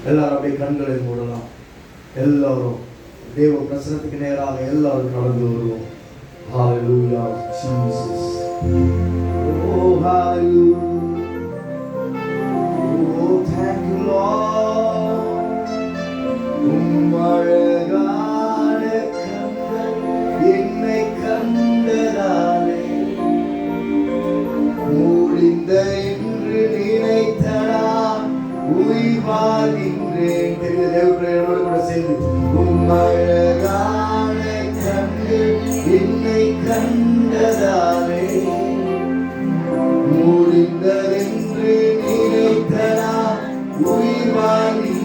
எல்லாரும் அப்படியே கண்களை மூடலாம். எல்லாரும் தேவ பிரசனத்துக்கு நேராக எல்லாரும் கடந்து வருவோம். Hallelujah, Jesus. Oh, hallelujah. Oh, thank you, Lord. அழகான கண்கள் என்னை கண்டதாலே முடிந்த என்று நினைத்தனால் உய்வாகின்றேன். தெரிந்த தேவப்பிள்ளைகளோடு கூட சேர்ந்து அழகான கண்கள் என்னை கண்டதாலே முடிந்ததென்று நினைத்தனால் உய்வாகின்றேன்.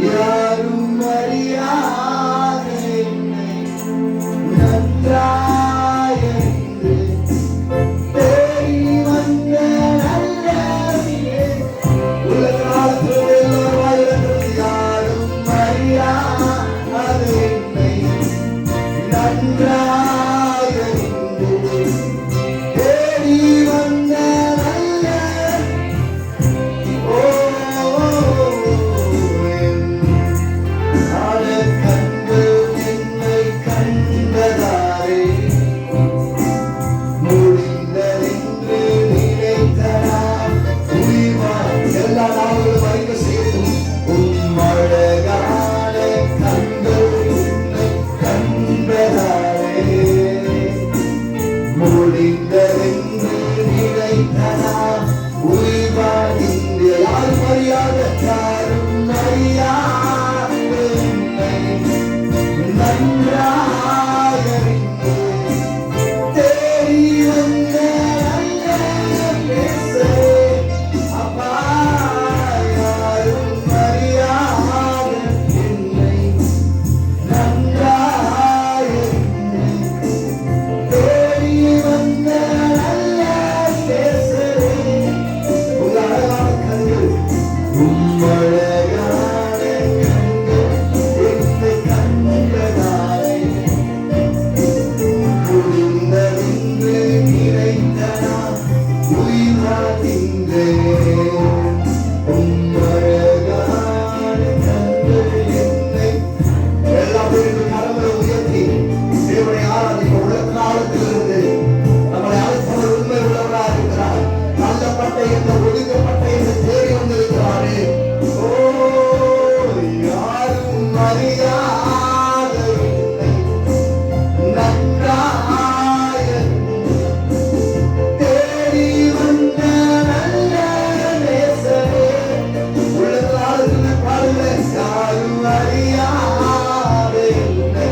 யாரும் அறியாத என்னை நன்றாயறிந்து தேடி வந்த நல்ல உலக காலத்தில் எல்லோரும் யாரும் அறியாத என்னை நன்றாயறிந்து தேடி வந்த நல்ல கண்கள் என்னை கண்டதாரே முடிந்ததென்று நினைத்தனால் உய்வான். எல்லா நாளும் வைக்க செய்யும் அழகான கண்கள் என்னை கண்டதாரே முடிந்ததென்று நினைத்தனால் உய்வான். யாரும் அறியாத யாரும் அறியாத என்னை நன்றாயறிந்து தேடி வந்த நல்ல நேசரே. அப்பா, யாரும் அறியாத என்னை நன்றாயறிந்து தேடி வந்த நல்ல நேசரே. உங்க அழகான கண்கள் அழகான கண்கள் என்னை கண்டதாலே முடிந்ததென்று நினைத்தனால் உய்வாகின்றேன். அழகான கண்கள் என்னை எல்லா பேரும் கரங்களை உயர்த்தி தேவனை ஆராதிக்க. உலக காலத்திலிருந்து நம்மளை அழைப்பவர் உண்மை உள்ளவராக இருக்கிறார். தள்ளப்பட்ட என்ற ஒதுக்கப்பட்ட என்ற தேடி வந்திருக்கிறாரே. ஓ, யாரும் அறியாத என்னை நன்றாய தேடி வந்த நல்ல நேசரே. உலக காலத்தில் பாருங்க, யாரும் அறியாத என்னை.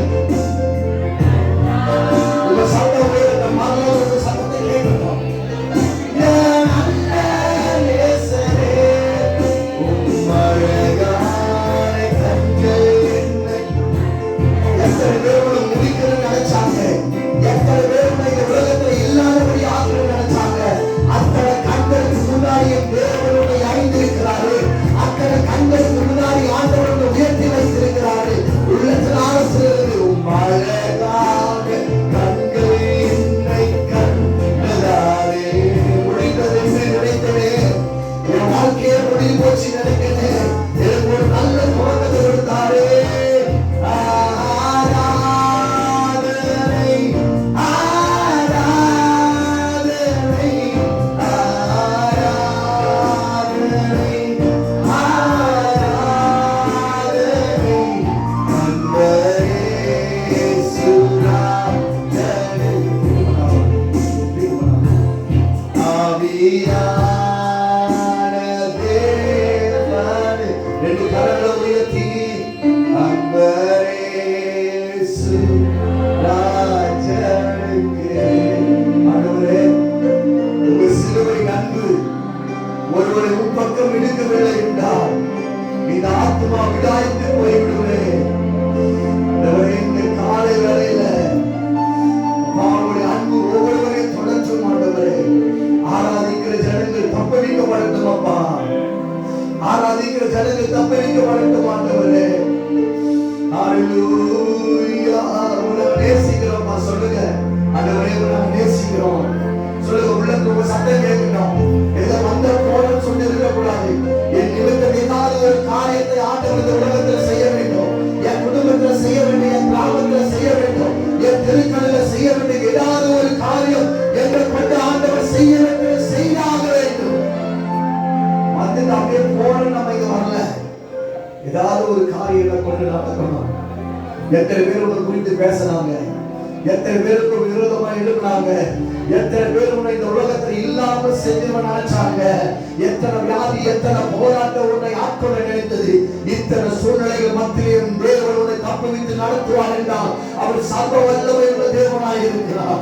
உங்க சத்தம் உயர்த்த மகளோட சத்தத்தை கேட்கணும். நல்ல நேசரே, அழகான கண்கள் என்னை. எத்தனை பேரோட முடிக்கணும்னு நினைச்சாங்க, எத்தனை பேரோட இந்த உலகத்துல இல்லாதபடி ஆகணும்னு நினைச்சாங்க. அத்தனை கண்களுக்கு முன்னாடி தேவனுடைய அறிந்திருக்கிறாரு. அத்தனை கண்களுக்கு முன்னாடி ஆண்டவரோட உயர்த்தி வைத்திருக்கிறாரு. உள்ளத்தில் ஆலோசனை அழகாக கண்கள் என்னை கண்டதாரே. முடிந்தது என்று நினைத்தேன், என் வாழ்க்கையை முடிவு போச்சு நினைக்கிறேன். எனக்கு ஒரு நல்ல துவக்கத்தை கொடுத்தாரே. ஆராதனை, ஆராதனை, ஆராதனை, ஆராதனை. அன்பரே சுராதனை. ஆவியான தேவனே. ரெண்டு கரங்களை உயர்த்தி அன்பரே சுராஜனுக்கு. ஆண்டவரே, உங்க சிலுவை அன்பு ஒருவரை உப்பக்கம் இழுக்கவில்லை என்றால் இந்த ஆத்மா விடாய்த்து போய்விடுவே. இந்த காலை வேளையில அவருடைய அன்பு ஒவ்வொருவரையும் தொடர்ச்சும் ஆண்டவரே. ஆராதிக்கிற ஜனங்கள் தப்பளிக்கப்படட்டும் அப்பா. ஆராதிக்கிற ஜனங்கள் தப்பளிக்கப்படட்டும் ஆண்டவரே. ஹalleluya. உங்களை நேசிக்கிறோம்மா சொல்லுங்க. ஆண்டவரே, உங்களை நேசிக்கிறோம் சொல்லுங்க. உள்ளத்துல உங்க சத்தம் கேட்கணும். ஏதோ வந்த போறன்னு சொல்லிருக்க ஏதாவது ஒரு காரியத்தை கொண்டு நடக்கணும். எத்தனை பேர் உன்னை குறித்து பேசினாங்க, எத்தனை பேருக்கு விரோதமா எழுப்பினாங்க, எத்தனை பேர் உன்னை இந்த உலகத்தில் இல்லாம செஞ்சவன் நினைச்சாங்க, எத்தனை வியாதி எத்தனை போராட்டம் உன்னை ஆட்கொள்ள நினைத்தது. இத்தனை சூழ்நிலைகள் மத்தியிலும் தேவன் உன்னை தப்புவித்து நடத்துவார் என்றால் அவர் சர்வ வல்லமை உள்ள தேவனாய் இருக்கிறார்.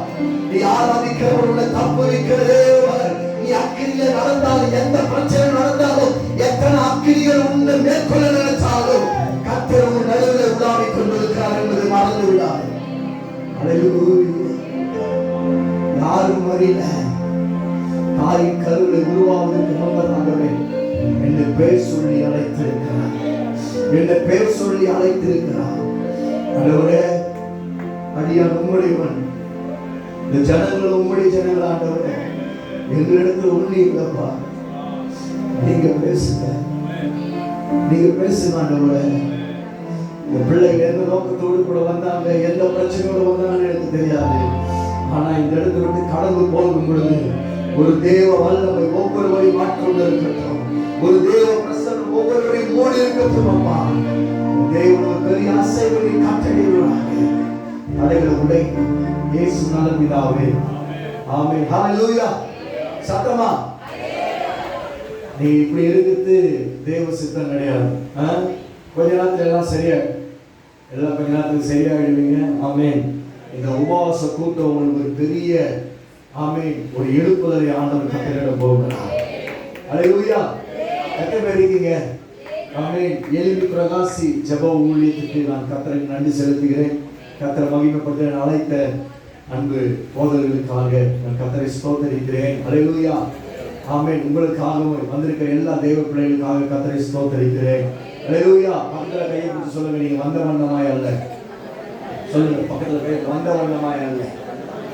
நீ ஆராதிக்கிறவர் உன்னை தப்புவிக்கிற தேவன். நீ அக்கிரியில நடந்தாலும், எந்த பிரச்சனை நடந்தாலும், எத்தனை அக்கிரிகள் உன்னை மேற்கொள்ள நினைச்சாலும் கர்த்தர் உன் நடுவில் உலாவிக் கொண்டிருக்கிறார் என்பதை மறந்து விடாது. யாரும் அறியல, தாயின் கருவிலை உருவாவதற்கு முன்பதாகவே என்னை பேர் சொல்லி அழைத்திருக்கிறார், என்னை பேர் சொல்லி அழைத்திருக்கிறார். ஆண்டவரே, அடியான் உம்முடையவன், இந்த ஜனங்கள் உம்முடைய ஜனங்கள். ஆண்டவரே, எங்களிடத்தில் உண்மை இல்லப்பா, நீங்க பேசுங்க, நீங்க பேசுங்க. ஆண்டவரே, இந்த பிள்ளைகள் எந்த நோக்கத்தோடு கூட வந்தாங்க, எந்த பிரச்சனையோடு வந்தாங்கன்னு எனக்கு தெரியாது. ஆனா இந்த இடத்துல விட்டு கடந்து போகும் பொழுது ஒரு தேவ வல்லமை ஒவ்வொருவரையும் மாற்றிக்கொண்டு இருக்கட்டும், ஒரு தேவ பிரசன்னம் ஒவ்வொருவரையும் மூடி இருக்கட்டும். அப்பா, தேவனோட பெரிய அசைவனை காட்டடிவாங்க, அடைகளை உடை இயேசு நல்ல பிதாவே, ஆமென். ஹல்லேலூயா. சத்தமா நீ இப்படி இருக்கிறது தேவ சித்தம் கிடையாது. கொஞ்ச நேரத்துல எல்லாம் சரியா, எல்லாம் கொஞ்ச நேரத்துக்கு சரியாயிடுவீங்க. ஆமென். இந்த உபவாச கூட்டம் உங்களுக்கு ஒரு பெரிய ஆமென் ஒரு எழுப்புதலை ஆண்டவர் கட்டளையிட போகிறார். ஹல்லேலூயா. எத்தனை பேர் இருக்கீங்க? ஆமென். எழுப்பி பிரகாசி ஜெப ஊழியத்துக்கு நான் கர்த்தருக்கு நன்றி செலுத்துகிறேன். கர்த்தரை மகிமைப்படுத்த அழைத்த அன்பு போதகர்களுக்காக நான் கர்த்தரை ஸ்தோத்தரிக்கிறேன். ஹல்லேலூயா. ஆமென். உங்களுக்காகவும் வந்திருக்கிற எல்லா தேவ பிள்ளைகளுக்காக கர்த்தரை ஸ்தோத்தரிக்கிறேன். ஹல்லேலூயா. பக்கத்துல கையை பிடிச்சு சொல்லுங்க, நீங்க வந்த வண்ணமாய் அல்ல. சொல்லுங்க, பக்கத்துல கை, வந்த வண்ணமாய் அல்ல.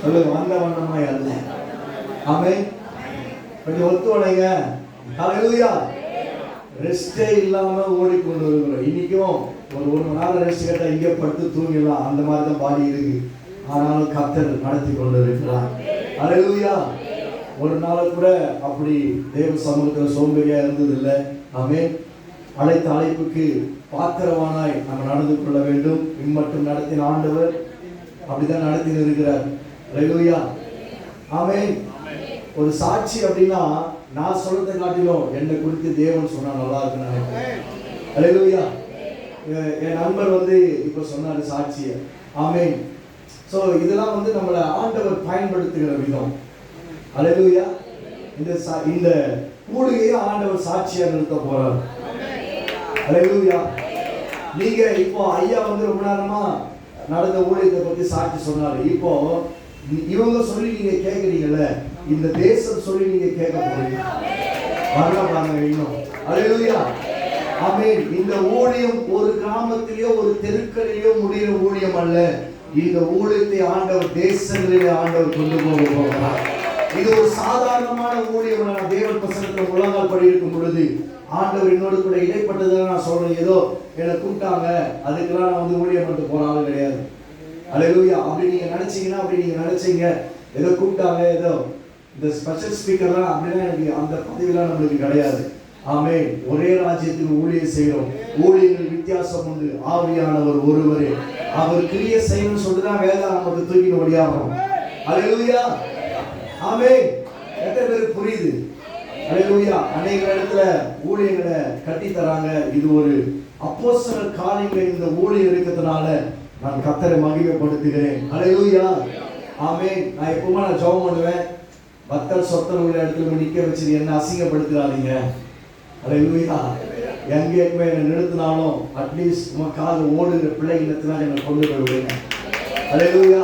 சொல்லுங்க, வந்த வண்ணமாய் அல்ல. ஆமென். கொஞ்சம் ஒத்துழைங்க. ஹல்லேலூயா. ரெஸ்டே இல்லாம ஓடிக்கொண்டு வருகிறோம். இன்னைக்கும் ஒரு மணி நேரம் ரெஸ்ட் கேட்டா இங்கே படுத்து தூங்கிடலாம், அந்த மாதிரி தான் பாடி இருக்கு. ஆனாலும் கர்த்தர் நடத்தி கொண்டு இருக்கிறார். ஹல்லேலூயா. ஒரு நாள் கூட அப்படி தேவ சமூகத்தில் சோம்பேறியா இருந்தது இல்லை. ஆமென். அழைத்த அழைப்புக்கு பாத்திரவானாய் நம்ம நடந்து கொள்ள வேண்டும். இம்மட்டும் நடத்தின ஆண்டவர் அப்படிதான் நடத்தி இருக்கிறார். ஹல்லேலூயா. ஆமென். ஒரு சாட்சி அப்படின்னா நான் சொல்றதை காட்டிலும் என்னை குறித்து தேவன் சொன்னா நல்லா இருக்குன்னு நினைக்கிறேன். ஹல்லேலூயா. என் நண்பர் இப்ப சொன்னாரு சாட்சிய. ஆமென். சோ இதெல்லாம் நம்மளை ஆண்டவர் பயன்படுத்துகிற விதம். ஹல்லேலூயா. இந்த கூடுகையை ஆண்டவர் சாட்சியா நிறுத்த போறார். ஹல்லேலூயா. நீங்க இப்போ ஐயா ரொம்ப நேரமா நடந்த ஊழியத்தை பத்தி சாட்சி சொன்னாரு. இப்போ இவங்க சொல்லி நீங்க கேட்கறீங்கல்ல, இந்த தேசம் சொல்லி நீங்க கேட்க போறீங்க. வரலாங்க இன்னும். ஹல்லேலூயா. ஆமென். இந்த ஊழியம் ஒரு கிராமத்திலேயோ ஒரு தெருக்களிலேயோ முடிகிற ஊழியம் அல்ல. இந்த ஊழியத்தை ஆண்டவர் தேசங்களிலே ஆண்டவர் கொண்டு போகிறார். இது ஒரு சாதாரணமான ஊழியம். நான் தேவன் பிரசன்னத்தில் முழங்கால் படி இருக்கும் பொழுது ஆண்டவர் என்னோடு கூட இடைப்பட்டதுதான் நான் சொல்றேன். ஏதோ என்னை கூப்பிட்டாங்க அதுக்கெல்லாம் நான் ஊழியம் பண்ணிட்டு போற ஆளு கிடையாது. ஹல்லேலூயா. அப்படி நீங்க நினைச்சீங்க ஏதோ கூப்பிட்டாங்க, ஏதோ இந்த ஸ்பெஷல் ஸ்பீக்கர்லாம் அப்படின்னா எனக்கு அந்த பதவியெல்லாம் நம்மளுக்கு கிடையாது. ஆமென். ஒரே ராஜ்யத்தில் ஊழியம் செய்கிறோம். ஊழியங்கள் வித்தியாசம் உண்டு. ஆவியானவர் ஒருவரே. அவர் கிரிய செய்யணும்னு சொல்லிதான் வேதம் நமக்கு தூக்கிட்டு ஓடியாகிறோம். ஹல்லேலூயா. ஆமென். எத்தனை பேருக்கு புரியுது? ஹல்லேலூயா. அநேக இடத்துல ஊழியங்களை கட்டி தராங்க. இது ஒரு அப்போஸ்தலர் காரியங்கள் இந்த ஊழியம் இருக்கிறதுனால நான் கர்த்தரை மகிமைப்படுத்துகிறேன். ஹல்லேலூயா. ஆமென். நான் எப்பவுமே ஜெபம் பண்ணுவேன், பக்தர் சொத்தர் உள்ள இடத்துல நிக்க வச்சு என்ன அசிங்கப்படுத்துறாதீங்க. ஹல்லேலூயா. எங்கேயுமே என்னை நிறுத்தினாலும் அட்லீஸ்ட் உமக்காக ஓடுகிற பிள்ளைகளத்தினால் என்னை கொண்டு போய் விடுங்க. ஹல்லேலூயா.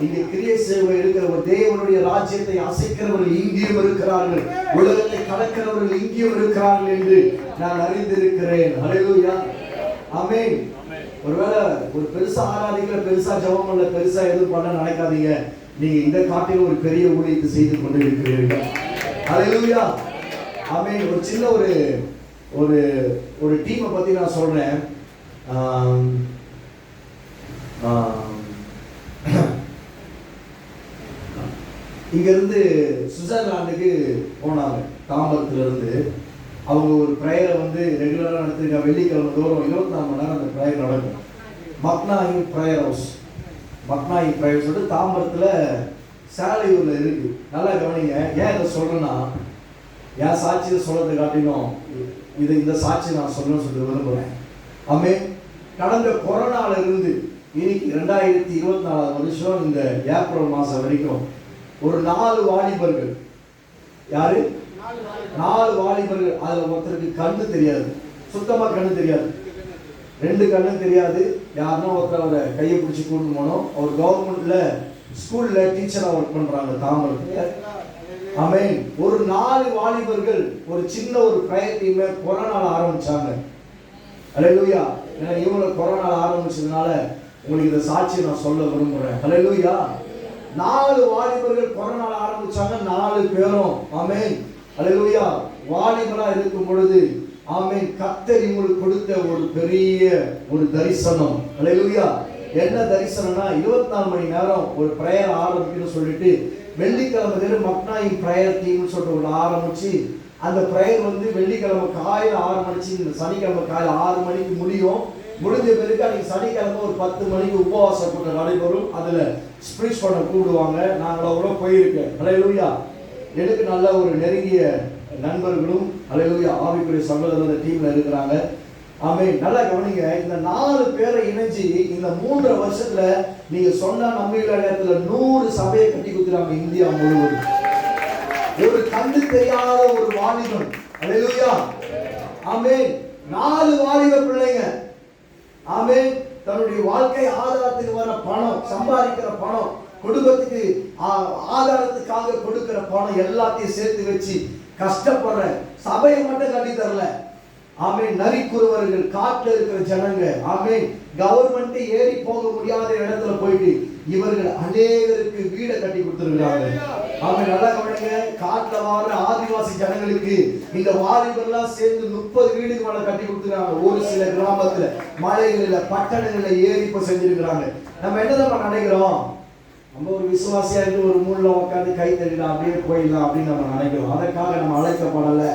இங்கே கிரியை சேவை இருக்கிற ஒரு தேவனுடைய ராஜ்யத்தை அசைக்கிறவர்கள் இங்கேயும் இருக்கிறார்கள், உலகத்தை கலக்கிறவர்கள் இங்கேயும் இருக்கிறார்கள் என்று நான் அறிந்திருக்கிறேன். ஹல்லேலூயா. ஆமென். ஒருவேளை ஒரு பெருசா ஆராதிக்கல, பெருசா ஜெபம் பண்ணல, பெருசா எதுவும் பண்ண நினைக்காதீங்க. நீங்க இந்த காட்டிலும் ஒரு பெரிய ஊழியத்தை செய்து கொண்டு இருக்கிறீர்கள். ஹல்லேலூயா. ஆமென். ஒரு சின்ன ஒரு டீமை பத்தி நான் சொல்றேன். இங்க இருந்து சுவிட்சர்லாந்துக்கு போனாங்க. தாம்பரத்துல இருந்து அவங்க ஒரு ப்ரேயரை ரெகுலராக நடத்திருக்காங்க. வெள்ளிக்கிழமை தோறும் 24 மணி நேரம் அந்த ப்ரேயர் நடக்கும். மக்னாயி ப்ரேயர் ஹவுஸ், மக்னாயி ப்ரேயர் சொல்லிட்டு தாம்பரத்தில் சேலையூரில் இருக்குது. நல்லா கவனிங்க. ஏன் இதை சொல்கிறேன்னா, என் சாட்சியை சொல்கிறத காட்டிலும் இந்த சாட்சி நான் சொல்லணும்னு சொல்லி விரும்புகிறேன். கடந்த கொரோனால இருந்து இன்னைக்கு 2024 வருஷம் இந்த ஏப்ரல் மாதம் வரைக்கும் ஒரு 4 வாலிபர்கள், யாரு 4 வாலிபர்கள், அதில் ஒருத்தருக்கு கண்ணு தெரியாது, சுத்தமாக கண்ணு தெரியாது, 2 கண்ணும் தெரியாது. யாருன்னா ஒருத்தர் அவரை கையை பிடிச்சி கூட்டு போனோம். அவர் கவர்மெண்ட்ல ஸ்கூல்ல டீச்சரா ஒர்க் பண்றாங்க தாம்பரத்துல. ஒரு 4 வாலிபர்கள் ஒரு சின்ன ஒரு பிரயர் டீமை கொரோனால ஆரம்பிச்சாங்க. அல்லேலூயா. ஏன்னா இவங்களை கொரோனால ஆரம்பிச்சதுனால உங்களுக்கு இந்த சாட்சியை நான் சொல்ல விரும்புறேன். அல்லேலூயா. 4 வாலிபர்கள் கொரோனால ஆரம்பிச்சாங்க. 4 பேரும் அல்லேலூயா வாலிபரா இருக்கும் பொழுது கர்த்தர் இவங்களுக்கு கொடுத்த ஒரு பெரிய ஒரு தரிசனம். அல்லேலூயா. என்ன தரிசனம்னா 24 மணி நேரம் ஒரு பிரேயர் ஆரம்பிக்கணும்னு சொல்லிட்டு வெள்ளிக்கிழமை மக்னாயி பிரேயர் டீம்னு சொல்லிட்டு ஒரு ஆரம்பிச்சு அந்த பிரேயர் வெள்ளிக்கிழமை காலையில் ஆரம்பிச்சு சனிக்கிழமை காலையில் 6 மணிக்கு முடியும். முடிஞ்ச பிறகு அன்னைக்கு சனிக்கிழமை ஒரு 10 மணிக்கு உபவாச கூட்டம் நடைபெறும். அதுல ஸ்பீச் பண்ண கூப்பிடுவாங்க. நாங்கள் அவ்வளோ போயிருக்கேன். அல்லேலூயா. எனக்கு நல்ல ஒரு நெருங்கிய நண்பர்களும் அல்லேலூயா ஆவிக்குரிய சகோதரர் டீம்ல இருக்கிறாங்க. நல்லா கவனிங்க. இந்த 4 பேரை இணைஞ்சு இந்த 3 வருஷத்துல நீங்க சொன்ன நம்பிக்கை நேரத்துல 100 சபையை கட்டி கொடுத்துறாங்க இந்தியா முழுவதும். ஒரு கண்டு தெரியாத ஒரு வாலிபன், அல்லேலூயா 4 வாலிப பிள்ளைங்க தன்னுடைய வாழ்க்கை ஆதாரத்துக்கு வர பணம், சம்பாதிக்கிற பணம், குடும்பத்துக்கு ஆதாரத்துக்காக கொடுக்கிற பணம் எல்லாத்தையும் சேர்த்து வச்சு கஷ்டப்படுற சபையை மட்டும் கட்டி தரல. நரிக்குறவர்கள், காட்டுல இருக்கிற ஜனங்க, கவர்மெண்ட் ஏறி போக முடியாத இடத்துல போயிட்டு இவர்கள் அநேகருக்கு வீடை கட்டி கொடுத்திருக்கிறாங்க. நல்லா கவனிங்க. காட்டுல வாழ ஆதிவாசி ஜனங்களுக்கு இந்த வாலிபர்லாம் சேர்ந்து 30 வீடுக்கு மேல கட்டி கொடுத்துருக்காங்க. ஒரு சில கிராமத்துல, மலைகள்ல, பட்டணங்கள்ல ஏறி இப்ப செஞ்சிருக்கிறாங்க. நம்ம என்னதான் நினைக்கிறோம், நம்ம ஒரு விசுவாசியா இருந்து ஒரு மூணுல உட்காந்து கை தட்டிடலாம், அப்படியே போயிடலாம் அப்படின்னு நம்ம நினைக்கிறோம். அதற்காக நம்ம அழைக்கப்படல.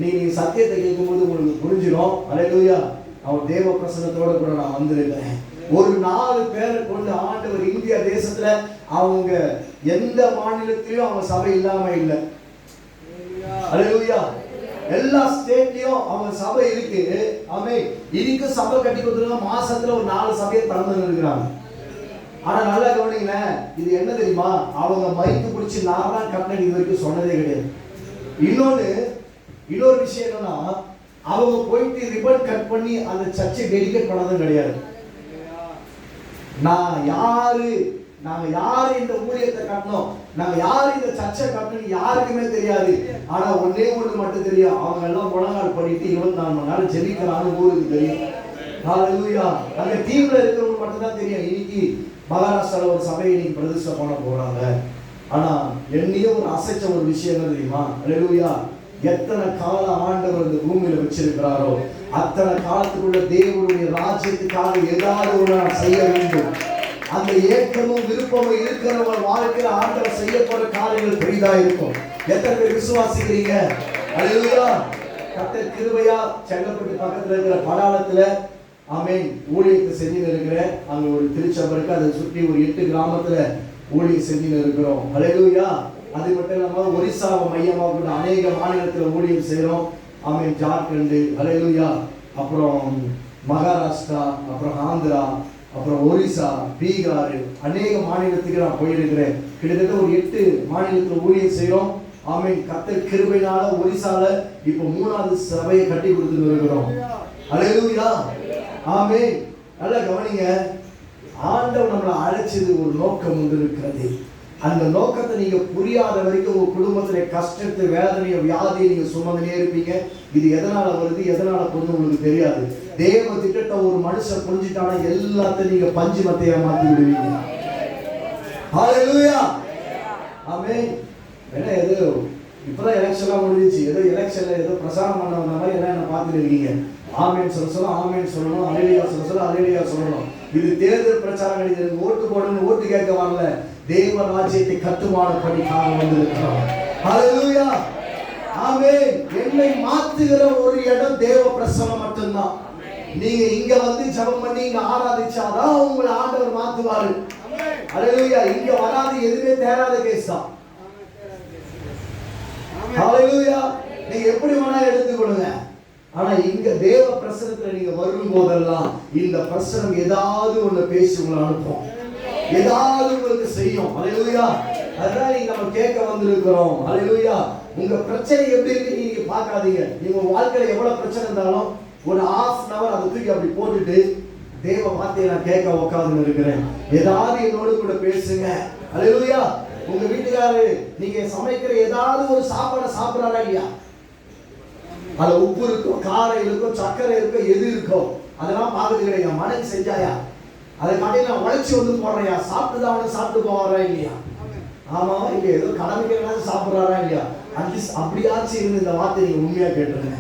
நீங்க சத்தியத்தை கேட்கும்போது உங்களுக்கு புரிஞ்சிடும். அல்லேலூயா. அவர் தேவ பிரசன்னத்தோட கூட நான் வந்திருக்கேன். ஒரு 4 பேரை கொண்டு ஆண்டவர் இந்தியா தேசத்துல அவங்க எந்த மாநிலத்திலயும் அவங்க சபை இல்லாம இல்லை. அல்லேலூயா. எல்லா ஸ்டேட்லயும் அவங்க சபை இருக்கு. இதுக்கு சபை கட்டி கொடுத்துருக்காங்க. மாசத்துல ஒரு 4 சபையை திறந்து இருக்கிறாங்க. ஆனா நல்லா கவனிங்களேன். இது என்ன தெரியுமா, அவங்க மைக்கு பிடிச்சி நான் தான் கட்டின இது வரைக்கும் சொன்னதே கிடையாது. இன்னொரு விஷயம் என்னன்னா, அவங்க போயிட்டு ரிப்பன் கட் பண்ணி அந்த சர்ச்சை டெடிகேட் பண்ணதும் கிடையாது. நாங்க யாரு இந்த ஊழியத்தை கட்டணும், நாங்க யாரு இந்த சர்ச்சை கட்டணும் யாருக்குமே தெரியாது. ஆனா ஒண்ணே ஒண்ணு மட்டும் தெரியும், அவங்க எல்லாம் முழங்கால் பண்ணிட்டு 24 மணி நேரம் ஜெபிக்கிறான்னு ஊருக்கு தெரியும். ஹல்லேலூயா. அந்த டீம்ல இருக்கிறவங்க மட்டும் தான் தெரியும். இன்னைக்கு மகாராஷ்டிரால ஒரு சபையை இன்னைக்கு பிரதிஷ்டை பண்ண போறாங்க. ஆனா என்னையே ஒரு அசைச்ச ஒரு விஷயம் என்ன தெரியுமா, ஹல்லேலூயா, எத்தனை கால ஆண்டவர் இந்த பூமியில வச்சிருக்கிறாரோ அத்தனை காலத்துக்குள்ள தேவனுடைய ராஜ்யத்துக்காக ஏதாவது ஒரு செய்ய வேண்டும். அந்த ஏக்கமும் விருப்பமும் இருக்கிறவங்க வாழ்க்கையில ஆண்டவர் செய்யப்படுற காரியங்கள் பெரிதா இருக்கும். எத்தனை பேர் விசுவாசிக்கிறீங்க? ஹல்லேலூயா. கர்த்தர் கிருபையா செங்கல்பட்டு பக்கத்துல இருக்கிற படாளத்துல ஊழியத்தை செஞ்சுன்னு இருக்கிறேன். அங்க ஒரு திருச்சபை இருக்கு, அதை சுற்றி ஒரு 8 கிராமத்துல ஊழியம் செஞ்சுன்னு இருக்கிறோம். ஹல்லேலூயா. அது மட்டும் இல்லாம ஒரிசாவை மையமாக கொண்டு அநேக மாநிலத்தில் ஊழியம் செய்கிறோம். ஜார்க்கண்ட், ஹல்லேலூயா, அப்புறம் மகாராஷ்டிரா, அப்புறம் ஆந்திரா, அப்புறம் ஒரிசா, பீகார், அநேக மாநிலத்துக்கு நான் போயிருக்கிறேன். கிட்டத்தட்ட ஒரு 8 மாநிலத்தில் ஊழியம் செய்கிறோம். கர்த்தர் கிருபையினால ஒரிசால இப்போ 3வது சபையை கட்டி கொடுத்துட்டு இருக்கிறோம். ஹல்லேலூயா. நல்லா கவனிங்க. ஆண்டவர் நம்மளை அழைச்சது ஒரு நோக்கம் ஒன்று இருக்கிறது. அந்த நோக்கத்தை நீங்க புரியாத வரைக்கும் உங்க குடும்பத்துல கஷ்டத்தை, வேதனையை, வியாதியை நீங்க சுமந்துனே இருப்பீங்க. இது எதனால வருது, எதனால போகுது உங்களுக்கு தெரியாது. தேவ திட்டத்தை ஒரு மனுஷன் புரிஞ்சுட்டானா எல்லாத்தையும் நீங்க பஞ்சு மத்தையா மாத்தி விடுவீங்க. ஹல்லேலூயா. ஏன்னா ஏதோ இப்பதான் எலெக்ஷன்லாம் முடிஞ்சிச்சு, ஏதோ எலெக்ஷன்ல ஏதோ பிரசாரம் பண்ண வந்த மாதிரி எல்லாம் என்ன பார்த்துட்டு இருக்கீங்க. ஆமேன் சொல்ல ஆமேன் சொல்லணும், அல்லேலூயா சொல்ல அல்லேலூயா சொல்லணும். இது தேர்தல் பிரச்சாரம் கிடையாது. ஓட்டு போடணும், ஓட்டு கேட்க வரல, தேவ ராஜ்யத்தை கட்டுமான படிக்காக வந்திருக்கிறோம். ஹல்லேலூயா. ஆமென். என்னை மாத்துகிற ஒரு இடம் தேவ பிரசன்னம் மட்டும்தான். நீங்க இங்க வந்து ஜெபம் பண்ணி இங்க ஆராதிச்சாதான் உங்களை ஆண்டவர் மாத்துவாரு. ஹalleluya. இங்க வராது எதுவுமே தேராத கேஸ் தான். ஹalleluya. நீங்க எப்படி வேணா எடுத்துக்கொள்ளுங்க. ஆனா இங்க தேவ பிரசன்னத்துல நீங்க வரும் போதெல்லாம் இந்த பிரசன்னம் ஏதாவது ஒண்ணு பேசி உங்களை அனுப்பும், ஏதாவது உங்களுக்கு செய்யும். ஹalleluya. அதான் நீங்க நம்ம கேட்க வந்திருக்கிறோம். ஹalleluya. உங்க பிரச்சனை எப்படி இருக்கு நீங்க பார்க்காதீங்க. நீங்க வாழ்க்கையில எவ்வளவு பிரச்சனை இருந்தாலும் ஒரு half an hour அதை தூக்கி அப்படி போட்டுட்டு தேவ வார்த்தையை நான் கேட்க உட்கார்ந்து இருக்கிறேன், ஏதாவது என்னோடு கூட பேசுங்க. ஹalleluya. உங்க வீட்டுக்காரரு நீங்க சமைக்கிற ஏதாவது ஒரு சாப்பாடை சாப்பிடறாரா இல்லையா? அதுல உப்பு இருக்கும், காரம் இருக்கும், சர்க்கரை இருக்கும், எது இருக்கோ அதெல்லாம் பார்க்கறது கிடையாது. மனைவி செஞ்சாயா அதை கடையில் நான் உழைச்சி வந்து போடுறையா, சாப்பிட்டுதான் அவனை சாப்பிட்டு போவாரா இல்லையா? ஆமாவா இல்லையா? ஏதோ கடமைக்கு சாப்பிட்றாரா இல்லையா? அப்படியாச்சும் இருந்து இந்த வார்த்தை நீங்க உண்மையா கேட்டுருங்க.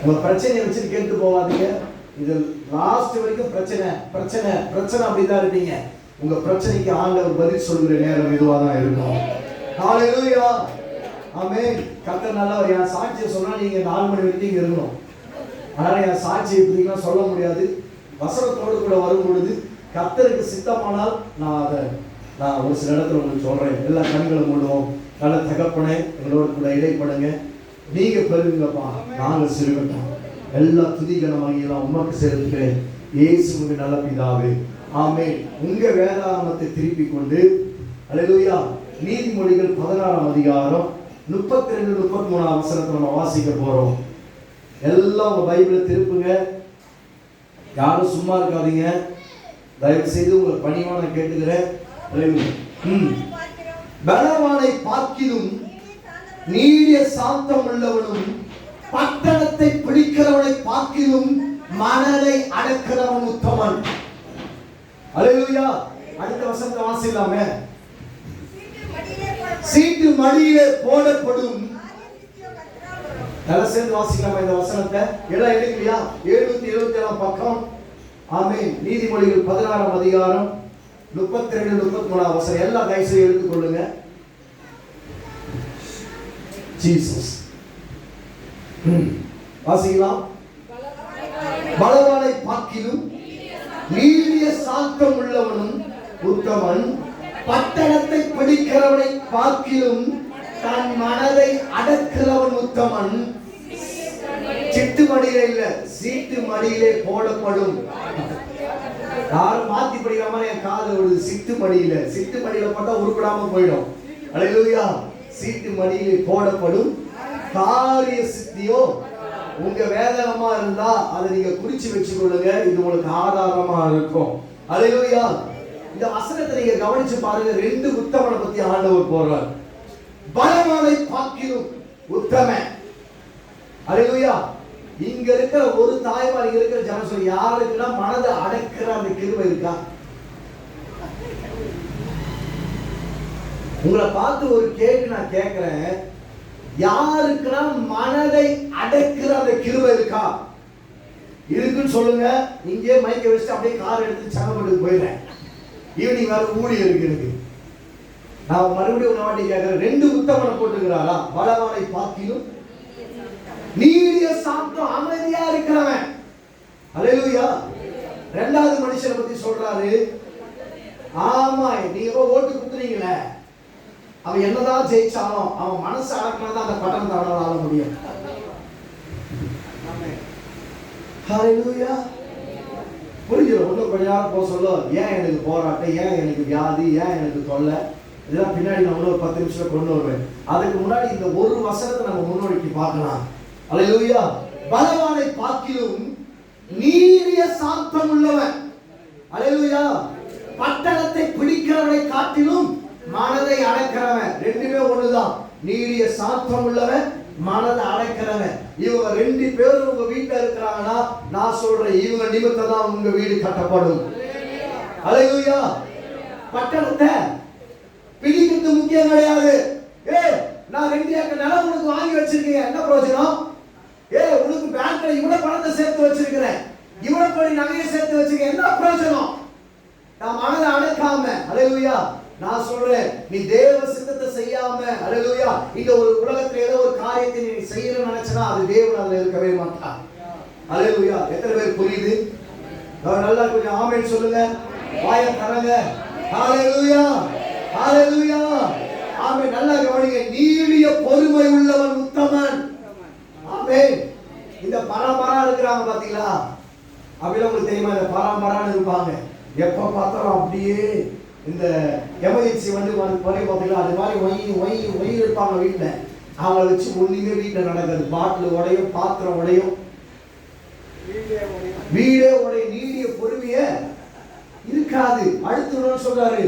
உங்க பிரச்சனையை வச்சுட்டு கேட்டு போவாதீங்க. இது லாஸ்ட் வரைக்கும் பிரச்சனை பிரச்சனை பிரச்சனை அப்படிதான் இருப்பீங்க. உங்க பிரச்சனைக்கு ஆண்டவர் பதில் சொல்கிற நேரம் இதுவா தான் இருக்கும். ஹalleluya. ஆமென். கர்த்தர் நல்லவர். என் சாட்சியை சொன்னா நீங்க 4 மணி வரைக்கும் இங்க இருக்கணும். அதனால என் சாட்சியை எப்படின்னா சொல்ல முடியாது. வசனத்தோடு கூட வரும் பொழுது கர்த்தருக்கு சித்தமானால் நான் ஒரு சில இடத்துல உங்களுக்கு சொல்றேன். எல்லா கண்களும் மூடுவோம். நல்ல தகப்பனே, எங்களோடு கூட இடைப்படுங்க. நீங்க பெருங்கப்பா, நாங்கள் சிறுகட்டும். எல்லா துதிகனமாகியெல்லாம் உமக்கு செலுத்துகிறேன் இயேசுவின் நல்ல பிதாவே, ஆமென். உங்க வேதாகமத்தை திருப்பி கொண்டு ஹல்லேலூயா நீதிமொழிகள் 16ஆம் அதிகாரம் 32-33 வசனத்தை நம்ம வாசிக்க போறோம். எல்லாம் உங்க பைபிளை திருப்புங்க. யாரும் சும்மா இருக்காதீங்க. தயவு செய்து உங்களை பணிவான கேட்டுக்கிறேன். பலவானை பார்க்கிலும் நீடிய சாந்தம் உள்ளவனும் பட்டணத்தை பிடிக்கிறவனை பார்க்கிலும் மனதை அடக்கிறவன் உத்தமன். ஹல்லேலூயா. அடுத்த வசனத்தை வாசிக்கலாமே. சீட்டு மடியிலே போடப்படும். நல்லா சேர்ந்து வாசிக்கலாமா இந்த வசனத்தை? எல்லாம் எழுதிக்கலையா? 777 பக்கம். ஆமென். நீதிமொழிகள் 16ஆம் அதிகாரம் 32-33 வசனம். எல்லாம் கையை எடுத்துக் கொள்ளுங்க. ஜீசஸ். வாசிக்கலாம். பலவானை பார்க்கிலும் நீடிய சாந்தம் உள்ளவனும் உத்தமன், பட்டணத்தை பிடிக்கிறவனை பார்க்கிலும் தன் மனதை அடக்கிறவன் உத்தமன். சிட்டு மடியில இல்ல, சீட்டு மடியிலே போடப்படும். யாரும் மாத்தி படிக்கிற மாதிரி என் காது விடுது. சிட்டு மடியில, சிட்டு மடியில போட்டா உருப்படாம போயிடும். ஹல்லேலூயா. சீட்டு மடியிலே போடப்படும் காரிய சித்தியோ. உங்க வேதகமா இருந்தா அதை நீங்க குறிச்சு வச்சுக்கொள்ளுங்க. இது உங்களுக்கு ஆதாரமா இருக்கும். ஹல்லேலூயா. இந்த வசனத்தை நீங்க கவனிச்சு பாருங்க. 2 உத்தமனை பத்தி ஆண்டவர் போறார். பலவானை பார்க்கிலும் உத்தமன். ஹல்லேலூயா. இங்க இருக்கிற ஒரு தாய்மார், இங்க இருக்கிற ஜனம் சொல்லி யாருக்குன்னா மனதை அடக்கிற அந்த கிருபை இருக்கா? உங்களை பார்த்து ஒரு கேள்வி நான் கேட்கிறேன். யாருக்குன்னா மனதை அடக்கிற அந்த கிருபை இருக்கா? இருக்குன்னு சொல்லுங்க. இங்கே மைக்க வச்சுட்டு அப்படியே கார் எடுத்து சங்கப்பட்டு போயிடுறேன். ஈவினிங் வேற ஊழியர் இருக்கு எனக்கு. நான் மறுபடியும் ஒரு வாட்டி கேட்கிறேன். 2 உத்தமனை போட்டுக்கிறாரா? பலவானை பார்க்கிலும் நீடிய சாந்தம், அமைதியா இருக்கிறவன். ஹல்லேலூயா. 2வது மனுஷனை பத்தி சொல்றாரு. ஆமா, நீங்க ஓட்டு குத்துறீங்களே, அவன் என்னதான் ஜெயிச்சாலும் அவன் மனசு அடக்கினாதான் அந்த பட்டணத்தை அவனால ஆள முடியும். ஹல்லேலூயா. புரிஞ்சிடும். ஒன்றும் கொஞ்ச நேரம் போக சொல்ல, ஏன் எனக்கு போராட்டம், ஏன் எனக்கு வியாதி, ஏன் எனக்கு தொல்லை, இதெல்லாம் பின்னாடி நான் ஒரு 10 நிமிஷம் கொண்டு வருவேன். அதுக்கு முன்னாடி இந்த ஒரு வசனத்தை நம்ம முன்னோக்கி பார்க்கலாம். ஹல்லேலூயா. பலவானை பார்க்கிலும் நீடிய சாந்தம் உள்ளவன். ஹல்லேலூயா. பட்டணத்தை பிடிக்கிறவனை காட்டிலும் மனதை அடக்கிறவன். 2மே ஒண்ணுதான். நீடிய சாந்தம் உள்ளவன், மனதை அடக்கிறவன். இவங்க 2 பேரும் உங்க வீட்டுல இருக்கிறாங்கன்னா நான் சொல்றேன், இவங்க நிமித்தம் தான் உங்க வீடு கட்டப்படும். ஹல்லேலூயா. பட்டணத்தை பிடிக்கிறது முக்கியம் கிடையாது. நான் 2 ஏக்கர் நிலம் உனக்கு வாங்கி வச்சிருக்கீங்க, என்ன பிரயோஜனம்? உனக்கு பேங்க்ல இவ்வளவு பணத்தை சேர்த்து வச்சிருக்கிறேன், இவ்வளவு கோடி நகையை சேர்த்து வச்சிருக்கேன், என்ன பிரயோஜனம்? நான் மனதை அடக்காம, ஹல்லேலூயா, நான் சொல்றேன், நீ தேவ சித்தத்தை செய்யாம அல்லேலூயா இந்த ஒரு உலகத்துல ஏதோ ஒரு காரியத்தை நீ செய்யணும்னு நினைச்சனா அது தேவன் அதுல இருக்கவே மாட்டார். அல்லேலூயா. எத்தனை பேர் புரியுது? நல்லா கொஞ்சம் ஆமென் சொல்லுங்க. வாயை தரங்க. அல்லேலூயா, அல்லேலூயா, ஆமென். நல்லா கவனிங்க. நீடிய பொறுமை உள்ளவன் உத்தமன். ஆமென். இந்த பரம்பரா இருக்கிறாங்க பாத்தீங்களா? அப்படிலாம் உங்களுக்கு தெரியுமா? இந்த பரம்பரான்னு இருப்பாங்க, எப்ப பார்த்தாலும் அப்படியே இந்த எமர்ஜென்சி வந்து பாத்தீங்களா, அது மாதிரி ஒய் இருப்பாங்க வீட்டுல. அவங்கள வச்சு ஒண்ணுமே வீட்டுல நடக்குது. பாட்டில் உடையும், பாத்திரம் உடையும், வீடே உடைய. நீடிய பொறுமைய இருக்காது. அடுத்து சொல்றாரு,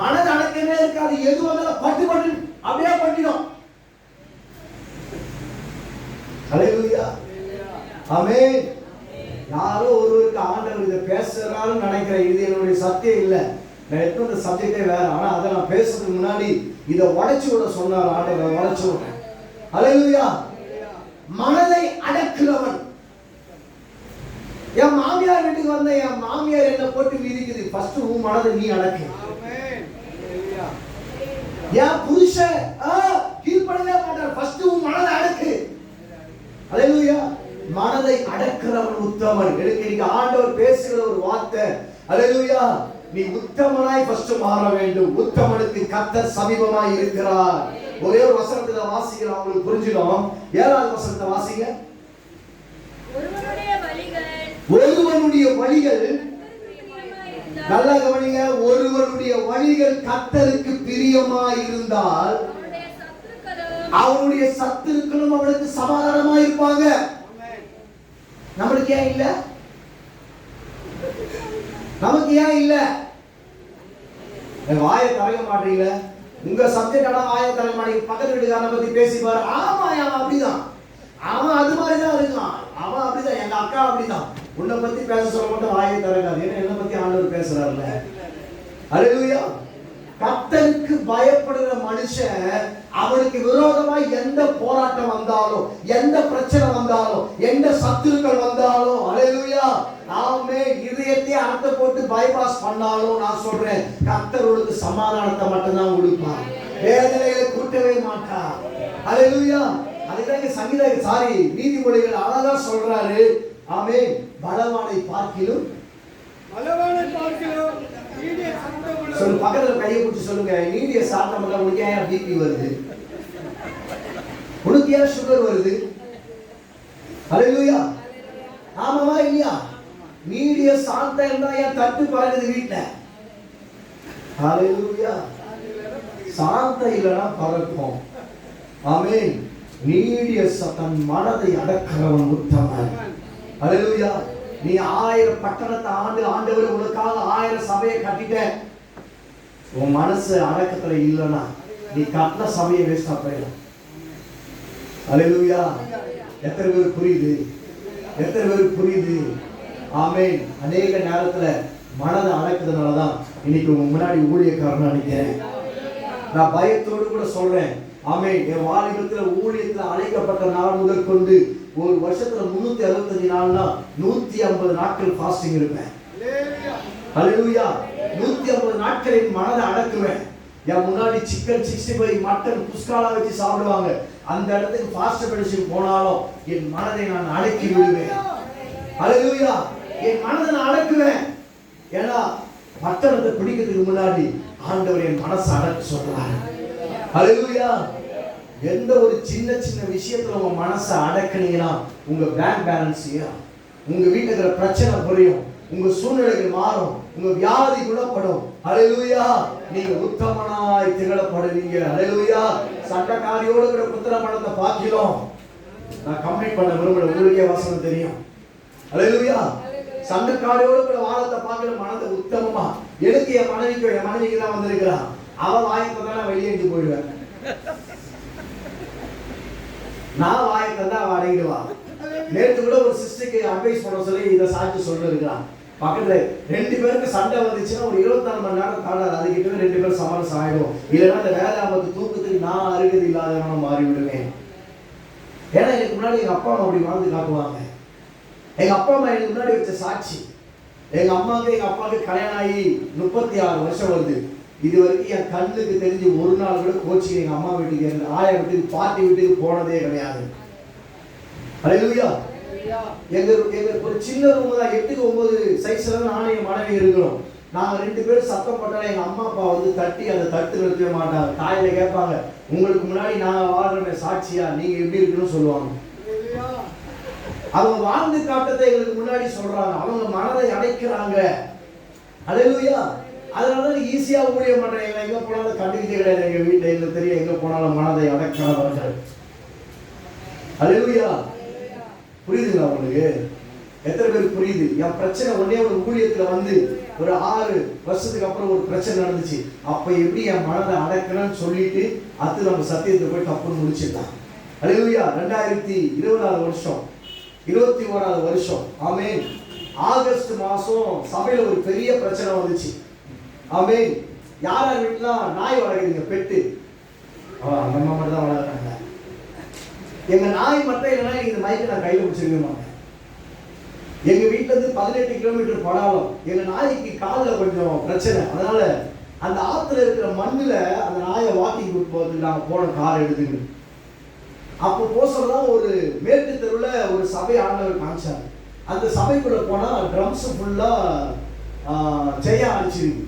மனது அடக்கமே இருக்காது. எது வந்தாலும் பட்டு பட்டு அப்படியே பண்ணிடும். ஹல்லேலூயா, ஆமென். யாரோ ஒருவருக்கு ஆண்டவர் இதை பேசுறாருன்னு நினைக்கிறேன். இது என்னுடைய சத்தியம் இல்லை. நான் எடுத்து அந்த சப்ஜெக்டே வேற. ஆனா அதை நான் பேசுறதுக்கு முன்னாடி இதை உடைச்சு விட சொன்னார் ஆண்டவர். உடைச்சு விட. ஹல்லேலூயா. மனதை அடக்குறவன். என் மாமியார் வீட்டுக்கு வந்த என் மாமியார் என்ன போட்டு மிதிக்குது. ஃபர்ஸ்ட் உன் மனதை நீ அடக்கு. என் புருஷன் கீழ்ப்படவே மாட்டார். ஃபர்ஸ்ட் உன் மனதை அடக்கு. ஹல்லேலூயா. மனதை அடக்குறவன் உத்தமன். எனக்கு ஆண்டவர் பேசுகிற ஒரு வார்த்தை. ஹல்லேலூயா. நீ உத்தமனாய் ஃபர்ஸ்ட் மாற வேண்டும். உத்தமனுக்கு கர்த்தர் சமீபமாய் இருக்கிறார். ஒரே ஒரு வசனத்தை வாசிக்கிறேன், உங்களுக்கு புரிஞ்சிடும். 7வது வசனத்தை வாசிங்க. ஒருவனுடைய வழிகள், நல்லா கவனிங்க, ஒருவனுடைய வழிகள் கர்த்தருக்கு பிரியமாய் இருந்தால் அவனுடைய சத்துருக்களும் அவனுக்கு சமாதானமா இருப்பாங்க. நம்மளுக்கு ஏன் இல்ல? நமக்கு ஏன் இல்ல? வாயை தரங்க மாட்டீங்க. உங்க சப்ஜெக்ட் எல்லாம் வாயை தரங்க மாட்டீங்க. பக்கத்து வீட்டுக்காரனை பத்தி பேசி பாரு. ஆமா, அவன் அப்படிதான், அவன் அது மாதிரிதான் இருக்கான், அவன் அப்படிதான், எங்க அக்கா அப்படிதான். உன்னை பத்தி பேச சொல்ல மட்டும் வாயை தரங்காது. ஏன்னா என்னை பத்தி ஆண்டவர் பேசுறாருல்ல. ஹல்லேலூயா. கர்த்தருக்கு பயப்படுகிற மனுஷன் அவனுக்கு விரோதமாய் எந்த போராட்டம் வந்தாலும், எந்த பிரச்சனை வந்தாலும், எந்த சத்துருக்கள் வந்தாலும், ஹல்லேலூயா, நாமே இதயத்தை அர்த்த போட்டு பைபாஸ் பண்ணாலும், நான் சொல்றேன், கர்த்தருக்கு சமாதானத்தை மட்டும்தான் கொடுப்பார். வேதனைகளை கூட்டவே மாட்டார். ஹல்லேலூயா. அதுதான் சங்கீத நீதிமொழிகள் அழகா சொல்றாரு. ஆமென். பலவானை பார்க்கிலும் சொல்லு, பக்கத்துல கையை பிடிச்சி சொல்லுங்க, நீடிய சாந்தம் இல்ல. உனக்கு ஏன் பிபி வருது? உனக்கு ஏன் சுகர் வருது? ஹல்லேலூயா. ஆமாவா இல்லையா? நீடிய சாந்தம் இருந்தா ஏன் தட்டு பறக்குது வீட்டுல? ஹல்லேலூயா. சாந்தம் இல்லைன்னா பறக்கும். ஆமென். நீடிய தன் மனதை அடக்கிறவன் உத்தமன். ஹல்லேலூயா. நீ 1000 பட்டணத்தை ஆண்டவர் உனக்காக 1000 சபையை கட்டிட்ட, உன் மனசு அடக்கத்துல இல்லைன்னா நீ கட்டின சபையை வேஸ்டா போயிடும். ஹல்லேலூயா. எத்தனை பேர் புரியுது? எத்தனை பேர் புரியுது? ஆமென். அநேக நேரத்துல மனதை அடக்குறதுனாலதான் இன்னைக்கு உங்க முன்னாடி ஊழியக்காரனா நிக்கிறேன். நான் பயத்தோடு கூட சொல்றேன். ஆமென். என் வாலிபத்துல ஊழியத்துல அழைக்கப்பட்ட நாள் முதல் கொண்டு ஒரு வருஷத்துல 365 நாள்னா 150 நாட்கள் ஃபாஸ்டிங் இருப்பேன். ஹல்லேலூயா. 150 நாட்களில் மனதை அடக்குவேன். என் முன்னாடி சிக்கன் 65, மட்டன் குஸ்காலா வச்சு சாப்பிடுவாங்க. அந்த இடத்துக்கு ஃபாஸ்ட் மெடிசின் போனாலும் என் மனதை நான் அடக்கி விடுவேன். ஹல்லேலூயா. என் மனதை நான் அடக்குவேன். ஏன்னா மட்டனத்தை பிடிக்கிறதுக்கு முன்னாடி ஆண்டவர் என் மனசை அடக்க சொல்றாரு. ஹல்லேலூயா. எந்த ஒரு சின்ன சின்ன விஷயத்துல உங்க மனசை அடக்குனீங்கன்னா உங்க பேங்க் பேலன்ஸ் ஏறும், உங்க வீட்டுல இருக்கிற பிரச்சனை குறையும், உங்க சூழ்நிலைகள் மாறும், உங்க வியாதி குணப்படும். ஹல்லேலூயா. நீங்க உத்தமனாய் திகழப்படுவீங்க. ஹல்லேலூயா. சட்டக்காரியோட கூட புத்திர பணத்தை பார்க்கிறோம். நான் கம்ப்ளீட் பண்ண விரும்பல, உங்களுக்கே வசனம் தெரியும். ஹல்லேலூயா. சண்டக்காரியோட கூட வாழத்தை பார்க்கிற மனதை உத்தமமா. எனக்கு என் மனைவிக்கு தான் வந்திருக்கிறான். அவன் வாய்ப்பதான் வெளியேந்து போயிடுவேன். நான் வாய்க்கு தான் அடங்கிடுவான். நேற்று கூட ஒரு சிஸ்டருக்கு அட்வைஸ் பண்ண சொல்லி இதை சாட்சி சொல்லிருக்கிறான். பக்கத்துல 2 பேருக்கு சண்டை வந்துச்சுன்னா ஒரு 24 மணி நேரம் தாண்டாது. அதுக்கிட்ட 2 பேரும் சமரசம் ஆயிடும். இல்லைன்னா அந்த வேலை ஆபத்து தூக்கத்துக்கு நான் அருகது இல்லாதவன மாறி விடுவேன். ஏன்னா எனக்கு முன்னாடி எங்க அப்பா அம்மா அப்படி வாழ்ந்து காட்டுவாங்க. எங்க அப்பா அம்மா எனக்கு முன்னாடி வச்ச சாட்சி. எங்க அம்மாவுக்கு எங்க அப்பாவுக்கு கல்யாணம் ஆகி 36 வருஷம் வருது. இது வரைக்கும் என் கண்ணுக்கு தெரிஞ்சு ஒரு நாள் கூட கோச்சிங் எங்க அம்மா வீட்டுக்கு எங்க ஆயா வீட்டுக்கு பாட்டி வீட்டுக்கு போனதே கிடையாது. அல்லேலூயா. எங்க ஒரு சின்ன ரூம் தான், 8க்கு 9 சைஸ்ல நானும் என் மனைவி இருக்கிறோம். நாங்க 2 பேரும் சத்தம் போட்டாலும் எங்க அம்மா அப்பா வந்து தட்டி அதை தட்டு நிறுத்தவே மாட்டாங்க. காலையில கேட்பாங்க, உங்களுக்கு முன்னாடி நான் வாழ்றேன் சாட்சியா, நீங்க எப்படி இருக்குன்னு சொல்லுவாங்க. அவங்க வாழ்ந்து காட்டத்தை எங்களுக்கு முன்னாடி சொல்றாங்க, அவங்க மனதை அடைக்கிறாங்க. அல்லேலூயா. அதனால ஈஸியா ஊழியம் பண்றேன். எங்க போனாலும் கண்டுக்கிட்டே கிடையாது. எங்க வீட்டுல எங்களுக்கு தெரியும், எங்க போனாலும் மனதை அடக்கிறவர்கள். அல்லேலூயா. புரியுதுங்களா உங்களுக்கு? எத்தனை பேருக்கு புரியுது? என் பிரச்சனை ஒன்னே ஒரு ஊழியத்துல வந்து ஒரு 6 வருஷத்துக்கு அப்புறம் ஒரு பிரச்சனை நடந்துச்சு. அப்ப எப்படி என் மனதை அடக்கணும்னு சொல்லிட்டு அது நம்ம சத்தியத்தை போய் தப்புன்னு முடிச்சிடலாம். அல்லேலூயா. 2020 வருஷம், 21வது வருஷம். ஆமென். ஆகஸ்ட் மாசம் சபையில ஒரு பெரிய பிரச்சனை வந்துச்சு. ஆமென். யார் வீட்டுலாம் நாய் வளர்க்குறீங்க? பெட்டு அந்த அம்மா மட்டும் தான் வளர்க்குறாங்க. எங்க நாய் மட்டும் இல்லைன்னா இந்த மைக்கை நான் கையில பிடிச்சிருக்க மாட்டேன். எங்க வீட்டுல இருந்து 18 கிலோமீட்டர் படாலும் எங்க நாய்க்கு காலில் கொஞ்சம் பிரச்சனை. அதனால அந்த ஆத்துல இருக்கிற மண்ணுல அந்த நாயை வாக்கிங் கூட்டு போகிறதுக்கு நாங்கள் போன கார் எடுத்துக்கணும். அப்போ போசலாம் ஒரு மேற்கு தெருவில் ஒரு சபை ஆண்டவர் காமிச்சாங்க. அந்த சபைக்குள்ள போனா ட்ரம்ஸ் ஃபுல்லா செய்ய ஆரம்பிச்சிருக்கு,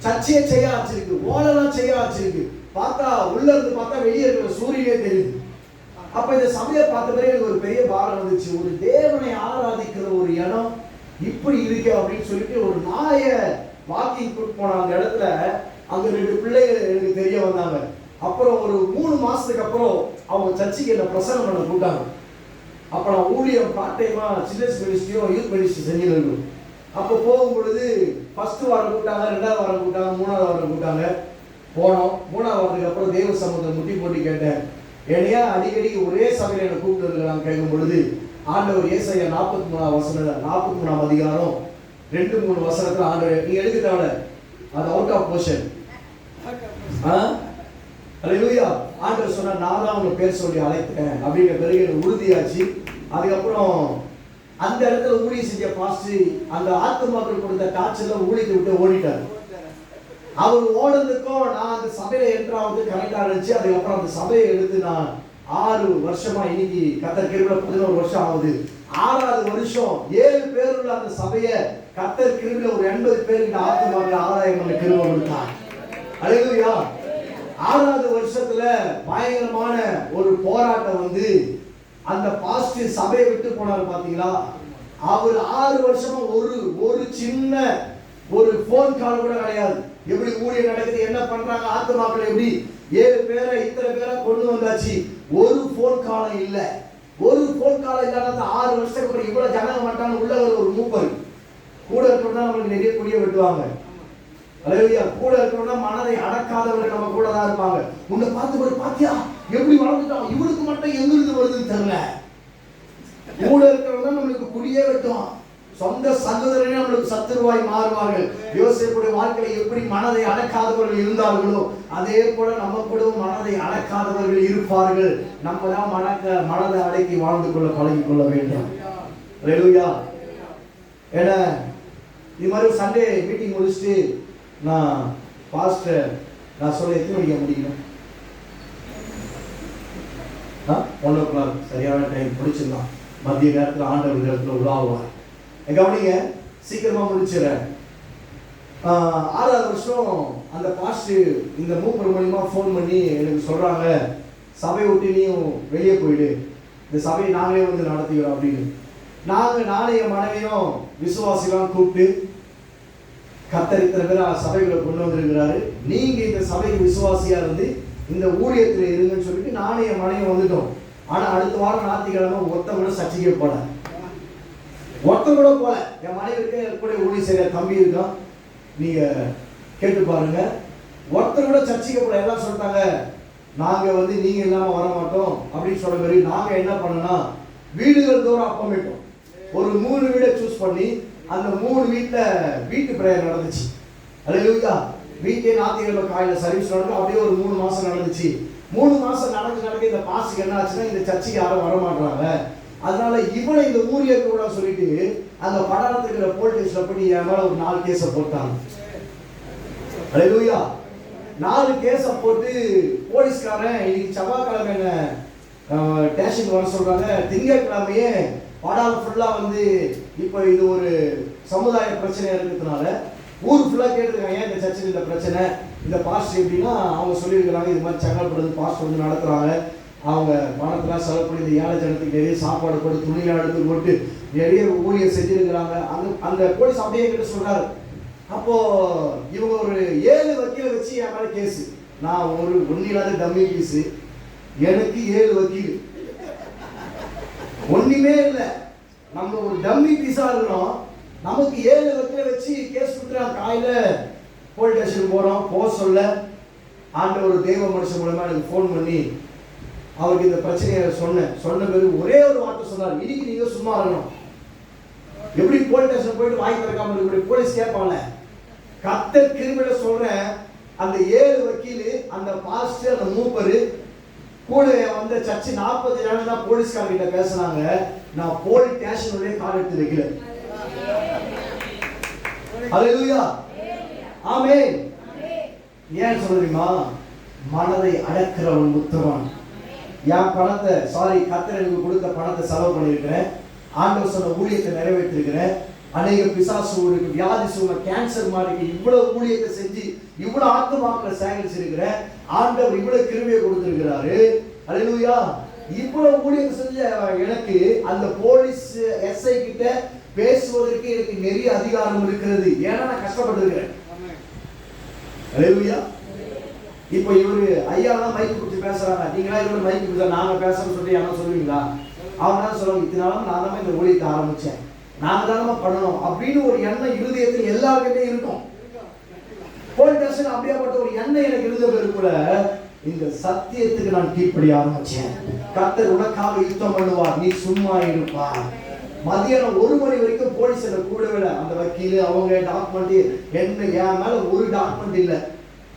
சர்ச்சையே செய்ய ஆரம்பிச்சிருக்கு, ஓலெல்லாம் செய்ய ஆரம்பிச்சிருக்கு. பார்த்தா உள்ள இருந்து பார்த்தா வெளியே இருக்கிற சூரியனே தெரியுது. அப்ப இந்த சபையை பார்த்த பிறகு எனக்கு ஒரு பெரிய பாரம் வந்துச்சு. ஒரு தேவனை ஆராதிக்கிற ஒரு இடம் இப்படி இருக்கு அப்படின்னு சொல்லிட்டு ஒரு நாயை வாக்கிங் கூட்டு போன அந்த இடத்துல அங்க 2 பிள்ளைகள் எனக்கு தெரிய வந்தாங்க. அப்புறம் ஒரு 3 மாசத்துக்கு அப்புறம் அவங்க சர்ச்சைக்கு என்ன பிரசங்கம் பண்ண கூட்டாங்க. அப்ப நான் ஊழியம் பார்ட் டைமா சில்ட்ரன்ஸ் மினிஸ்ட்ரியும் யூத் மினிஸ்ட்ரி செஞ்சிருக்கோம். அப்போ போகும் பொழுது ஃபர்ஸ்ட் வாரம் கூட்டாங்க, 2வது வாரம் கூட்டாங்க, 3வது வாரம் கூட்டாங்க. போனோம். 3வது வாரத்துக்கு அப்புறம் தேவ சமூகத்தை முட்டி போட்டு கேட்டேன், என்னையா அடிக்கடி ஒரே சபையில என்ன கூப்பிட்டு இருக்கிறாங்க கேட்கும் பொழுது ஆண்டவர் ஏசாயா 43 வசனம் 43 அதிகாரம் 2-3 வசனத்துல ஆண்டவர் நீங்க எடுக்க தேவை, அது அவுட் ஆஃப் போர்ஷன். அல்லேலூயா. ஆண்டவர் சொன்னா நான் தான் உங்க பேர் சொல்லி அழைத்தேன் அப்படிங்கிற பிறகு எனக்கு உறுதியாச்சு. அதுக்கப்புறம் அந்த இடத்துல ஊழியம் செஞ்ச பாஸ்டர் அந்த ஆத்துமாக்கள் கொடுத்த காய்ச்சல ஊழியத்தை விட்டு ஓடிட்டார். அவர் ஓடுறதுக்கும் நான் அந்த சபையில என்ட்ராவது கரெக்டா இருந்துச்சு. அதுக்கப்புறம் அந்த சபையை எடுத்து நான் 6 வருஷமா, இன்னைக்கு கர்த்தர் கிருபையில 11 வருஷம் ஆகுது. 6வது வருஷம் 7 பேர் உள்ள அந்த சபையை கர்த்தர் கிருபையில ஒரு 80 பேருக்கு ஆத்துமாக்கள் ஆதாயம் பண்ண கிருபை கொடுத்தார். அல்லேலூயா. 6வது வருஷத்துல பயங்கரமான ஒரு போராட்டம் வந்து அந்த பாஸ்டர் சபையை விட்டு போனார். பாத்தீங்களா, அவர் 6 வருஷமா ஒரு சின்ன ஒரு போன் கால் கூட கிடையாது. எப்படி ஊழியம் நடக்குது, என்ன பண்றாங்க, ஆத்துமாக்கள் எப்படி 7 பேரை இத்தனை பேரை கொண்டு வந்தாச்சு, ஒரு போன் காலம் இல்ல. ஒரு போன் காலம் இல்லாத 6 வருஷத்துக்கு அப்புறம் இவ்வளவு ஜனங்க மாட்டாங்க. உள்ள ஒரு மூப்பர் கூட இருக்கணும், நம்மளுக்கு நிறைய குடிய வெட்டுவாங்க. அல்லேலூயா. கூட இருக்கணும்னா மனதை அடக்காதவர்கள் நம்ம கூட தான் இருப்பாங்க. உன்னை பார்த்து போய் பாத்தியா எப்படி வளர்ந்துட்டான், இவனுக்கு மட்டும் எங்கிருந்து வருதுன்னு தெரியல. கூட இருக்கிறவங்க நம்மளுக்கு குடியே வெட்டுவான். சொந்த சகோதரனே நம்மளுக்கு சத்துருவாய் மாறுவார்கள். யோசேப்புடைய வாழ்க்கையில எப்படி மனதை அடக்காதவர்கள் இருந்தார்களோ அதே போல நம்ம கூட மனதை அடக்காதவர்கள் இருப்பார்கள். நம்ம தான் மனதை அடக்கி வாழ்ந்து கொள்ள பழகிக் கொள்ள வேண்டும். அல்லேலூயா. ஏன்னா இது மாதிரி சண்டே மீட்டிங் முடிச்சுட்டு நான் பாஸ்டர் நான் சொல்ல எத்தனை மணிக்கு முடிக்கணும்? 1 o'clock சரியான டைம் முடிச்சிடலாம். மத்திய நேரத்தில் ஆண்டவர் நேரத்தில் உலாவுவார். கவனிங்க, சீக்கிரமா முடிச்சிடறேன். 6வது வருஷம் அந்த பாஸ்டர் இந்த மூப்பர் மூலியமா ஃபோன் பண்ணி எனக்கு சொல்றாங்க, சபை விட்டு நீயும் வெளியே போயிடு, இந்த சபையை நாங்களே வந்து நடத்திக்கிறோம் அப்படின்னு. நானும் என் மனைவியும் விசுவாசிலாம் கூப்பிட்டு கர்த்தர் இத்தனை பேர் சபைகளை கொண்டு வந்திருக்கிறாரு, நீங்க இந்த சபைக்கு விசுவாசியா இருந்து இந்த ஊழியத்தில் இருங்கன்னு சொல்லிட்டு நானும் என் மனைவி வந்துட்டோம். ஆனா அடுத்த வாரம் ஞாயிற்றுக்கிழமை ஒருத்த கூட சர்ச்சைக்கே போல, ஒருத்த கூட போல. என் மனைவிக்கு கூட ஊழிய செய்ய தம்பி இருக்கான், நீங்க கேட்டு பாருங்க. ஒருத்தர் கூட சர்ச்சைக்கு போல. எல்லாம் சொல்லிட்டாங்க நாங்க வந்து நீங்க இல்லாம வர மாட்டோம் அப்படின்னு சொல்ற மாதிரி நாங்க என்ன பண்ணோம்னா வீடுகள் தோறும் அப்பமிட்டோம். ஒரு 3 வீடை சூஸ் பண்ணி அந்த 3 வீட்டுல வீட்டு பிரேயர் நடந்துச்சு. அல்லேலூயா. வீட்டே ஞாயிற்றுக்கிழமை காலையில சர்வீஸ் நடக்கும். அப்படியே ஒரு 3 மாசம் நடந்துச்சு. 3 மாசம் நடக்க இந்த பாஸ்க்கு என்ன ஆச்சுன்னா இந்த சர்ச்சைக்கு யாரும் வர மாட்டாங்க. அதனால இவனை இந்த ஊழியருக்கு கூட சொல்லிட்டு அந்த படாரத்துக்கு போலீஸ்ல போய் என் மேல ஒரு 4 கேஸை போட்டாங்க. அல்லேலூயா. 4 கேஸை போட்டு போலீஸ்காரன் இன்னைக்கு செவ்வாய்க்கிழமை என்ன ஸ்டேஷனுக்கு வர சொல்றாங்க, திங்கட்கிழமையே பாடால் ஃபுல்லா வந்து இப்போ இது ஒரு சமுதாய பிரச்சனையா இருக்கிறதுனால ஊர் ஃபுல்லா கேட்டிருக்காங்க, ஏன் இந்த சர்ச்சில் இந்த பிரச்சனை, இந்த பாஸ்டர் எப்படின்னா அவங்க சொல்லியிருக்கிறாங்க, இது மாதிரி செங்கல்பட்டு பாஸ்டர் வந்து நடத்துறாங்க, அவங்க பணத்தெல்லாம் செலவு பண்ணி இந்த ஏழை ஜனத்துக்கு நிறைய சாப்பாடு போட்டு துணியெல்லாம் எடுத்து போட்டு நிறைய ஊழியர் செஞ்சிருக்கிறாங்க. அந்த போலீஸ் அப்படியே கிட்ட சொல்றாரு. அப்போ இவங்க ஒரு 7 வக்கீலை வச்சு என் மேல கேஸ். நான் ஒரு ஒன்னில்லாத டம்மி பீஸ், எனக்கு 7 வக்கீல், ஒண்ணுமே இல்லை, நம்ம ஒரு டம்மி பீஸா இருக்கிறோம், நமக்கு 7 வக்கீலை வச்சு கேஸ் கொடுத்துறாங்க. காலையில போலீஸ் ஸ்டேஷன் போறோம், போக சொல்ல ஆண்டவர் தெய்வ மனுஷன் மூலமா எனக்கு ஃபோன் பண்ணி அவருக்கு இந்த பிரச்சனையை சொன்ன பிறகு ஒரே ஒரு வார்த்தை சொன்னார், இன்னைக்கு நீங்க சும்மா இருக்கணும். எப்படி போலீஸ் ஸ்டேஷன் போயிட்டு வாங்கி திறக்காம இருக்க போலீஸ் கேட்பாங்க. கர்த்தர் கிருபையில சொல்றேன், அந்த 7 வக்கீல், அந்த பாஸ்டர், அந்த மூப்பரு கூட வந்த சர்ச்சு 40 ஜனம் தான் போலீஸ்காரர்கிட்ட பேசினாங்க. நான் போலீஸ் ஸ்டேஷனுடைய கால் எடுத்து வைக்கல. ஹல்லேலூயா, ஆமென். ஏன் சொல்றீமா? மனதை அடக்கிறவன் முத்தவன். என் பணத்தை கர்த்தர் எனக்கு கொடுத்த பணத்தை செலவு பண்ணியிருக்கிறேன், ஆண்டவர் சொன்ன ஊழியத்தை நிறைவேற்றிருக்கிறேன், அநேக பிசாசுகளுக்கு வியாதி சூழ்நிலை கேன்சர் மாதிரி இவ்வளவு ஊழியத்தை செஞ்சு இவ்வளவு ஆத்துமாக்களை சேகரிச்சிருக்கிறேன், ஆண்டவர் இவ்வளவு கிருபையை கொடுத்திருக்கிறாரு. ஹல்லேலூயா. இவ்வளவு ஊழியத்தை செஞ்ச எனக்கு அந்த போலீஸ் எஸ்ஐ கிட்ட பேசுவதற்கு எனக்கு நிறைய அதிகாரம் இருக்கிறது, ஏன்னா நான் கஷ்டப்பட்டிருக்கிறேன். ஹல்லேலூயா. இப்போ இவரு ஐயா தான் மைக்கு பிடிச்சி பேசுறாங்க, நீங்களா இவரு மைக்கு பிடிச்சா நாங்க பேசணும்னு சொல்லி என்ன சொல்லுவீங்களா? அவங்க தான் சொல்லுவாங்க, இத்தனாலும் நான் தான் இந்த ஊழியத்தை ஆரம்பிச்சேன், நாங்க தானே பண்ணணும் அப்படின்னு ஒரு எண்ணம் இருதயத்தில் எல்லாருக்கிட்டே இருக்கும். போலீஸ் ஸ்டேஷன் அப்படியாப்பட்ட ஒரு எண்ணம் எனக்கு இருந்த பிறகு கூட இந்த சத்தியத்துக்கு நான் கீழ்ப்படிய ஆரம்பிச்சேன். கர்த்தர் உனக்காக யுத்தம் பண்ணுவார், நீ சும்மா இருப்பார். மதியானம் 1 மணி வரைக்கும் போலீஸ் என்ன கூடவே, அந்த வக்கீல் அவங்க டாக்குமெண்ட் என்ன, என் மேல ஒரு டாக்குமெண்ட் இல்லை.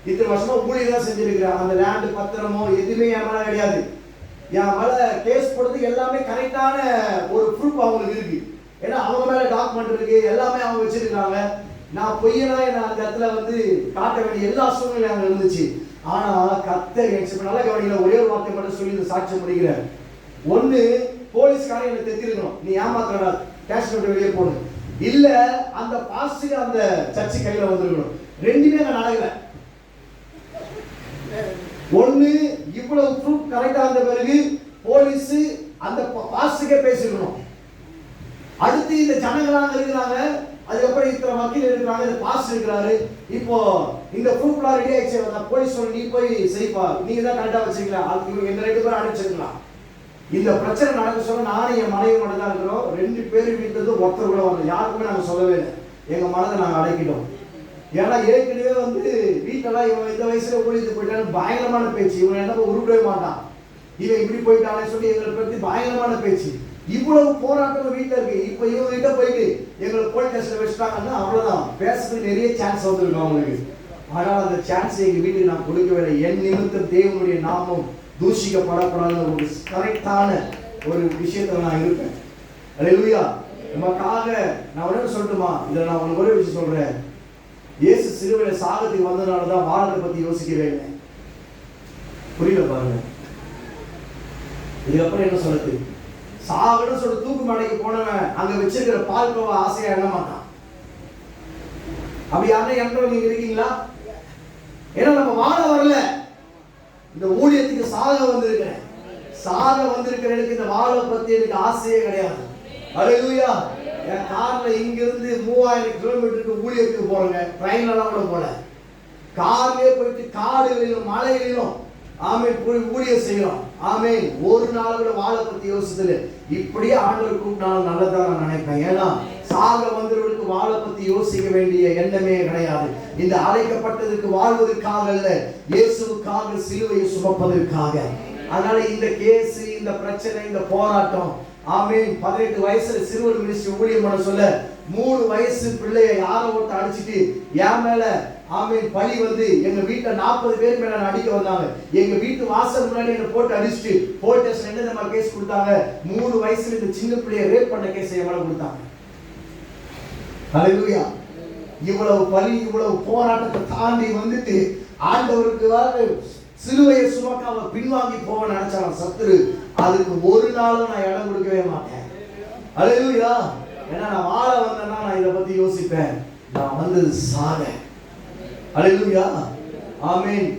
இத்தனை வருஷமா ஊழியர் தான் செஞ்சிருக்கிறேன், அந்த லேண்டு பத்திரமோ எதுவுமே என் மேல கிடையாது. என் மேல கேஸ் போடுறதுக்கு எல்லாமே கரெக்டான ஒரு ப்ரூஃப் அவங்களுக்கு இருக்கு, ஏன்னா அவங்க மேல டாக்குமெண்ட் இருக்கு, எல்லாமே அவங்க வச்சிருக்காங்க. நான் பொய்யனா என்ன அந்த இடத்துல வந்து காட்ட வேண்டிய எல்லா சூழ்நிலையும் அங்க இருந்துச்சு. ஆனா கர்த்தர் எனக்கு நல்ல கவனிக்கல, ஒரே ஒரு வார்த்தை மட்டும் சொல்லி இந்த சாட்சியம் முடிக்கிறேன். ஒண்ணு, போலீஸ்காரன் எனக்கு தெரிஞ்சிருக்கணும், நீ ஏமாத்துறா கேஷ் நோட்டு வெளியே போடு, இல்ல அந்த பாஸ்டர் அந்த சர்ச்சு கையில வந்திருக்கணும். ரெண்டுமே நான் நடக்கல. ஒண்ணு, இவ்வளவு ப்ரூஃப் கரெக்டா இருந்த பிறகு போலீஸ் அந்த பாஸ்டருக்கே பேசிக்கணும். அடுத்து இந்த ஜனங்களாக இருக்கிறாங்க, அதுக்கப்புறம் இத்தனை வக்கீல் இருக்கிறாங்க, இந்த பாஸ்டர் இருக்கிறாரு. இப்போ இந்த ப்ரூஃப்லாம் ரெடி ஆயிடுச்சு, போலீஸ் சொல்லி நீ போய் செய்ப்பா, நீங்க தான் கரெக்டா வச்சுக்கலாம், அதுக்கு எங்க 2 பேரும் அனுப்பிச்சிருக்கலாம். இந்த பிரச்சனை நடக்க சொல்ல நானும் என் மனைவி மட்டும் தான் இருக்கிறோம். 2 பேரும் வீட்டுல ஒருத்தர் கூட வரல, யாருக்குமே நாங்க சொல்லவே இல்லை. எங்க மனதை நாங்க அடக்கிட்டோம். ஏன்னா ஏற்கனவே வந்து வீட்டெல்லாம் இவன் இந்த வயசுல ஊழியத்துக்கு போயிட்டான்னு பயங்கரமான பேச்சு, இவன் என்ன உருப்படவே மாட்டான், இவன் இப்படி போயிட்டானே சொல்லி எங்களை பற்றி பயங்கரமான பேச்சு. இவ்வளவு போராட்டம் வீட்டுல இருக்கு. இப்ப இவங்க கிட்ட போயிட்டு எங்களை போலீஸ் ஸ்டேஷன்ல வச்சுட்டாங்கன்னா அவ்வளவுதான், பேசுறதுக்கு நிறைய சான்ஸ் வந்துருக்கும் அவங்களுக்கு. ஆனால் அந்த சான்ஸ் எங்க வீட்டுக்கு நான் கொடுக்கவில்லை. என் நிமித்தம் தேவனுடைய நாமம் தூஷிக்கப்படக்கூடாத ஒரு கரெக்டான ஒரு விஷயத்துல நான் இருப்பேன். ஹல்லேலூயா. நமக்காக நான் உடனே சொல்லட்டுமா, இதை நான் உங்களுக்கு ஒரே விஷயம் சொல்றேன். இயேசு சிலுவையில சாகத்துக்கு வந்ததுனால தான் வாழத்தை பத்தி யோசிக்கவே இல்லை. புரியல பாருங்க. இதுக்கப்புறம் என்ன சொல்றது, சாகன்னு சொல்லி தூக்கு மாடைக்கு போனவன் அங்க வச்சிருக்கிற பால் கோவா ஆசையா எண்ண மாட்டான். அப்படி யாரும் எண்ணம் நீங்க இருக்கீங்களா? ஏன்னா நம்ம வாழ வரல, இந்த ஊழியத்துக்கு சாக வந்திருக்கிறேன். சாக வந்திருக்கிறேன், இந்த வாழ பத்தி எனக்கு ஆசையே கிடையாது. ஹல்லேலூயா. என் கார்ல இங்கிருந்து 3000 கிலோமீட்டருக்கு ஊழியத்துக்கு போறேங்க, ட்ரெயின்லாம் கூட போல, கார்லயே போயிட்டு காடுகளிலும் மலைகளிலும் ஆமென் போய் ஊழியம் செய்யறோம். ஆமென். ஒரு நாள் கூட வாழ பத்தி யோசிச்சது இப்படியே ஆண்டவர் கூப்பிட்டாலும் நல்லதா நான் நினைப்பேன். ஏன்னா சாக வந்தவர்களுக்கு வாழ பத்தி யோசிக்க வேண்டிய எண்ணமே கிடையாது. இந்த அழைக்கப்பட்டதற்கு வாழ்வதற்காக அல்ல, இயேசுவுக்காக சிலுவையை சுமப்பதற்காக. அதனால இந்த கேஸ், இந்த பிரச்சனை, இந்த போராட்டம், ஆமென். 18 வயசுல சிறுவர் மினிஸ்ட்ரி ஊழியம் பண்ண சொல்ல 3 வயசு பிள்ளைய யாரோ ஒருத்த அடிச்சிட்டு என் மேல ஆமென் பழி வந்து எங்க வீட்டுல 40 பேர் மேல அடிக்க வந்தாங்க. எங்க வீட்டு வாசல் முன்னாடி என்ன போட்டு அடிச்சிட்டு போலீஸ் ஸ்டேஷன்ல என்ன கேஸ் கொடுத்தாங்க. 3 வயசுல இந்த சின்ன பிள்ளைய ரேப் பண்ண கேஸ் என் மேல கொடுத்தாங்க. ஹல்லேலூயா. இவ்வளவு பழி, இவ்வளவு போராட்டத்தை தாண்டி வந்துட்டு ஆண்டவருக்கு சிலுவையை சுமக்க அவன் பின்வாங்கி போக நினைச்சான் சத்துரு. அதுக்கு ஒரு நாளும் நான் இடம் கொடுக்கவே மாட்டேன். அல்லேலூயா. ஏன்னா நான் வாழ வந்தேன்னா நான் இதை பத்தி யோசிப்பேன். நான் வந்தது சாக. அல்லேலூயா. ஆமென்.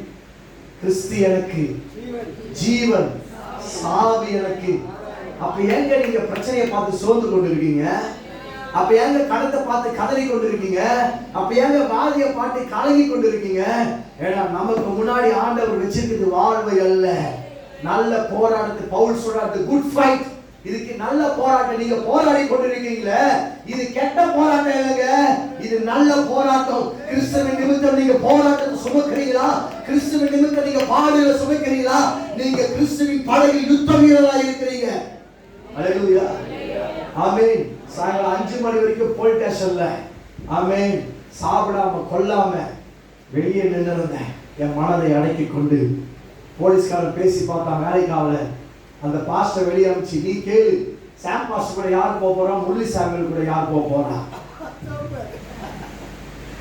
கிறிஸ்து எனக்கு ஜீவன், சாவி எனக்கு. அப்ப எங்க நீங்க பிரச்சனையை பார்த்து சோர்ந்து கொண்டு இருக்கீங்க? அப்ப எங்க கடத்தை பார்த்து கதறி கொண்டு இருக்கீங்க? அப்ப எங்க வாதியை பார்த்து கலங்கி கொண்டு இருக்கீங்க? ஏன்னா நமக்கு முன்னாடி ஆண்டவர் வச்சிருக்கிறது வாழ்வை அல்ல, நல்ல போராட்டத்தை. பவுல் சொல்றாரு, குட் ஃபைட். இதுக்கு நல்ல போராட்டம். நீங்க போராடி கொண்டு இருக்கீங்களே, இது கெட்ட போராட்டம் இல்லைங்க, இது நல்ல போராட்டம். கிறிஸ்துவின் நிமித்தம் நீங்க போராட்டத்தை சுமக்கிறீங்களா? கிறிஸ்துவின் நிமித்தம் நீங்க பாடுகளை சுமக்கிறீங்களா? நீங்க கிறிஸ்துவின் படகில் யுத்த வீரரா இருக்கிறீங்க. அல்லேலூயா. ஆமென். சாயங்காலம் 5 மணி வரைக்கும் போலீஸ் ஸ்டேஷன்ல ஆமென் சாப்பிடாம கொல்லாம வெளியே நின்றிருந்தேன். என் மனதை அடக்கி கொண்டு போலீஸ்காரன் பேசி பார்த்தா அமெரிக்காவில் அந்த பாஸ்டர் வெளியே அனுப்பிச்சு, நீ கேளு, சாம் பாஸ்டர் கூட யார் போக போறா, முரளி சாமியல் கூட யார் போக போறா.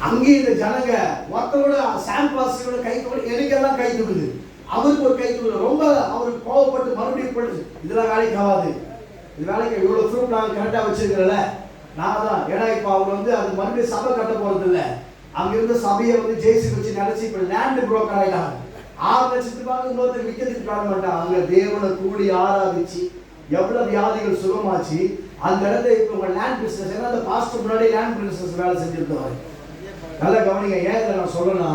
அங்கே இந்த ஜனங்க ஒருத்தரோட சாம் பாஸ்டரோட கை தூக்கி, எனக்கெல்லாம் கை தூக்குது, அவருக்கு ஒரு கை தூக்குது. ரொம்ப அவருக்கு கோவப்பட்டு மறுபடியும் போட்டு, இதெல்லாம் வேலைக்கு ஆகாது, இது வேலைக்கு இவ்வளவு ப்ரூஃப் நாங்கள் கரெக்டாக வச்சிருக்கிறல நான் தான். ஏன்னா இப்போ அவர் அது மறுபடியும் சபை கட்ட போறது இல்லை. அங்கிருந்த சபையை ஜேசி வச்சு நினைச்சு இப்போ லேண்ட் புரோக்கர் ஆயிட்டாங்க. 6 லட்சத்துக்காக இன்னொருத்தர் விற்கிறதுக்கு காண மாட்டாங்க. அங்க தேவனை கூடி ஆராதிச்சு எவ்வளவு வியாதிகள் சுகமாச்சு. அந்த இடத்துல இப்போ உங்க லேண்ட் பிசினஸ், ஏன்னா அந்த பாஸ்டர் முன்னாடி லேண்ட் பிசினஸ் வேலை செஞ்சிருக்காரு. நல்லா கவனிங்க. ஏன் இதை நான் சொல்லணும்னா,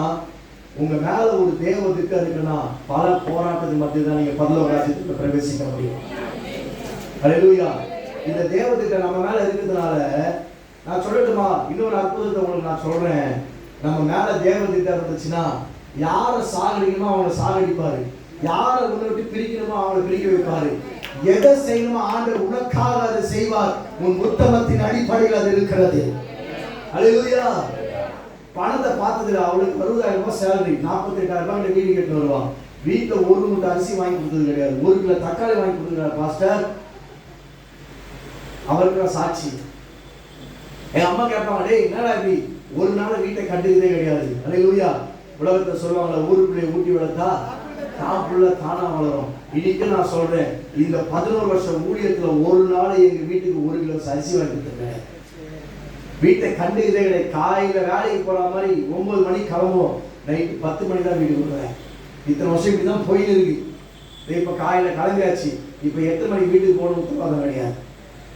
உங்க மேல ஒரு தேவ திட்டம் இருக்குன்னா பல போராட்டத்தின் மத்தியில் தான் நீங்க பரலோக ராஜ்யத்துக்கு பிரவேசிக்க முடியும். அல்லேலூயா. இந்த தேவ திட்டம் நம்ம மேல இருக்கிறதுனால நான் சொல்லட்டுமா, இன்னொரு அற்புதத்தை உங்களுக்கு நான் சொல்றேன். நம்ம மேல தேவ திட்டம் இருந்துச்சுன்னா யாரை சாகடிக்கணுமோ அவங்களை சாகடிப்பாரு, யாரை உன்னை விட்டு பிரிக்கணுமோ அவங்களை பிரிக்க வைப்பாரு, எதை செய்யணுமோ ஆண்டவர் உனக்காக அதை செய்வார். உன் உத்தமத்தின் அடிப்படையில் அது இருக்கிறது. அல்லேலூயா. பணத்தை பார்த்ததுல அவளுக்கு 60,000 ரூபாய் சேலரி, 48,000 ரூபாய் வீடு கட்டு வருவான். வீட்டில் 1 மூட்டை அரிசி வாங்கி கொடுத்தது கிடையாது, 1 கிலோ தக்காளி வாங்கி கொடுத்துருக்காரு பாஸ்டர். அவருக்கு நான் சாட்சி. என் அம்மா கேட்பாங்க, டேய் என்னடா இப்படி ஒரு நாள் வீட்டை கட்டுறதே கிடையாது. அல்லேலூயா. உலகத்தை சொல்லுவாங்களா, ஊருக்குள்ளே ஊட்டி வளர்த்தா தாப்புள்ள தானா வளரும். இன்னைக்கு நான் சொல்றேன், இந்த 11 வருஷம் ஊழியத்துல ஒரு நாள் எங்க வீட்டுக்கு 1 கிலோ அரிசி வாங்கி கொடுத்துருக்கேன். வீட்டை கண்டுக்கிறதே கிடையாது. காலையில வேலைக்கு போற மாதிரி 9 மணிக்கு கிளம்புவோம், நைட்டு 10 மணி தான் வீட்டுக்கு வருவேன். இத்தனை வருஷம் இப்படிதான் போயின்னு இருக்கு. இப்ப காலையில கிளம்பியாச்சு, இப்ப எத்தனை மணிக்கு வீட்டுக்கு போகணும் உத்தரவாதம் கிடையாது.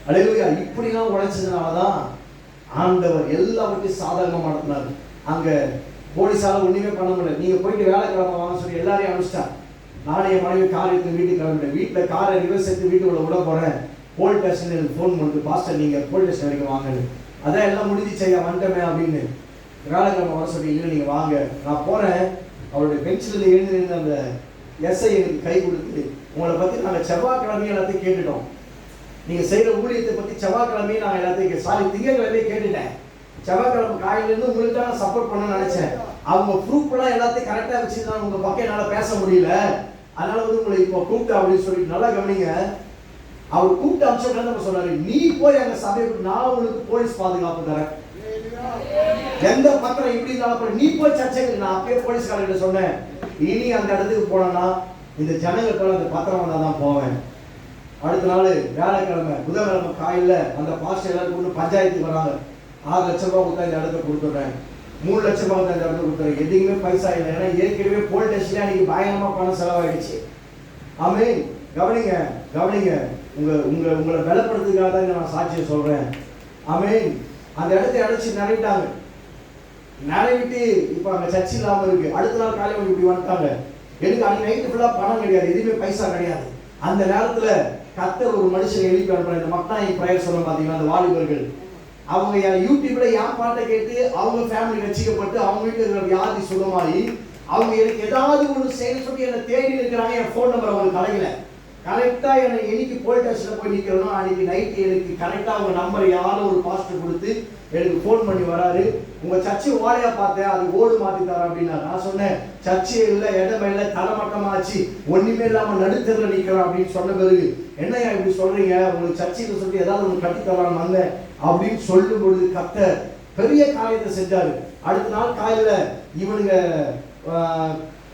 அல்லேலூயா. இப்படிலாம் உழைச்சதுனாலதான் ஆண்டவர் எல்லாவற்றையும் சாதகமா நடத்தினார். அங்க போலீஸால ஒண்ணுமே பண்ண முடியல. நீங்க போயிட்டு வேலைக்கிழமை வாங்க சொல்லி எல்லாரையும் அனுப்பிச்சிட்டாங்க. நானே என் மனைவி கார் எடுத்து வீட்டுக்கு கிளம்பிட்டேன். வீட்டுல காரை ரிவர்ஸ் எடுத்து வீட்டுக்குள்ள விட போறேன். போலீஸ் ஸ்டேஷன் எனக்கு ஃபோன் பண்ணிட்டு, பாஸ்டர் நீங்க போலீஸ் ஸ்டேஷன் வரைக்கும் வாங்கன்னு. அதான் எல்லாம் முடிஞ்சிச்சு ஐயா, வந்துட்டமே அப்படின்னு. வேலைக்கிழமை வர சொல்லி, இல்லை நீங்க வாங்க. நான் போறேன். அவருடைய பெஞ்சில் எழுந்து அந்த எஸ்ஐ எனக்கு கை கொடுத்து, உங்களை பத்தி நாங்கள் செவ்வாய்க்கிழமையும் எல்லாத்தையும் கேட்டுட்டோம், நீங்க செய்யற ஊழியத்தை பத்தி செவ்வாய்க்கிழமையும் நான் எல்லாத்தையும் திங்கட்கிழமையே கேட்டுட்டேன். செவ்வாய்க்கிழமை காலையிலேருந்து உங்களுக்கு தான் நான் சப்போர்ட் பண்ண நினைச்சேன். அவங்க ப்ரூஃப் எல்லாம் எல்லாத்தையும் கரெக்டா வச்சுருந்தாங்க. உங்க பக்கம் என்னால பேச முடியல, அதனால உங்களை இப்போ கூப்பிட்டு அப்படின்னு சொல்லிட்டு நல்லா கவனிங்க. அவர் கூப்பிட்டு அம்சம் நம்ம சொன்னாரு, நீ போய் அங்க சபைக்கு நான் உங்களுக்கு போலீஸ் பாதுகாப்பு தரேன், எந்த பத்திரம் இப்படி இருந்தாலும் நீ போய் சர்ச்சைக்கு. நான் அப்பயே போலீஸ்காரர்கிட்ட சொன்னேன், இனி அந்த இடத்துக்கு போனேன்னா இந்த ஜனங்களுக்கு அந்த பத்திரம் வந்தா தான் போவேன். அடுத்த நாள் வியாழக்கிழமை புதன்கிழமை காலையில் அந்த பாஸ்டர் எல்லாரும் கொண்டு பஞ்சாயத்துக்கு வராங்க. 6 லட்சம் ரூபாய் கொடுத்தா இந்த இடத்த கொடுத்துட்றேன், 3 லட்சம் ரூபாய் கொடுத்தா இந்த இடத்த கொடுத்துறேன். எதுவுமே பைசா இல்லை, ஏன்னா ஏற்கனவே போலீஸ் ஸ்டேஷன்ல அன்னைக்கு பயங்கரமா பணம் செலவாயிடுச்சு. ஆமென். கவனிங்க கவனிங்க. உங்களை பலப்படுத்துறதுக்காக தான் நான் சாட்சியை சொல்றேன். ஆமென். அந்த இடத்தை அடைச்சு நிறைவிட்டாங்க. நிறைவிட்டு இப்போ அங்கே சர்ச் இல்லாமல் இருக்கு. அடுத்த நாள் காலையில் இப்படி வந்துட்டாங்க. எனக்கு அன்னைக்கு நைட்டு ஃபுல்லாக பணம் கிடையாது, எதுவுமே பைசா கிடையாது. அந்த நேரத்தில் கர்த்தர் ஒரு மனுஷனை எழுப்பி அனுப்புறாரு. இந்த மக்னாய் பிரேயர் சொல்ல பார்த்தீங்கன்னா அந்த வாலிபர்கள் அவங்க யூடியூப்ல என் பாட்டை கேட்டு அவங்க ஃபேமிலி ரசிக்கப்பட்டு அவங்க வீட்டில் இருக்கிற வியாதி சுகமாகி அவங்க எனக்கு ஏதாவது ஒன்று செய்ய சொல்லி என்னை தேடி இருக்கிறாங்க. என் ஃபோன் நம்பர் அவங்க கலையில கரெக்டாக என்னை என்னைக்கு போலீஸ் ஸ்டேஷனில் போய் நிற்கிறோம் அன்னைக்கு நைட்டு எனக்கு கரெக்டாக அவங்க நம்பர் யாரும் ஒரு பாஸ்டர் கொடுத்து எனக்கு ஃபோன் பண்ணி வராரு. உங்கள் சர்ச்சை ஓலையா பார்த்தேன், அது ஓடு மாற்றி தரேன் அப்படின்னா. நான் சொன்னேன், சர்ச்சை இல்லை, இடமே இல்லை, தலைமட்டமாச்சு, ஒன்றுமே இல்லாமல் நடுத்தரில் நிற்கிறோம் அப்படின்னு சொன்ன பிறகு, என்னையா இப்படி சொல்கிறீங்க, உங்களுக்கு சர்ச்சைக்கு சொல்லி ஏதாவது ஒன்று கட்டி தரலான்னு வந்தேன் அப்படின்னு சொல்லும் பொழுது கர்த்தர் பெரிய காரியத்தை செஞ்சாரு. அடுத்த நாள் காலையில் இவனுங்க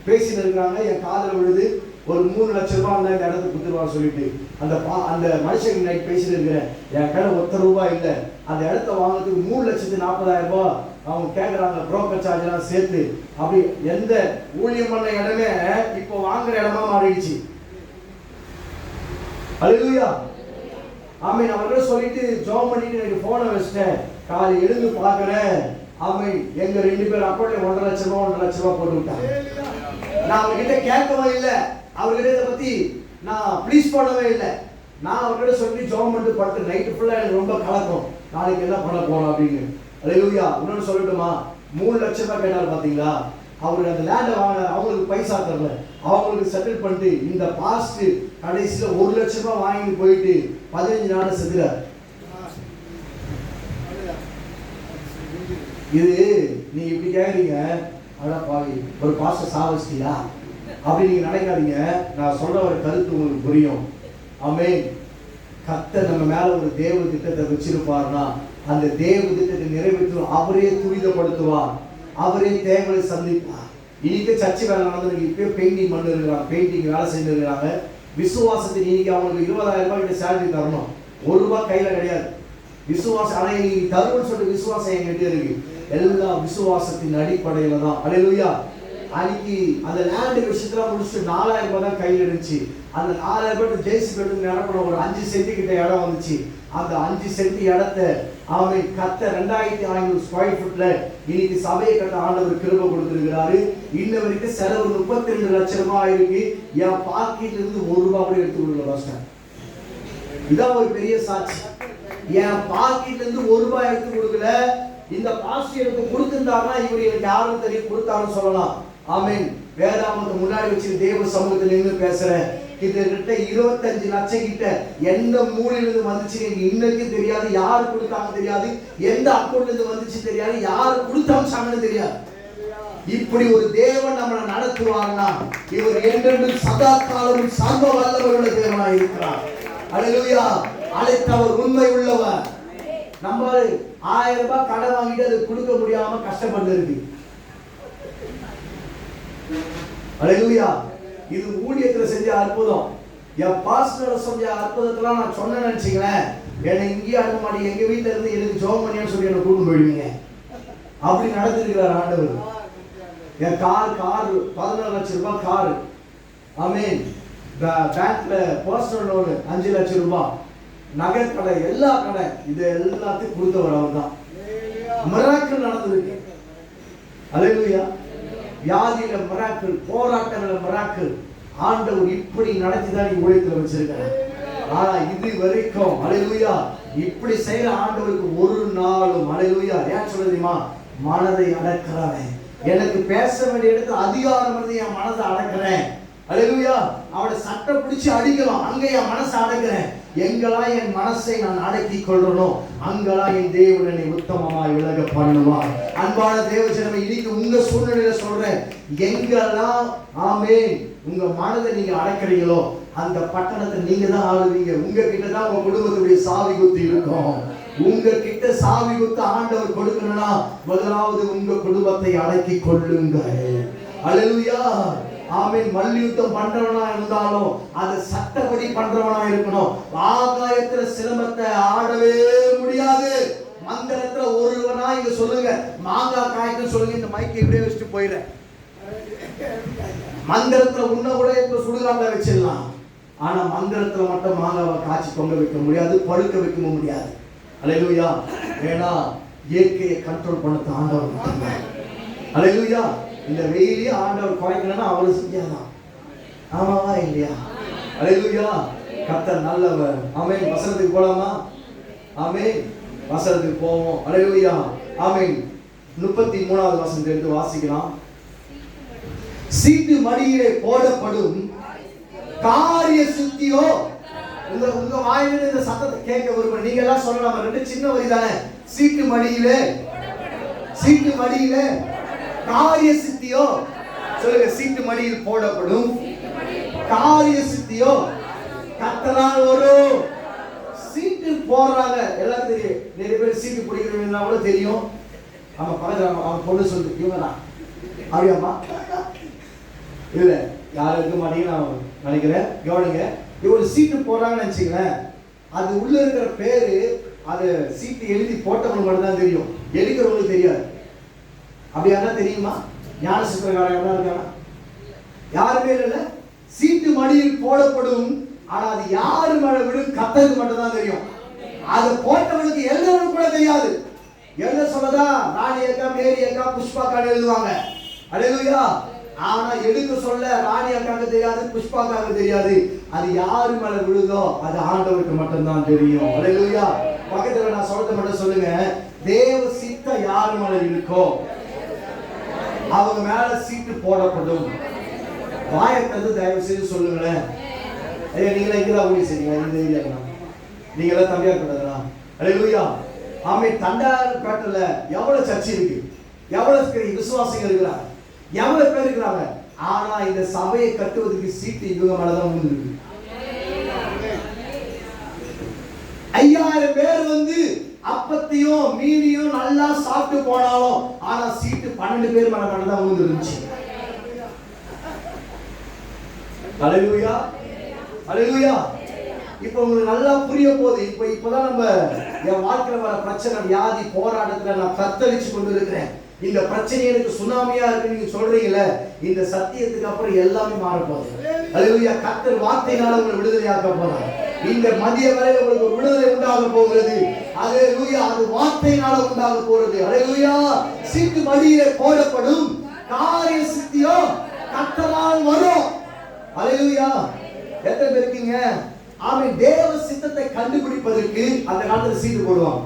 பேசிட்டு இருக்கிறாங்க, என் காதில் விழுது, ஒரு 3 லட்சம் ரூபாய் இருந்தால் இந்த இடத்துக்கு கொடுத்துருவான்னு சொல்லிட்டு அந்த மனுஷன் நைட் பேசிட்டு இருக்கிறேன், என் கையில ₹1 இல்லை, அந்த இடத்த வாங்குறதுக்கு 3,40,000 ரூபாய் அவங்க கேட்குறாங்க, புரோக்கர் சார்ஜெல்லாம் சேர்த்து. அப்படி எந்த ஊழியம் பண்ண இடமே இப்போ வாங்குற இடமா மாறிடுச்சு. அல்லேலூயா, ஆமென். அவர்கள் சொல்லிட்டு ஜெபம் பண்ணிட்டு எனக்கு போனை வச்சிட்டேன், காலை எழுந்து பார்க்குறேன், ஆமென், எங்க 2 பேர் அக்கௌண்ட்ல 1,50,000 ரூபாய் போட்டு விட்டாங்க. நான் அவங்க கிட்ட கேட்கவே இல்லை, அவர்கிட்ட இதை பத்தி நான் ப்ளீஸ் பண்ணவே இல்லை. நான் அவர்கிட்ட சொல்லி ஜெபம் பண்ணிட்டு படுத்து நைட்டு ஃபுல்லா எனக்கு ரொம்ப கலக்கம், நாளைக்கு என்ன பண்ண போறோம் அப்படின்னு. அல்லேலூயா. இன்னொன்னு சொல்லட்டுமா, 3 லட்சம் ரூபாய் கேட்டாரு பாத்தீங்களா, அவருக்கு அந்த லேண்டை வாங்கினார், அவங்களுக்கு பைசா தரல, அவங்களுக்கு செட்டில் பண்ணிட்டு இந்த பாஸ்ட் கடைசியில 1 லட்சம் ரூபாய் வாங்கிட்டு போயிட்டு 15 நாள் செத்துறாரு. இது நீ இப்படி கேட்குறீங்க, அதான் பாவி ஒரு பாஸ்டர் சாவச்சிட்டியா அப்படி நீங்க நினைக்காதீங்க. நான் சொல்ற ஒரு கருத்து உங்களுக்கு புரியும். ஆமென். கர்த்தர் நம்ம மேல ஒரு தேவ திட்டத்தை வச்சிருப்பார்னா அந்த தேவ திட்டத்தை நிறைவேற்றும் அவரே துரிதப்படுத்துவார், அவரே தேவையை சந்திப்பார். இன்னைக்கு சர்ச்சை வேலை நடந்ததுக்கு இப்பயே பெயிண்டிங் பண்ணி இருக்கிறாங்க, பெயிண்டிங் வேலை செஞ்சு இருக்கிறாங்க. விசுவாசத்தின் இன்னைக்கு அவங்களுக்கு 20,000 ரூபாய் கிட்ட சேலரி தரணும், ₹1 கையில கிடையாது. விசுவாசம் ஆனா இன்னைக்கு தருவன்னு சொல்லிட்டு விசுவாசம் என்கிட்ட இருக்கு. எல்லா விசுவாசத்தின் அடிப்படையில தான். அல்லேலூயா. அன்னைக்கு அந்த லேண்ட் விஷயத்துல முடிச்சுட்டு 4,000 ரூபாய் தான் கையில் இருந்துச்சு. அந்த 4,000 ரூபாய் ஜேசிபி எடுத்து நிரப்பணும், ஒரு 5 சென்ட் கிட்ட இடம் வந்துச்சு. அந்த 5 சென்ட் இடத்தை அவன் கத்த 2,500 ஸ்கொயர் ஃபுட்ல இன்னைக்கு சபையை கட்ட ஆண்டவர் கிருபை கொடுத்திருக்கிறாரு. இன்ன வரைக்கும் செலவு 32 லட்சம் ரூபாய் இருக்கு. என் பாக்கெட்ல இருந்து ₹1 கூட எடுத்து கொடுக்கல பாஸ்டர். இதான் ஒரு பெரிய சாட்சி. என் பாக்கெட்ல இருந்து ₹1 எடுத்து கொடுக்கல. இந்த பாஸ்டர் எடுத்து கொடுத்திருந்தாருன்னா இவர் எனக்கு யாரும் தெரியும் கொடுத்தாருன்னு சொல்லலாம். ஆமென். வேதாமத்தை முன்னாடி வச்சு தேவ சமூகத்தில் நின்று பேசுறேன். கிட்டத்தட்ட 25 லட்சம் கிட்ட எந்த மூலையிலிருந்து வந்துச்சு இன்னைக்கும் தெரியாது, யாரு கொடுத்தாங்க தெரியாது, எந்த அக்கௌண்ட்ல இருந்து வந்துச்சு தெரியாது, யாரு கொடுத்தாங்கன்னு தெரியாது. இப்படி ஒரு தேவன் நம்மளை நடத்துவார்னா இவர் என்றென்றும் சதா காலமும் சர்வ வல்லவருள்ள தேவனாய் இருக்கிறார். அல்லேலூயா. அழைத்தவர் உண்மை உள்ளவர். நம்ம 1000 ரூபாய் கடன் வாங்கிட்டு அது கொடுக்க முடியாம கஷ்டப்பட்டு இருக்கு. அல்லேலூயா. இது ஊழியத்துல செஞ்ச அற்புதம். என் பாஸ்டர் செஞ்ச அற்புதத்தெல்லாம் நான் சொன்னேன்னு நினைச்சீங்களேன், என்னை இங்கேயே அனுப்ப மாட்டீங்க, எங்க வீட்டுல இருந்து எனக்கு ஜெபம் பண்ணியான்னு சொல்லி என்னை கூட்டு போயிடுவீங்க. அப்படி நடந்திருக்கிறார் ஆண்டவர். என் கார் 14 லட்சம் ரூபாய் கார். ஆமென். பேங்க்ல பர்சனல் லோன் 5 லட்சம் ரூபாய், நகை கடை, எல்லா கடை, இது எல்லாத்தையும் கொடுத்தவர் அவர் தான். மிராக்கிள் நடந்திருக்கு. அல்லேலூயா. வியாதியில மிராக்கிள், போராட்டங்கள மிராக்கிள். ஆண்டவர் இப்படி நடத்திதான் நீ ஊழியத்துல வச்சிருக்க. ஆனா இது வரைக்கும் அல்லேலூயா இப்படி செய்யற ஆண்டவருக்கு ஒரு நாளும் அல்லேலூயா ஏன் சொல்லுமா, மனதை அடக்கிறவன். எனக்கு பேச வேண்டிய இடத்துல அதிகாரம் வந்து என் மனதை அடக்கிறேன். அல்லேலூயா. அவனை சட்டை பிடிச்சு அடிக்கலாம், அங்க என் மனசை அடக்கிறேன். எங்கெல்லாம் என் மனசை நான் அடக்கி கொள்றனோ அங்கெல்லாம் என் தேவன் என்னை உத்தமமாய் விலக பண்ணுவார். அன்பான தேவஜனமே, இன்னைக்கு உங்க சூழ்நிலையில சொல்றேன், எங்கெல்லாம் ஆமென் உங்க மனதை நீங்க அடக்கிறீங்களோ அந்த பட்டணத்தை நீங்க தான் ஆளுவீங்க. உங்க கிட்ட தான் உங்க குடும்பத்துடைய சாவி குத்து இருக்கும். உங்க கிட்ட சாவி குத்து ஆண்டவர் கொடுக்கணும்னா முதலாவது உங்க குடும்பத்தை அடக்கி கொள்ளுங்கள். அல்லேலூயா. ஆமென். மல்யுத்தம் பண்றவனா இருந்தாலும் அது சட்டப்படி பண்றவனா இருக்கணும். ஆகாயத்துல சிலம்பத்தை ஆடவே முடியாது. மந்திரத்துல ஒருவனா இங்க சொல்லுங்க, மாங்காய் காய்க்கு சொல்லுங்க, இந்த மைக்கை இப்படியே வச்சுட்டு போயிடுறேன். மந்திரத்துல உன்ன கூட இப்ப சுடுகாட்டில் வச்சிடலாம். ஆனா மந்திரத்துல மட்டும் மாங்காவை காய்ச்சி தொங்க வைக்க முடியாது, பழுக்க வைக்க முடியாது. அல்லேலூயா. ஏன்னா இயற்கையை கண்ட்ரோல் பண்ண ஆண்டவர் மட்டும்தான். அல்லேலூயா. இந்த வெயிலே ஆண்டவர் குறைக்கணும்னா அவரு செஞ்சாதான். ஆமாவா இல்லையா? அல்லேலூயா. கர்த்தர் நல்லவர். ஆமென். வசனத்துக்கு போலாமா? ஆமென். வசனத்துக்கு போவோம். அல்லேலூயா. ஆமென். 33வது வசனத்தை எடுத்து வாசிக்கலாம். சீட்டு மடியிலே போடப்படும் காரிய சித்தியோ. உங்க வாயிலிருந்து இந்த சத்தத்தை கேட்க விரும்புறேன். நீங்க எல்லாம் சொல்லலாம், 2 சின்ன வரி தானே. சீட்டு மடியிலே, சீட்டு மடியிலே காரிய சித்தியோ. சொல்லுங்க, சீட்டு மடியில் போடப்படும் காரிய சித்தியோ கர்த்தரால் வரும். சீட்டு போடுறாங்க எல்லாரும் தெரியும். நிறைய பேர் சீட்டு பிடிக்கிறவங்க கூட தெரியும். நம்ம பக்கத்துல அவன் பொண்ணு சொல்லிட்டு இவங்கதான் அப்படியாம்மா? இல்ல யாரும் இருக்க மாட்டீங்க நான் நினைக்கிறேன். கவனிங்க, ஒரு சீட்டு போடுறாங்கன்னு நினைச்சீங்களேன், அது உள்ள இருக்கிற பேரு அது சீட்டு எழுதி போட்டவங்களுக்கு மட்டும் தான் தெரியும், எடுக்கிறவங்களுக்கு தெரியாது. அப்படியா தெரியுமா? ஞான சித்திரக்காரங்க இருக்காங்க? யாருமே இல்லை. சீட்டு மடியில் போடப்படும், ஆனா அது யாரு மேல விடும் கர்த்தருக்கு மட்டும் தான் தெரியும். அது போட்டவனுக்கு எழுதுறவனுக்கு கூட தெரியாது. எழுத சொல்லதா ராணி அக்கா, மேரி அக்கா, புஷ்பா அக்கா எழுதுவாங்க. அல்லேலூயா. ஆனா எடுக்க சொல்ல ராணி அக்காவுக்கு தெரியாது, புஷ்பா அக்காவுக்கு தெரியாது. அது யாரு மேல விழுதோ அது ஆண்டவருக்கு மட்டும் தான் தெரியும். அல்லேலூயா. பக்கத்துல நான் சொல்றத மட்டும் சொல்லுங்க. தேவ சித்தம் யாரு மேல இருக்கோ அவங்க மேல சீட்டு போடப்படும். வாயத்தது தயவு செய்து சொல்லுங்களேன். ஐயா நீங்களா இங்கதான் ஊழி செய்யுங்க, இந்த ஏரியா நீங்களாம் தம்பியார் கூடாதா? அல்லேலூயா. ஆமென். தண்டார் பேட்டல எவ்வளவு சர்ச்சை இருக்கு, எவ்வளவு விசுவாசிகள் இருக்கிறாங்க, எவ்வளவு பேர் இருக்கிறாங்க. ஆனா இந்த சபையை கட்டுவதற்கு சீட்டு இவங்க மேலதான் விழுந்திருக்கு. 5000 பேர் வந்து அப்பத்தையும் மீனியும் நல்லா சாப்பிட்டு போனாலும் ஆனா சீட்டு 12 பேர் மேல மட்டும்தான் விழுந்துருந்துச்சு. அல்லேலூயா. அல்லேலூயா. இப்போ உங்களுக்கு நல்லா புரிய போகுது. இப்பதான் நம்ம என் வாழ்க்கையில வர பிரச்சனை, வியாதி, போராட்டத்துல நான் தத்தளிச்சு கொண்டு இருக்கிறேன். இந்த பிரச்சனை எனக்கு சுனாமியா இருக்கு நீங்க சொல்றீங்கல்ல, இந்த சத்தியத்துக்கு அப்புறம் எல்லாமே மாற போகுது. அல்லேலூயா. கர்த்தர் வார்த்தையினால உங்களை விடுதலையாக்க போறார். இந்த மதிய வேளையில உங்களுக்கு ஒரு விடுதலை உண்டாக போகிறது. அல்லேலூயா. அது வார்த்தையினால உண்டாக போறது. அல்லேலூயா. சீட்டு மடியிலே போடப்படும், காரிய சித்தியோ கர்த்தரால் வரும். அல்லேலூயா. எத்தனை பேர் இருக்கீங்க? ஆமென். தேவ சித்தத்தை கண்டுபிடிப்பதற்கு அந்த காலத்துல சீட்டு போடுவாங்க.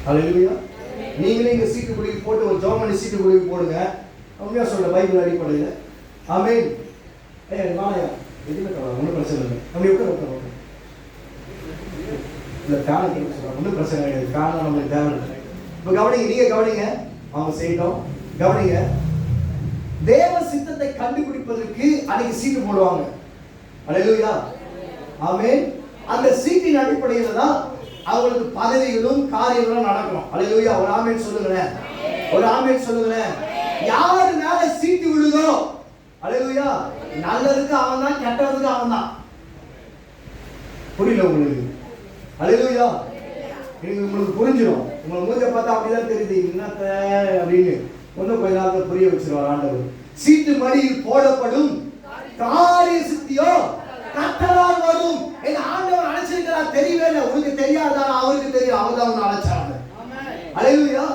அல்லேலூயா. நீங்களே இங்க சீட்டு குடி போட்டு ஒரு ஜெர்மனி சீட்டு குடி போடுங்க. உண்மையா சொல்ற பைபிள் அடிப்படையில். ஆமென். வாயா எதுவுமே ஒன்றும் பிரச்சனை இல்லை. நம்ம எப்படி இல்லை ஃபேன் சொல்றாங்க, ஒன்றும் பிரச்சனை கிடையாது. ஃபேன் நம்மளுக்கு தேவை இல்லை. இப்போ கவனிங்க, நீங்க கவனிங்க, அவங்க செய்யட்டும். கவனிங்க, தேவ சித்தத்தை கண்டுபிடிப்பதற்கு அன்னைக்கு சீட்டு போடுவாங்க. அல்லேலூயா. ஆமென். அந்த சீட்டின் அடிப்படையில் தான் அவங்களுக்கு பதவிகளும் காரியங்களும் நடக்கும். அல்லேலூயா. ஒரு ஆமென் சொல்லுங்களேன், ஒரு ஆமென் சொல்லுங்களேன். யாரு மேல சீட்டு விழுதோ, அல்லேலூயா, நல்லதுக்கு அவன் தான், கெட்டதுக்கு அவன் தான். புரியல உங்களுக்கு? அல்லேலூயா. உங்களுக்கு புரிஞ்சிடும். உங்களை மூஞ்ச பார்த்தா அப்படிதான் தெரியுது என்னத்த அப்படின்னு. கொஞ்சம் கொஞ்ச நாள் புரிய வச்சிருவார் ஆண்டவர். சீட்டு மடியில் போடப்படும், காரிய சித்தியோ கர்த்தரால் வரும். எங்க ஆண்டவர் அழைச்சிருக்கிறார், தெரியவே இல்லை. உனக்கு தெரியாதா? அவருக்கு தெரியும். அவர் தான் உன்னை அழைச்சாங்க. அல்லேலூயா.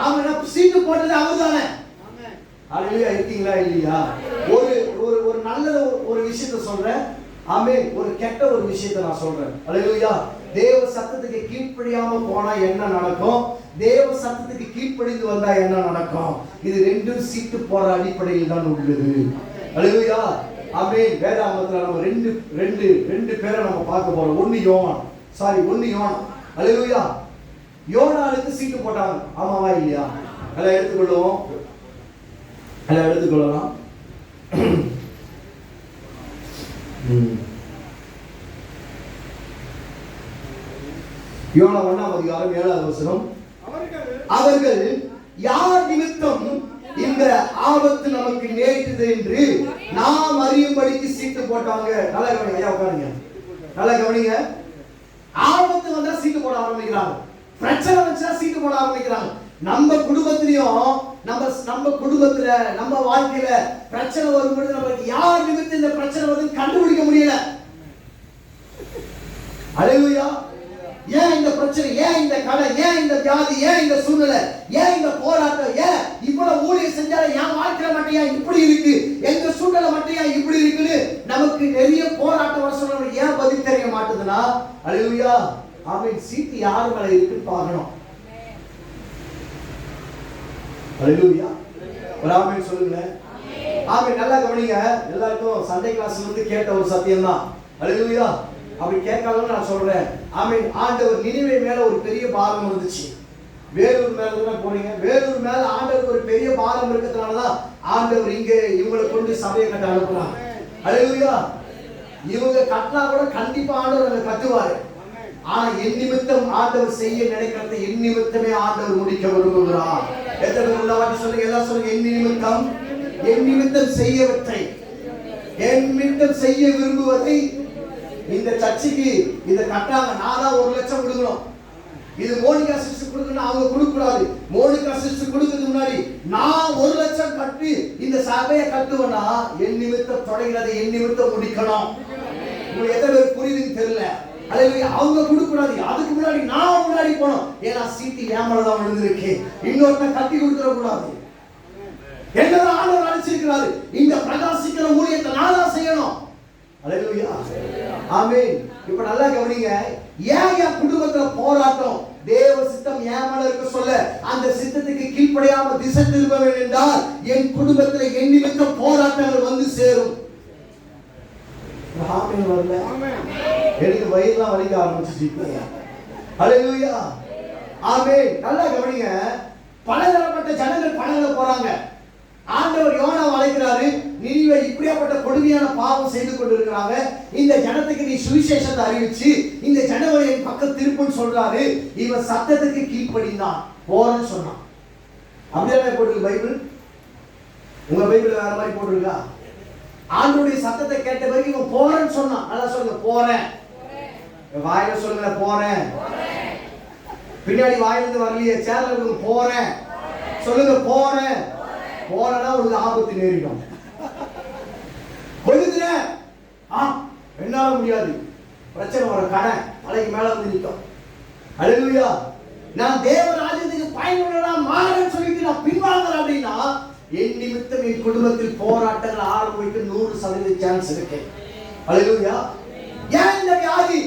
அவன் சீட்டு போட்டது அவர் தானே. அல்லேலூயா. இருக்கீங்களா இல்லையா? ஒரு நல்ல ஒரு விஷயத்தை சொல்றேன். ஆமென். ஒரு கெட்ட ஒரு விஷயத்தை நான் சொல்றேன். அல்லேலூயா. தேவ சத்தத்துக்கு கீழ்ப்படியாம போனா என்ன நடக்கும், தேவ சத்தத்துக்கு கீழ்ப்படிந்து வந்தா என்ன நடக்கும், இது ரெண்டும் சீட்டு போற அடிப்படையில் தான் உள்ளது. அல்லேலூயா. ஆமென். வேதாகமத்துல நம்ம ரெண்டு பேரை நம்ம பார்க்க போறோம். ஒன்னு யோவான். அல்லேலூயா. யோனானுக்கு சீட்டு போட்டாங்க. ஆமாவா இல்லையா? எல்லாம் எடுத்துக்கொள்ளுவோம், எல்லாம் எடுத்துக்கொள்ளலாம். யோனா 1ஆம் அதிகாரம் 7ஆவது வசனம். அவர்கள் யார் நிமித்தம் இந்த ஆபத்து நமக்கு நேரிட்டது என்று நாம் அறியும்படிக்கு சீட்டு போட்டாங்க. நல்லா கவனிங்க ஐயா, உட்காருங்க. நல்லா கவனிங்க. ஆபத்து வந்தா சீட்டு போட ஆரம்பிக்கிறாங்க. பிரச்சனை வச்சா சீட்டு போட ஆரம்பிக்கிறாங்க. நம்ம குடும்பத்திலையும் நம்ம குடும்பத்துல நம்ம வாழ்க்கையில பிரச்சனை வரும்போது நமக்கு யார் நிமித்தம் இந்த பிரச்சனை வந்து கண்டுபிடிக்க முடியல. அல்லேலூயா. ஏன் இந்த பிரச்சனை, ஏன் இந்த கடன், ஏன் இந்த வியாதி, ஏன் இந்த சூழ்நிலை, ஏன் இந்த போராட்டம், ஏன் இவ்வளவு ஊழியம் செஞ்சாலும் என் வாழ்க்கையில மட்டும் ஏன் இப்படி இருக்கு, எங்க சூழ்நிலை மட்டும் ஏன் இப்படி இருக்குன்னு நமக்கு நிறைய போராட்டம் வர ஏன் பதில் தெரிய மாட்டுதுன்னா, அல்லேலூயா. ஆமென். சீட்டு யாரு மேல இருக்குன்னு பார்க்கணும். அல்லேலூயா. ஒரு ஆமென் சொல்லுங்களேன். ஆமென். நல்லா கவனிங்க. எல்லாருக்கும் சண்டே கிளாஸ்ல இருந்து கேட்ட ஒரு சத்தியம் தான். அல்லேலூயா. அப்படி கேட்காதவங்க நான் சொல்றேன். ஆமென். ஆண்டவர் நினிவே மேல ஒரு பெரிய பாரம் இருந்துச்சு. வேலூர் மேல தான் போறீங்க. வேலூர் மேல ஆண்டவருக்கு ஒரு பெரிய பாரம் இருக்கிறதுனாலதான் ஆண்டவர் இங்க இவங்களை கொண்டு சபையை கட்ட அனுப்புறாங்க. அல்லேலூயா. இவங்க கட்டினா கூட கண்டிப்பா ஆண்டவர் அங்க கட்டுவாரு. ஆனா என் நிமித்தம் ஆண்டவர் செய்ய நினைக்கிறதை என் நிமித்தமே ஆண்டவர் முடிக்க விரும்புகிறார். எத்தனை பேர் உள்ள வாட்டி சொல்லுங்க, எல்லாம் சொல்லுங்க. என் நிமித்தம் செய்யவற்றை, என் நிமித்தம் செய்ய விரும்புவதை. இந்த சர்ச்சைக்கு இதை கட்டாங்க, நான் தான் 1 லட்சம் கொடுக்கணும், இது மோனிகா சிஸ்டர் கொடுக்கணும், அவங்க கொடுக்க கூடாது. மோனிகா சிஸ்டர் கொடுக்கிறதுக்கு முன்னாடி நான் 1 லட்சம் கட்டி இந்த சபையை கட்டுவேன்னா என் நிமித்தம் தொடங்கிறதை என் நிமித்தம் முடிக்கணும். உங்களுக்கு எத்தனை பேர் புரியுதுன்னு தெரியல. அல்லேலூயா. அவங்க கொடுக்க கூடாது, அதுக்கு முன்னாடி நான் முன்னாடி போனோம். ஏன்னா சீட்டு ஏமாலதான் விழுந்திருக்கு, இன்னொருத்தன் கட்டி கொடுத்துட கூடாது. என்னதான் ஆண்டவர் அழைச்சிருக்கிறாரு, இந்த பிரகாசிக்கிற ஊழியத்தை நான் தான் செய்யணும். அல்லேலூயா, ஆமென். இப்ப நல்லா கவனிங்க, ஏன் என் குடும்பத்துல போராட்டம்? தேவ சித்தம் ஏன் மேல இருக்க சொல்ல அந்த சித்தத்துக்கு கீழ்ப்படியாம திசை திரும்ப வேண்டும் என்றால் என் குடும்பத்துல என் நிமித்தம் போராட்டங்கள் வந்து சேரும். ஆமென் வரல, எனக்கு வயிறுலாம் வலிக்க ஆரம்பிச்சிச்சு. அல்லேலூயா, ஆமென். நல்லா கவனிங்க, பலதரப்பட்ட ஜனங்கள் பலதர போறாங்க. ஆண்டவர் யோனாவை அழைக்கிறாரு, நினிவே இப்படியாப்பட்ட கொடுமையான பாவம் செய்து கொண்டிருக்கிறாங்க, இந்த ஜனத்துக்கு நீ சுவிசேஷத்தை அறிவிச்சு இந்த ஜனங்களை என் பக்கம் திருப்புன்னு சொல்றாரு. இவன் சத்தத்துக்கு கீழ்ப்படிந்தான், போறன்னு சொன்னான். அப்படியே போட்டிருக்கு பைபிள். உங்க பைபிள் வேற மாதிரி போட்டிருக்கா? ஆண்டவருடைய சத்தத்தை கேட்ட பிறகு இவன் போறன்னு சொன்னான். நல்லா சொல்லுங்க, போறேன். வாயில சொல்லுங்க, போறேன். பின்னாடி வாயிலிருந்து வரலையே, சேர்ல இருந்து போறேன் சொல்லுங்க, போறேன். போறேன்னா ஒரு ஆபத்து நேரிடும். கொழுதுறேன், என்னால முடியாது, பிரச்சனை வர, கடன் தலைக்கு மேல வந்து நிற்கும். அல்லேலூயா. நான் தேவ ராஜ்யத்துக்கு பயனுள்ளதா மாறேன்னு சொல்லிட்டு நான் பின்வாங்கறேன் அப்படின்னா என் நிமித்தம் என் குடும்பத்தில் போராட்டங்கள் ஆரம்பிக்க 100% சான்ஸ் இருக்கு. அல்லேலூயா. ஏன் இந்த வியாதி,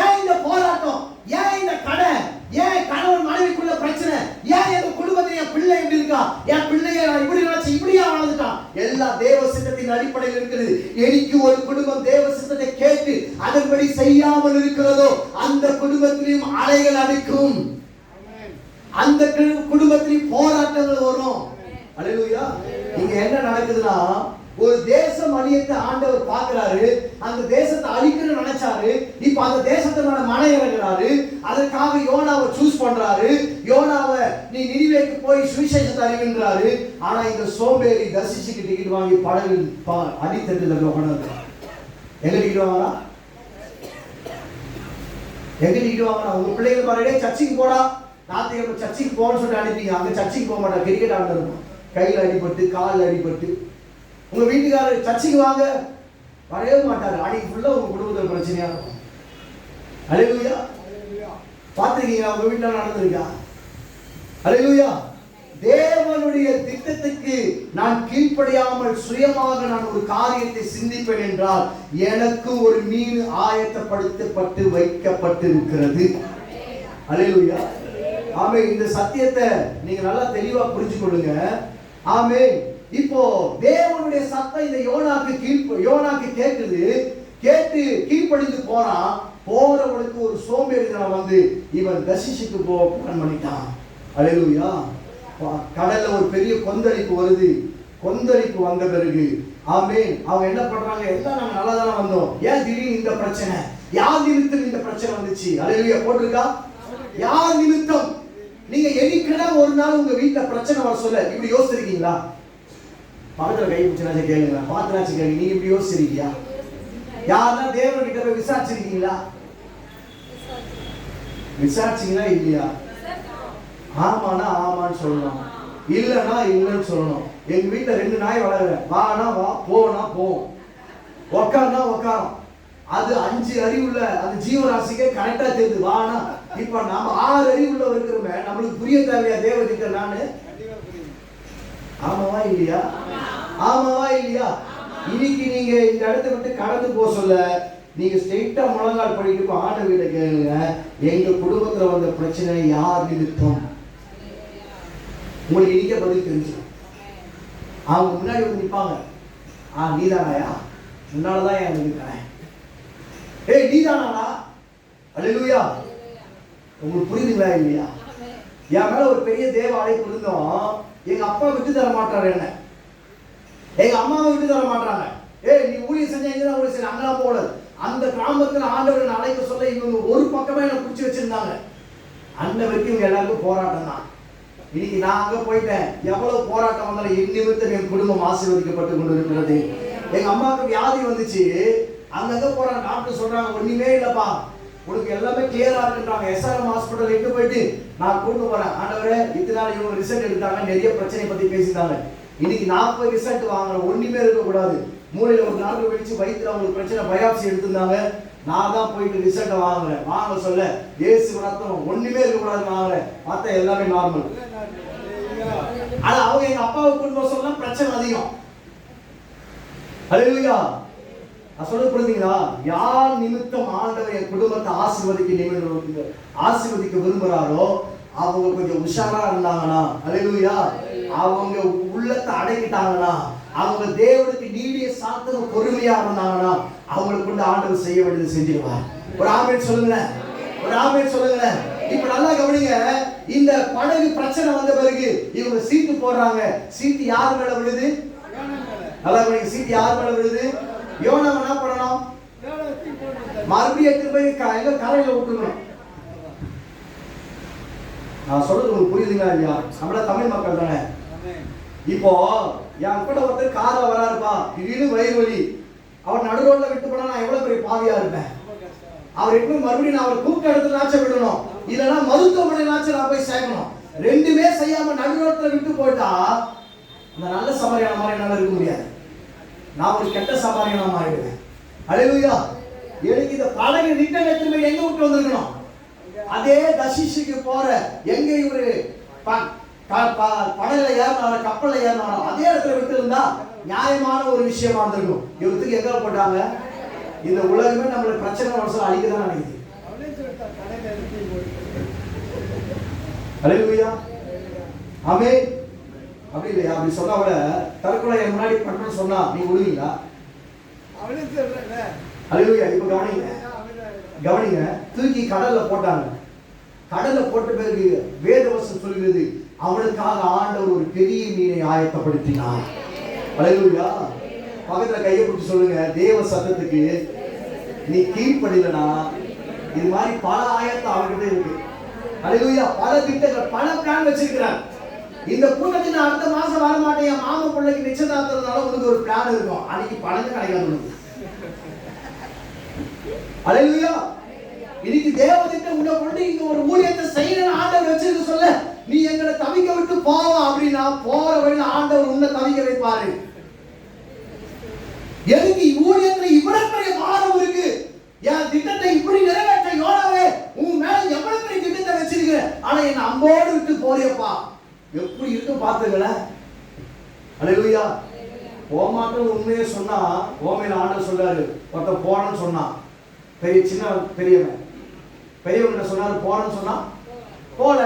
ஏன் இந்த போராட்டம், ஏன் இந்த கடன், ஏன் கணவன் மனைவிக்குள்ள பிரச்சனை, ஏன் என் குடும்பத்தில் என் பிள்ளை இப்படி இருக்கா, என் பிள்ளைய இப்படி நினைச்சு இப்படியா வளர்ந்துட்டான், எல்லாம் தேவ சித்தத்தின் அடிப்படையில் இருக்குது. எனக்கு ஒரு குடும்பம் தேவ சித்தத்தை கேட்டு அதன்படி செய்யாமல் இருக்கிறதோ அந்த குடும்பத்திலும் அலைகள் அடிக்கும், அந்த குடும்பத்திலும் போராட்டங்கள் வரும். அல்லேலூயா. இங்க என்ன நடக்குதுன்னா, ஒரு தேசம் அழியத்தை ஆண்டவர் பார்க்கிறாரு, அந்த தேசத்தை அழிக்கணும்னு நினைச்சாரு. இப்ப அந்த தேசத்தை மன இறங்குறாரு, அதற்காக யோனாவை சூஸ் பண்றாரு. யோனாவை நீ நினிவேக்கு போய் சுவிசேஷத்தை அறிவின்றாரு. ஆனா இந்த சோம்பேறி தரிசிச்சுக்கு டிக்கெட் வாங்கி படகு அடித்தட்டுல கொண்டாந்து எங்க டிக்கெட் வாங்கலாம், எங்க டிக்கெட் வாங்கலாம்? உங்க பிள்ளைங்க பாருடே சர்ச்சுக்கு போடா, ஞாயிற்றுக்கிழமை சர்ச்சுக்கு போகணும்னு சொல்லிட்டு அனுப்பிங்க. அங்க சர்ச்சுக்கு போக மாட்டா, கிரிக்கெட் ஆண்டு இருக்கும், கையில் அடிபட்டு காலில் அடிபட்டு. உங்க வீட்டுக்காரர் சர்ச்சுக்கு வாங்க வரவே மாட்டாரு, அன்னைக்கு ஃபுல்லா உங்க குடும்பத்தில் பிரச்சனையா இருக்கும். அல்லேலூயா. பார்த்திருக்கீங்களா? உங்க வீட்டில் நடந்திருக்கா? அல்லேலூயா. தேவனுடைய திட்டத்துக்கு நான் கீழ்ப்படியாமல் சுயமாக நான் ஒரு காரியத்தை சிந்திப்பேன் என்றால் எனக்கு ஒரு மீன் ஆயத்தப்படுத்தப்பட்டு வைக்கப்பட்டிருக்கிறது. அல்லேலூயா. ஆமென். இந்த சத்தியத்தை நீங்க நல்லா தெளிவா புரிஞ்சு கொள்ளுங்க. ஆமென். இப்போ தேவனுடைய சத்தம் இந்த யோனாக்கு கேக்குது, கேட்டு கீழ்ப்படிந்து போறான். போறவனுக்கு ஒரு சோம்பேறித்தனம் வந்து இவன் தர்ஷிஷுக்கு போக பிளான் பண்ணிட்டான். அல்லேலூயா. கடல்ல ஒரு பெரிய கொந்தளிப்பு வருது. கொந்தளிப்பு வந்த பிறகு ஆமென், அவங்க என்ன பண்றாங்க, எல்லாம் நாங்க நல்லா தானே வந்தோம், ஏன் திடீர்னு இந்த பிரச்சனை, யார் நிமித்தம் இந்த பிரச்சனை வந்துச்சு? அல்லேலூயா. போட்டிருக்கா, யார் நிமித்தம்? நீங்க என்னைக்குனா ஒரு நாள் உங்க வீட்டுல பிரச்சனை வர சொல்ல இப்படி யோசிச்சிருக்கீங்களா? பக்கத்துல கை பிடிச்சாச்சு கேளுங்க, பாத்துனாச்சு கேளுங்க, நீங்க இப்படி யோசிச்சிருக்கியா? யாருன்னா தேவன் கிட்ட போய் விசாரிச்சிருக்கீங்களா? விசாரிச்சீங்களா இல்லையா? ஆமானா ஆமான்னு சொல்லணும், இல்லைன்னா இல்லைன்னு சொல்லணும். எங்க வீட்டுல 2 நாய் வளர்றேன், வானா வா, போனா போவோம், உக்காருனா உக்காரும். அது 5 அறிவுள்ள அந்த ஜீவராசிக்கே கரெக்டா தெரியுது வானா. இப்ப நாம 6 அறிவுள்ள இருக்கிறோமே, நம்மளுக்கு புரிய தேவையா தேவதிக்க? நானு ஆமாவா இல்லையா? ஆமாவா இல்லையா? இன்னைக்கு நீங்க இந்த இடத்த விட்டு கடந்து போக சொல்ல நீங்க ஸ்ட்ரெயிட்டா முழங்கால் படிட்டு ஆண்டவர்கிட்ட கேளுங்க, எங்க குடும்பத்துல வந்த பிரச்சனை யார் நிமித்தம்? உங்களுக்கு இன்னைக்கே பதில் தெரிஞ்சிடும். அவங்க முன்னாடி வந்து நிற்பாங்க, நீதானாயா, முன்னாலதான் என் இருக்கிறேன், ஏய் நீதானாடா. அல்லேலூயா. உங்களுக்கு புரியுதுங்களா இல்லையா? என் மேல ஒரு பெரிய தேவ அழைப்பு இருந்தோம். எங்க அப்பா விட்டு தர மாட்டாரு, என்ன எங்க அம்மாவை விட்டு தர மாட்டாங்க. நீ ஊழியம் செஞ்ச ஊழியம் செஞ்ச அங்கெல்லாம் போகக்கூடாது. அந்த கிராமத்துல ஆண்டவரை அழைக்க சொல்ல இவங்க ஒரு பக்கமே என்ன அன்ன வரைக்கும் இவங்க எல்லாருக்கும் போராட்டம் தான். இன்னைக்கு நான் அங்க போயிட்டேன், எவ்வளவு போராட்டம் வந்தாலும் என் நிமித்தம் என் குடும்பம் ஆசீர்வதிக்கப்பட்டு கொண்டு இருக்கிறது. எங்க அம்மாவுக்கு வியாதி வந்துச்சு, அங்கங்க போறாங்க, டாக்டர் சொல்றாங்க ஒண்ணுமே இல்லப்பா, உனக்கு எல்லாமே கிளியரா இருக்குன்றாங்க. எஸ்ஆர்எம் ஹாஸ்பிட்டல் எட்டு போயிட்டு நான் கூட்டு போறேன். ஆண்டவரே இத்தனை நாள் இவங்க ரிசல்ட் எடுத்தாங்க, நிறைய பிரச்சனை பத்தி பேசிட்டாங்க. இன்னைக்கு 40 ரிசல்ட் வாங்குறேன், ஒண்ணுமே இருக்கக்கூடாது. மூளையில ஒரு நாள் வெடிச்சு வயிற்றுல அவங்களுக்கு பிரச்சனை, பயாப்சி எடுத்திருந்தாங்க. நான் தான் போயிட்டு ரிசல்ட்டை வாங்குறேன். வாங்க சொல்ல ஏசு ரத்தம் ஒண்ணுமே இருக்கக்கூடாது வாங்குறேன். பார்த்தா எல்லாமே நார்மல். ஆனா அவங்க எங்க அப்பாவை கொண்டு சொல்ல பிரச்சனை அதிகம். ஹல்லேலூயா. சொல்ல புரியுதுங்களா? யார் நிமித்தம் ஆண்டவர் என் குடும்பத்தை ஆசீர்வதிக்க விரும்புறாரோ அவங்க கொஞ்சம் உஷாரா இருந்தாங்கன்னா, ஹல்லேலூயா, அவங்க உள்ளத்தை அடக்கிட்டாங்கன்னா, அவங்க தேவனுக்கு நீடிய சாந்தம் பொறுமையா இருந்தாங்கன்னா, அவங்களுக்கு கொண்டு ஆண்டவர் செய்ய வேண்டியது செஞ்சிருவார். ஒரு ஆமென் சொல்லுங்களேன், ஒரு ஆமென் சொல்லுங்களேன். இப்ப நல்லா கவனிங்க, இந்த படகு பிரச்சனை வந்த பிறகு இவங்க சீட்டு போடுறாங்க. சீட்டு யார் மேல விழுது? நல்லா கவனிங்க, சீட்டு யார் மேல விழுது? யோனா என்ன பண்ணணும்? மறுபடியும் எடுத்து போய் கரையில விட்டுக்கணும். நான் சொல்றது உங்களுக்கு புரியுதுங்களா இல்லையா? நம்மள தமிழ் மக்கள் தானே. இப்போ என் கூட ஒருத்தர் கார்ல வராருப்பா, திடீர்னு வயிறு வலி, அவர் நடு ரோட்ல விட்டு போனா நான் எவ்வளவு பெரிய பாவியா இருப்பேன். அவர் எப்பவும் மறுபடியும் நான் அவர் கூப்பிட்ட இடத்துல நாச்ச விடணும், இல்லைன்னா மருத்துவமனை நாச்ச நான் போய் சேர்க்கணும். ரெண்டுமே செய்யாம நடு ரோட்ல விட்டு போயிட்டா அந்த நல்ல சமாரியான மாதிரி என்னால இருக்க முடியாது. நான் ஒரு கெட்ட சமாரியான மாறிடுவேன். ஹல்லேலூயா. எனக்கு இந்த படகு ரிட்டர்ன் எடுத்து போய் எங்க விட்டு வந்திருக்கணும்? அதே தர்ஷீஷுக்கு போற எங்க இவரு படகுல ஏறினாரோ கப்பல்ல ஏறினாரோ அதே இடத்துல விட்டு இருந்தா நியாயமான ஒரு விஷயமா இருந்திருக்கும். இவருக்கு எங்க போட்டாங்க? இந்த உலகமே நம்மளுக்கு பிரச்சனை வருஷம் அழிக்கதான் நினைக்குது. ஹல்லேலூயா. ஆமென். அப்படி இல்லையா? அப்படி சொன்னா விட தற்கொலை என் முன்னாடி பண்ணணும்னு சொன்னா நீ விடுவீங்களா? ஹல்லேலூயா. இப்ப கவனிங்க, தூக்கி கடல்ல போட்டாங்க. கடல்ல போட்ட பிறகு வேதவசனம் சொல்கிறது அவனுக்காக ஆண்டவர் ஒரு பெரிய மீனை ஆயத்தப்படுத்தினார். ஹல்லேலூயா. பக்கத்துல கையை பிடிச்சு சொல்லுங்க, தேவ சத்தத்துக்கு நீ கீழ்ப்படியலனா இது மாதிரி பல ஆயத்தம் அவர்கிட்ட இருக்கு. ஹல்லேலூயா. பல திட்டங்கள், பல பிளான் வச்சிருக்கிறார். இந்த கூட்டத்துக்கு நான் அடுத்த மாசம் வர மாட்டேன், என் மாமா பிள்ளைக்கு நிச்சயதார்த்தம்னால உனக்கு ஒரு பிளான் இருக்கும். அன்னைக்கு பணம் கிடைக்காது. ஹல்லேலூயா. இன்னைக்கு தேவதிட்ட உன்னை கொண்டு இங்க ஒரு ஊழியத்தை செய்யணும் ஆண்டவர் வச்சிருக்க சொல்ல, நீ எங்களை தவிக்க விட்டு போவா அப்படின்னா போற வழியில ஆண்டவர் உன்னை தவிக்க வைப்பாரு. எதுக்கு ஊழியத்துல இவ்வளவு பெரிய பாரம் இருக்கு? என் திட்டத்தை இப்படி நிறைவேற்ற யோனாவே உன் மேல எவ்வளவு பெரிய திட்டத்தை வச்சிருக்க, ஆனா என்ன அம்போடு விட்டு போறியப்பா, எப்படி இருக்கும் பாத்துங்களேன். ஹல்லேலூயா. போமாட்டேன்னு உண்மையே சொன்னா ஓமையில ஆண்டவர் சொல்றாரு, ஒருத்தன் போறன்னு சொன்னா பெரிய சின்ன பெரியவங்க சொன்னாரு போறன்னு சொன்னா போல,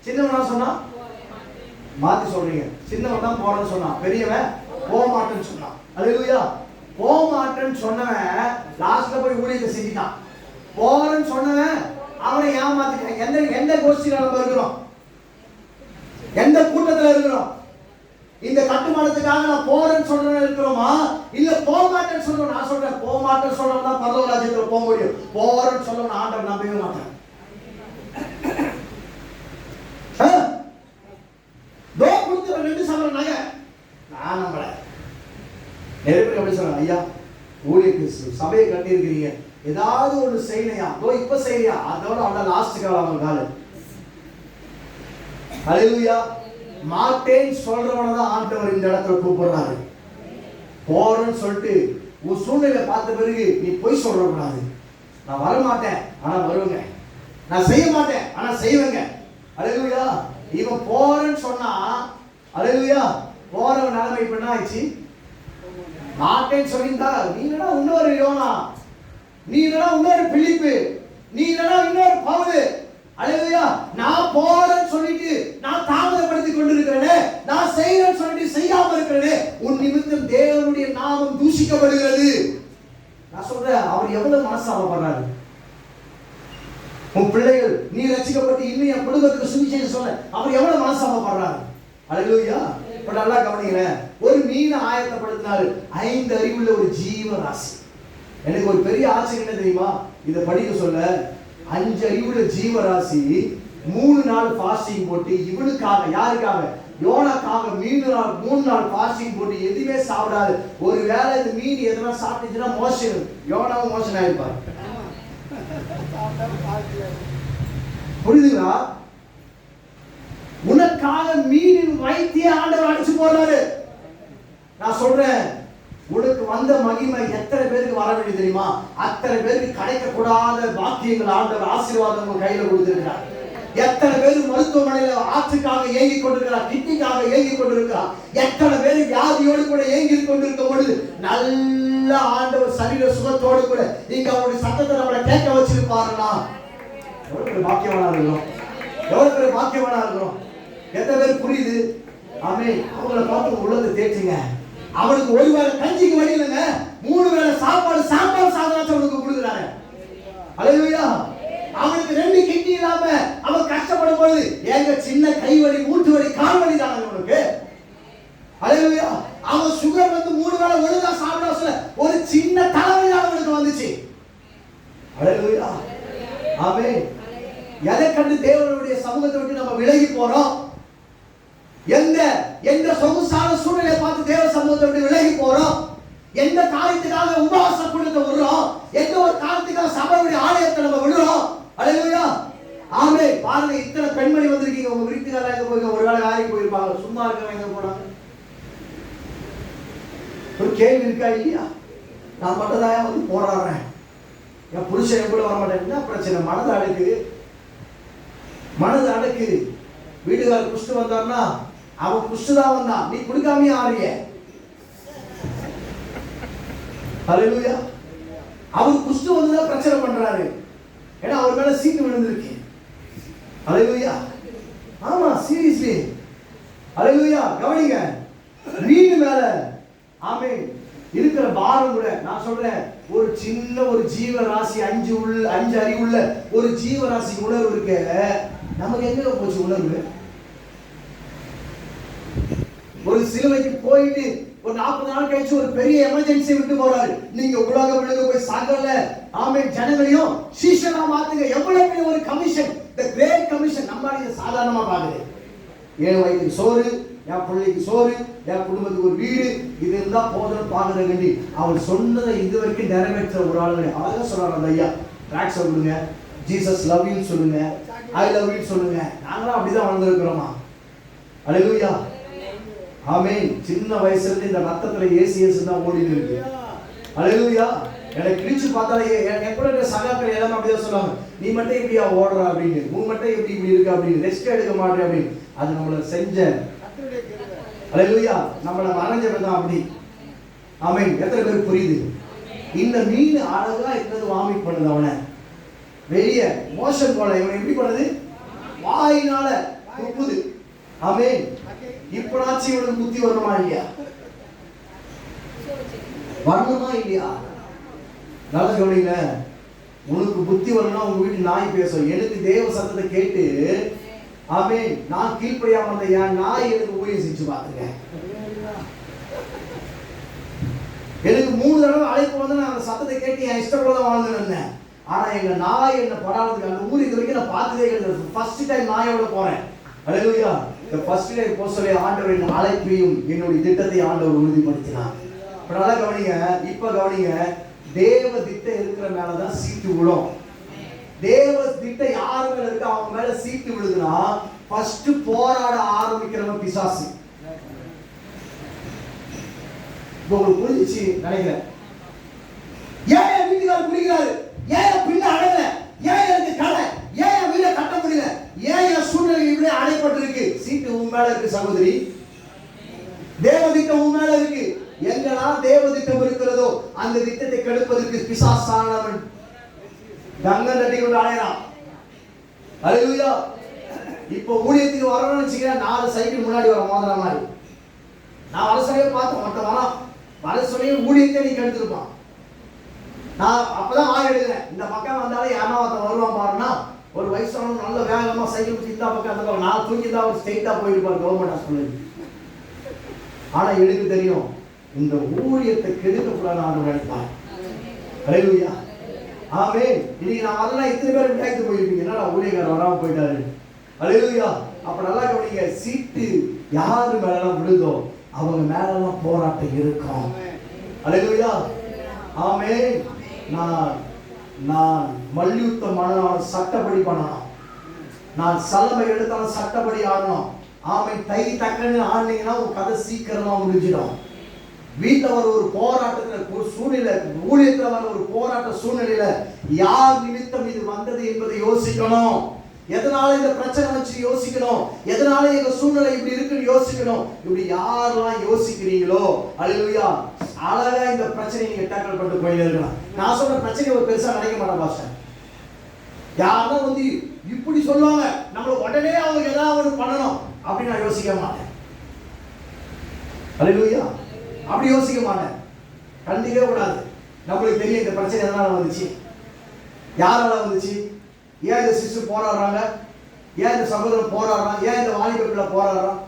சின்னவனா சொன்னா மாத்தி சொல்றீங்க. சின்னவன் தான் போறன்னு சொன்னான், பெரியவன் போக மாட்டேன்னு சொன்னான். ஹல்லேலூயா. போக மாட்டேன்னு சொன்னவன் லாஸ்ட்ல போய் ஊழியத்தை செஞ்சிட்டான். போறன்னு சொன்னவன் அவனை ஏமாத்திட்டான். எந்த கோஷ்டியில நம்ம இருக்கிறோம்? எந்த கூட்டத்துல இருக்கிறோம்? இந்த கட்டுமானத்துக்காக நான் போறேன்னு சொல்றேன் இருக்கிறோமா, இல்ல போக மாட்டேன்னு சொல்றோம்? நான் சொல்றேன் போக மாட்டேன்னு சொல்றோம் தான் பரலோக ராஜ்யத்துல போக முடியும். போறேன்னு சொல்றோம் ஆண்டவர் நம்பவே மாட்டேன். தோ கொடுத்துற 2 சவரன் நகை நான் நம்பல. நிறைய பேர் எப்படி சொல்றாங்க, ஐயா ஊழியருக்கு சபையை கட்டி இருக்கிறீங்க, ஏதாவது ஒண்ணு செய்யலையா? தோ இப்ப செய்யலையா? அதோட அவன் லாஸ்ட் காலம் அவன் காலம். ஹல்லேலூயா. மாட்டேன்னு சொல்றவனதான் ஆண்டவர் இந்த இடத்துல கூப்பிடுறாரு. போறேன்னு சொல்லிட்டு உன் சூழ்நிலை பார்த்த பிறகு நீ போய் சொல்லக்கூடாது. நான் வர மாட்டேன் ஆனா வருவேங்க, நான் செய்ய மாட்டேன் ஆனா செய்வேங்க. ஹல்லேலூயா. இவன் போறேன்னு சொன்னா, ஹல்லேலூயா, போறவன் நிலைமை இப்ப என்ன ஆயிடுச்சு? மாட்டேன்னு சொல்லியிருந்தா நீ என்னடா இன்னொரு யோனா, நீ என்னடா இன்னொரு பிலிப்பு, நீ என்னடா இன்னொரு பவுல். ஹல்லேலூயா. நான் போறேன்னு சொல்லிட்டு நான் தாமதப்படுத்தி கொண்டிருக்கிறேனே, நான் செய்யறேன்னு சொல்லிட்டு செய்யாம இருக்கிறேனே, உன் நிமித்தம் தேவனுடைய நாமம் தூஷிக்கப்படுகிறது. நான் சொல்றேன், அவர் எவ்வளவு மனசாபப்படுறாரு. உன் பிள்ளைகள் நீ ரட்சிக்கப்பட்டு இன்னும் என் குடும்பத்துக்கு சுவிசேஷம் சொல்ல அவர் எவ்வளவு மனசாபப்படுறாரு. ஹல்லேலூயா. இப்ப நல்லா கவனிங்களேன், ஒரு மீனை ஆயத்தப்படுத்தினாரு. 5 அறிவுள்ள ஒரு ஜீவராசி. எனக்கு ஒரு பெரிய ஆச்சரியம் என்ன தெரியுமா? இதை படிக்க சொல்ல 5 அறிவுள்ள ஜீவராசி 3 நாள் ஃபாஸ்டிங் போட்டு இவனுக்காக, யாருக்காக? யோனாக்காக 3 நாள் ஃபாஸ்டிங் போட்டு எதுவுமே சாப்பிடாது. ஒருவேளை இந்த மீன் எதனா சாப்பிட்டுச்சுன்னா மோஷன், யோனாவும் மோஷன் ஆயிருப்பார். புரியுதுங்களா? உனக்காக மீனின் வயிற்றையே ஆண்டவர் அடிச்சு போறாரு. நான் சொல்றேன், உனக்கு வந்த மகிமை எத்தனை பேருக்கு வர வேண்டியது தெரியுமா? அத்தனை பேருக்கு கிடைக்க கூடாத பாக்கியங்கள் ஆண்டவர் ஆசீர்வாதம் உங்க கையில கொடுத்திருக்கிறார். எத்தனை பேர் மருத்துவமனையில ஆற்றுக்காக ஏங்கி கொண்டிருக்கிறார், கிட்னிக்காக ஏங்கி கொண்டிருக்கிறார். எத்தனை பேர் வியாதியோடு கூட ஏங்கி கொண்டிருக்கும் பொழுது நல்ல ஆண்டவர் சரீர சுகத்தோடு கூட இங்க அவருடைய சத்தத்தை நம்மளை கேட்க வச்சிருப்பாருன்னா எவ்வளவு பேர் பாக்கியவானா இருக்கிறோம், எவ்வளவு பேர் பாக்கியவானா இருக்கிறோம். எத்தனை பேர் புரியுது? ஆமென். அவங்கள பார்த்து உள்ளத்தை தேய்ச்சுங்க. அவனுக்கு ஒரு வேளை கஞ்சிக்கு வழி இல்லைங்க, 3 வேளை சாப்பாடு சாதனாச்சும் அவனுக்கு கொடுக்குறாரு. அல்லேலூயா. அவனுக்கு 2 கிட்னி இல்லாம அவன் கஷ்டப்படும் பொழுது எங்க சின்ன கை வலி, மூட்டு வலி, கால் வலி தானே அவனுக்கு. அல்லேலூயா. அவன் சுகர் வந்து 3 வேளை ஒழுங்கா சாப்பிட சொல்ல ஒரு சின்ன தலைவலி அவனுக்கு வந்துச்சு. அல்லேலூயா. ஆமென். எதை கண்டு தேவனுடைய சமூகத்தை விட்டு நம்ம விலகி போறோம்? எந்த சொகுசான சூழ்நிலையை பார்த்து தேவ சமூகத்தை விட்டு விலகி போறோம்? எந்த காரியத்துக்காக உபவாச கூட்டத்தை விடுறோம்? எந்த ஒரு காரியத்துக்காக சபையுடைய ஆலயத்தை நம்ம விடுறோம்? அல்லேலூயா. ஆமென். பாருங்க, இத்தனை பெண்மணி வந்திருக்கீங்க. உங்க வீட்டுக்காரங்க எங்க போய் ஒருவேளை வேலைக்கு போயிருப்பாங்க, சும்மா இருக்கவங்க எங்க போனாங்க? ஒரு கேள்வி இருக்கா இல்லையா? நான் மட்டும்தான் வந்து போராடுறேன், என் புருஷன் கூட வர மாட்டேன். என்ன பிரச்சனை? மனது அடக்கு, மனது அடக்கு. வீட்டுக்காரர் குஷ்டு வந்தார்னா அவன் குஷ்டு தான் வந்தான், நீ குடிக்காமே ஆறிய. அல்லேலூயா. அவர் குஷ்டு வந்துதான் பிரச்சனை பண்றாரு, ஏன்னா அவர் மேல சீட்டு விழுந்திருக்கு. அல்லேலூயா. ஆமா, சீரியஸ்லி. அல்லேலூயா. கவனிங்க, மீன் மேல ஆமென் இருக்கிற பாரம் கூட. நான் சொல்றேன், ஒரு சின்ன ஒரு ஜீவராசி, 5 அறிவுள்ள ஒரு ஜீவராசி உணர்வு இருக்க, நமக்கு எங்க போச்சு உணர்வு? ஒரு சிலுவைக்கு போயிட்டு ஒரு 40 நாள் கழிச்சு ஒரு பெரிய எமர்ஜென்சி விட்டு போறாரு. நீங்க உலகம் முழுக்க போய் சகல ஆமென் ஜனங்களையும் சீஷனா மாத்துங்க. எவ்வளவு பெரிய ஒரு கமிஷன், தி கிரேட் கமிஷன். நம்ம இத சாதாரணமா பாக்குது. 7 வயதுக்கு சோறு, என் பிள்ளைக்கு சோறு, என் குடும்பத்துக்கு ஒரு வீடு, இது இருந்தா போதும் பாக்குற வேண்டி அவர் சொன்னதை இதுவரைக்கும் நிறைவேற்ற ஒரு ஆளுங்க. அழகா சொல்றாங்க அந்த ஐயா. ட்ராக்ஸ் சொல்லுங்க, ஜீசஸ் லவ் யூ சொல்லுங்க, ஐ லவ் யூ சொல்லுங்க. நாங்களும் அப்படிதான் வளர்ந்துருக்கிறோமா? அல்லேலூயா. ஆமென். சின்ன வயசுல இருந்து இந்த ரத்தத்துல ஏசு தான் ஓடிட்டு இருக்கு. அல்லேலூயா. எனக்கு கிழிச்சு பார்த்தாலே எப்படின்ற சகாக்கள் எல்லாமே அப்படிதான் சொல்லுவாங்க, நீ மட்டும் இப்படியா ஓடுற அப்படின்னு, நீ மட்டும் இப்படி இருக்கு அப்படின்னு, ரெஸ்ட் எடுக்க மாட்டேன் அப்படின்னு. அது நம்மள செஞ்ச அல்லேலூயா, நம்மள மறைஞ்சவன் தான் அப்படி. ஆமென். எத்தனை பேர் புரியுது? இந்த மீன் அழகா இருக்கிறது வாமிட் பண்ணுது, அவனை வெளியே மோஷன் போல. இவன் எப்படி பண்ணுது? வாயினால துப்புது. ஆமென். இப்பனாச்சு இவனுக்கு புத்தி வரணுமா இல்லையா? வரணுமா இல்லையா? நல்ல கவனிங்க. உனக்கு புத்தி வரணும்னா உங்க வீட்டு நாய் பேசும். எனக்கு தேவ சத்தத்தை கேட்டு ஆமென் நான் கீழ்ப்படியாம இருந்த என் நாய் எனக்கு ஊழியம் செஞ்சு பாத்துங்க. எனக்கு 3 தடவை அழைப்பு வந்து நான் அந்த சத்தத்தை கேட்டு என் இஷ்டப்பட தான் வாழ்ந்துருந்தேன். ஆனா எங்க நாய் என்ன படாததுக்கு அந்த ஊர் இது வரைக்கும் நான் பார்த்ததே கிடையாது. ஃபர்ஸ்ட் டைம் நாயோட போறேன். அல்லேலூயா. இந்த ஃபர்ஸ்ட் டைம் போக சொல்லி ஆண்டவர் என் அழைப்பையும் என்னுடைய திட்டத்தை ஆண்டவர் உறுதிப்படுத்தினார். இப்ப நல்லா கவனிங்க. இப்ப கவனிங்க, தேவ திட்டம் இருக்கிற மேலதான் சீட்டு விழும். தேவ திட்டம் யாரு மேல இருக்கு அவங்க மேல சீட்டு விழுதுன்னா ஃபர்ஸ்ட் போராட ஆரம்பிக்கிறவன் பிசாசு. உங்களுக்கு புரிஞ்சிச்சு நினைக்கிறேன். ஏன் என் வீட்டுக்காரர் குடிக்கிறாரு, ஏன் என் பிள்ளை அடல, ஏன் எனக்கு கடை, ஏன் என் வீட கட்ட முடியல, ஏன் என் சூழ்நிலை இப்படி அடைப்பட்டு இருக்கு? சீட்டு உன் மேல இருக்கு சகோதரி. தேவ திட்டம் உன் மேல இருக்கு. எங்கெல்லாம் தேவ திட்டம் இருக்கிறதோ அந்த திட்டத்தை கெடுப்பதற்கு பிசாசானவன் கங்கன் தட்டி கொண்டு அலையறான். அல்லேலூயா. இப்போ ஊழியத்துக்கு வரணும்னு வச்சுக்கிறேன், 4 சைக்கிள் முன்னாடி வர மோதுற மாதிரி. நான் வர சொல்லியே பார்த்தேன், மொத்த வர சொல்லியே ஊழியத்தை நீ கெடுத்துருப்பான். நான் அப்பதான் ஆய் எடுக்கிறேன், இந்த பக்கம் வந்தாலே யாரா ஒருத்தன் வருவான் பாருன்னா, ஒரு வயசானவன் நல்ல வேகமா சைக்கிள் சித்தா பக்கம் அந்த பக்கம் நான் தூக்கிதான் அவர் ஸ்ட்ரெயிட்டா போயிருப்பார் கவர்மெண்ட் ஹாஸ்பிட்டலுக்கு. ஆனா எனக்கு தெரியும் இந்த ஊழியத்தை கெடுக்க கூடாது ஆண்டவர் நினைப்பார். அல்லேலூயா. ஆமென். இன்னைக்கு நான் அதெல்லாம் இத்தனை பேர் விட்டாய்த்து போயிருப்பீங்க, என்னடா ஊழியக்காரர் வராம போயிட்டாரு. அல்லேலூயா. அப்ப நல்லா கவனிங்க, சீட்டு யாரு மேலாம் விழுதோ அவங்க மேலாம் போராட்டம் இருக்கும். அல்லேலூயா. ஆமென். நான் மல்யுத்தம் பண்ணணும், சட்டப்படி பண்ணணும். நான் சலமை எடுத்தாலும் சட்டப்படி ஆடணும். ஆமென். தை தக்கன்னு ஆடினீங்கன்னா உங்க கதை சீக்கிரமா முடிஞ்சிடும். வீட்டில் வர ஒரு போராட்டத்தில் ஒரு சூழ்நிலை, ஊழியத்தில் வர ஒரு போராட்ட சூழ்நிலையில யார் நிமித்தம் இது வந்தது என்பதை யோசிக்கணும். எதனால இந்த பிரச்சனை வச்சு யோசிக்கணும், எதனால எங்க சூழ்நிலை இப்படி இருக்குன்னு யோசிக்கணும். இப்படி யாரெல்லாம் யோசிக்கிறீங்களோ அல்லேலூயா, அழகா இந்த பிரச்சனையை நீங்க டேக்கிள் பண்ணிட்டு போயிட்டே இருக்கலாம். நான் சொல்ற பிரச்சனை ஒரு பெருசா நினைக்க மாட்டேன் பாஸ்டர். யாரும் வந்து இப்படி சொல்லுவாங்க, நம்ம உடனே அவங்க ஏதாவது ஒன்று பண்ணணும் அப்படின்னு நான் யோசிக்க மாட்டேன். அல்லேலூயா. அப்படி யோசிக்க மாட்டேன், கண்டிக்கவே கூடாது. நம்மளுக்கு தெரியும் இந்த பிரச்சனை எதனால வந்துச்சு, யாரால வந்துச்சு, ஏன் இந்த சிஸ்டர் போராடுறாங்க, ஏன் இந்த சகோதரன் போராடுறான், ஏன் இந்த வாலிப பிள்ளை போராடுறான்.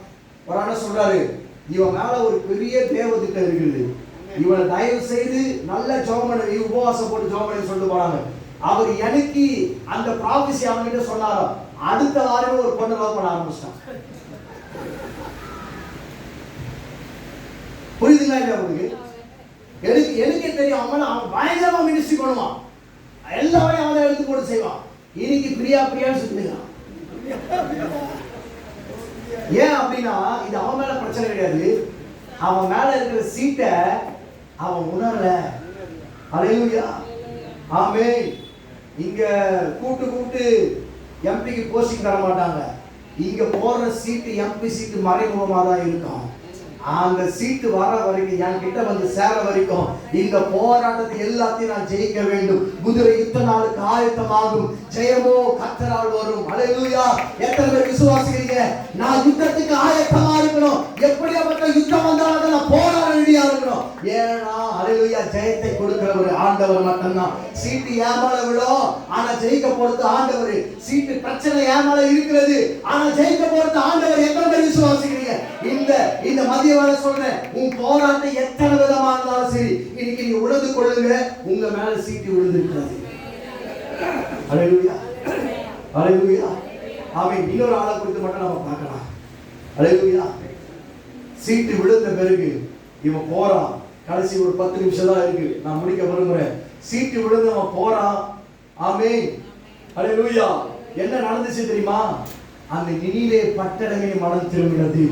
ஒரு அண்ணன் சொல்றாரு, இவன் மேல ஒரு பெரிய தேவ திட்டம் இருக்குது, இவனை தயவு செய்து நல்ல ஜெபம் பண்ணி உபவாசம் போட்டு ஜெபம் பண்ணி சொல்லிட்டு போறாங்க. அவர் எனக்கு அந்த ப்ராஃபஸி அவன்கிட்ட சொன்னாரோ அடுத்த வாரமே ஒரு பொண்ணு லவ் பண்ண ஆரம்பிச்சிட்டான். புரியுதுங்களா இல்லையா உங்களுக்கு? எனக்கே தெரியும், அவன் பயங்கரமா மினிஸ்ட்ரி பண்ணுவான், எல்லா வேலையும் அவனை எடுத்து போட்டு செய்வான். இன்னைக்கு பிரியான்னு சொல்லிடுறான். ஏன் அப்படின்னா இது அவன் மேல பிரச்சனை கிடையாது, அவன் மேல இருக்கிற சீட்டை அவன் உணரல. அல்லேலூயா. ஆமென். இங்க கூட்டு எம்பிக்கு போஸ்டிங் தர மாட்டாங்க. இங்க போற சீட்டு எம்பி சீட்டு மறைமுகமா தான் இருக்கும். அந்த சீட்டு வர வரைக்கும், என் கிட்ட வந்து சேர வரைக்கும் இந்த போராட்டத்தை எல்லாத்தையும் நான் ஜெயிக்க வேண்டும். குதிரை யுத்த நாளுக்கு ஆயத்தமாகும், ஜெயமோ கர்த்தரால் வரும். அல்லேலூயா. எத்தனை பேர் விசுவாசிக்கிறீங்க? நான் யுத்தத்துக்கு ஆயத்தமா இருக்கணும். எப்படியாப்பட்ட யுத்தம் வந்தாலும் நான் போராட ரெடியா இருக்கணும். ஏன்னா அல்லேலூயா, ஜெயத்தை கொடுக்கிறவர் ஆண்டவர் மட்டும்தான். சீட்டு ஏமால விடும், ஆனா ஜெயிக்க போறது ஆண்டவர். சீட்டு பிரச்சனை ஏமால இருக்கிறது, ஆனா ஜெயிக்க போறது ஆண்டவர். எத்தனை பேர் விசுவாசிக்கிறீங்க? இந்த மதிய வேளை சொல்றேன், உன் போராட்டம் எத்தனை விதமா இருந்தாலும் சரி, இன்னைக்கு நீ உணர்ந்து கொள்ளுங்க, உங்க மேல சீட்டு விழுந்திருக்கிறது. அல்லேலூயா. அல்லேலூயா. ஆமென். இன்னொரு ஆளை குறித்து மட்டும் நம்ம பார்க்கலாம். அல்லேலூயா. சீட்டு விழுந்த பிறகு இவன் போறான். கடைசி ஒரு 10 நிமிஷம் தான் இருக்கு, நான் முடிக்க விரும்புறேன். சீட்டு விழுந்து அவன் போறான். ஆமென். அல்லேலூயா. என்ன நடந்துச்சு தெரியுமா? அந்த நினிவே பட்டணமே மனம் திரும்பினது.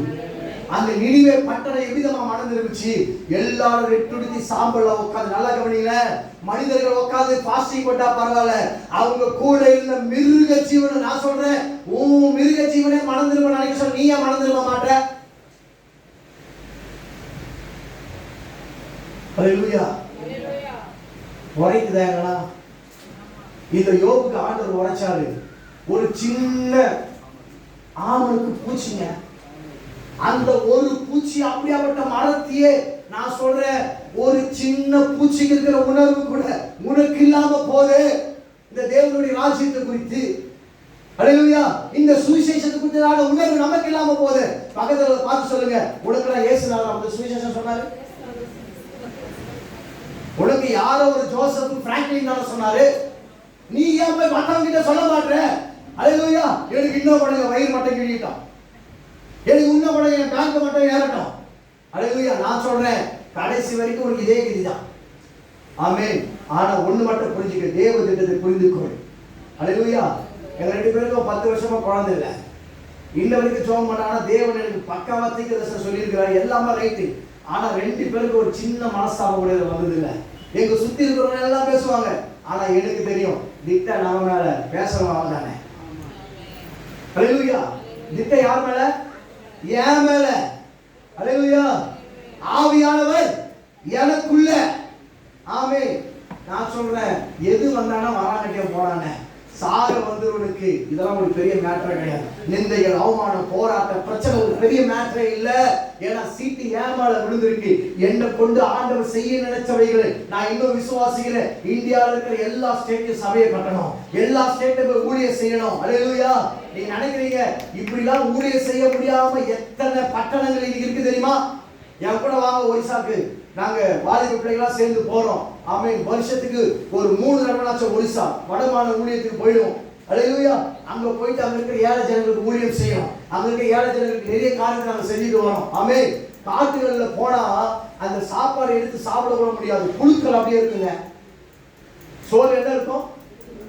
அந்த நினிவே பட்டணம் எவ்விதமா மனம் திரும்பிச்சு? எல்லாரும் ரெட்டுடுத்தி சாம்பல்ல உட்கார்ந்து, நல்லா கவனிங்க, மனிதர்கள் உட்கார்ந்து பாஸ்டிங் போட்டா பரவாயில்ல, அவங்க கூட இருந்த மிருக ஜீவனை, நான் சொல்றேன், உன் மிருக ஜீவனே மனம் திரும்ப நினைக்க சொல்ல, நீ ஏன் மனம் திரும்ப மாட்ட? அல்லேலூயா. உரைக்குதாங்களா? இந்த யோபுக்கு ஆண்டவர் உரைச்சாரு. ஒரு சின்ன ஆமனுக்கு பூச்சிங்க, அந்த ஒரு பூச்சி அப்படியாப்பட்ட மரத்தையே, நான் சொல்றேன், ஒரு சின்ன பூச்சிக்கு இருக்கிற உணர்வு கூட உனக்கு இல்லாம போது இந்த தேவனுடைய ராஜ்யத்தை குறித்து. அல்லேலூயா. இந்த சுவிசேஷத்தை குறித்ததான உணர்வு நமக்கு இல்லாம போது. பக்கத்துல பார்த்து சொல்லுங்க, உனக்கு நான் இயேசுனால அந்த சுவிசேஷம் சொன்னாரு? உனக்கு யாரோ ஒரு ஜோசப் பிராங்க்லின் தான சொன்னாரு? நீ ஏன் போய் மற்றவங்க கிட்ட சொல்ல மாட்டே? அல்லேலூயா. எனக்கு இன்னும் படங்க வயிறு மட்டும் கிழிட்டான், எனக்கு இன்னும் படங்க என் பேங்க் மட்டும் ஏறட்டும். அல்லேலூயா. நான் சொல்றேன், கடைசி வரைக்கும் உனக்கு இதே கதிதான். ஆமென். ஆனா ஒண்ணு மட்டும் புரிஞ்சுக்க, தேவ திட்டத்தை புரிந்துக்கொள். அல்லேலூயா. எங்க 2 பேருக்கும் 10 வருஷமா குழந்தை இல்லை, இன்ன வரைக்கும் ஜெபம் பண்ணானா தேவன் எனக்கு பக்காவா தீர்க்கதரிசனம் சொல்லியிருக்கிறார், எல்லாமே ரைட்டு. ஆனா 2 பேருக்கு ஒரு சின்ன மனஸ்தாபம் கூட வந்தது இல்லை. எங்க சுத்தி இருக்கிறவங்க எல்லாம் பேசுவாங்க, ஆனா எனக்கு தெரியும் திட்ட நம்ம மேல பேசுறவங்க தானே. அல்லேலூயா. திட்ட யார் மேல? என் மேல. அல்லேலூயா. ஆவியானவர் எனக்குள்ள. ஆமென். நான் சொல்றேன், எது வந்தானா வராங்கட்டே போறானே, சாக வந்தவனுக்கு இதெல்லாம் ஒரு பெரிய மேட்டரே கிடையாது. நிந்தைகள், அவமானம், போராட்டம், பிரச்சனை ஒரு பெரிய மேட்டரே இல்ல. ஏன்னா சீட்டு ஏமால விழுந்திருக்கு. என்னை கொண்டு ஆண்டவர் செய்ய நினைச்சவைகளை நான் இன்னும் விசுவாசிக்கிறேன். இந்தியாவில் இருக்கிற எல்லா ஸ்டேட்டும் சபையை கட்டணும், எல்லா ஸ்டேட்டும் ஊழியம் செய்யணும். அல்லேலூயா. நீங்க நினைக்கிறீங்க இப்படிலாம் ஊழியம் செய்ய முடியாம எத்தனை பட்டணங்கள் இன்னைக்கு இருக்கு தெரியுமா? என் கூட வாங்க ஒரிசாக்கு, நாங்க வாலிப பிள்ளைகளா சேர்ந்து போறோம். ஆமென். வருஷத்துக்கு ஒரு 3 தடவைனாச்சும் ஒரிசா வடமான ஊழியத்துக்கு போயிடுவோம். அல்லேலூயா. அங்க போயிட்டு அங்க இருக்கிற ஏழை ஜனங்களுக்கு ஊழியம் செய்யணும். அங்க இருக்கிற ஏழை ஜனங்களுக்கு நிறைய காரியத்தை நாங்க செஞ்சுட்டு வரோம். ஆமென். காட்டுகள்ல போனா அந்த சாப்பாடு எடுத்து சாப்பிட கூட முடியாது, புழுக்கள் அப்படியே இருக்குங்க. சோறு என்ன இருக்கும்?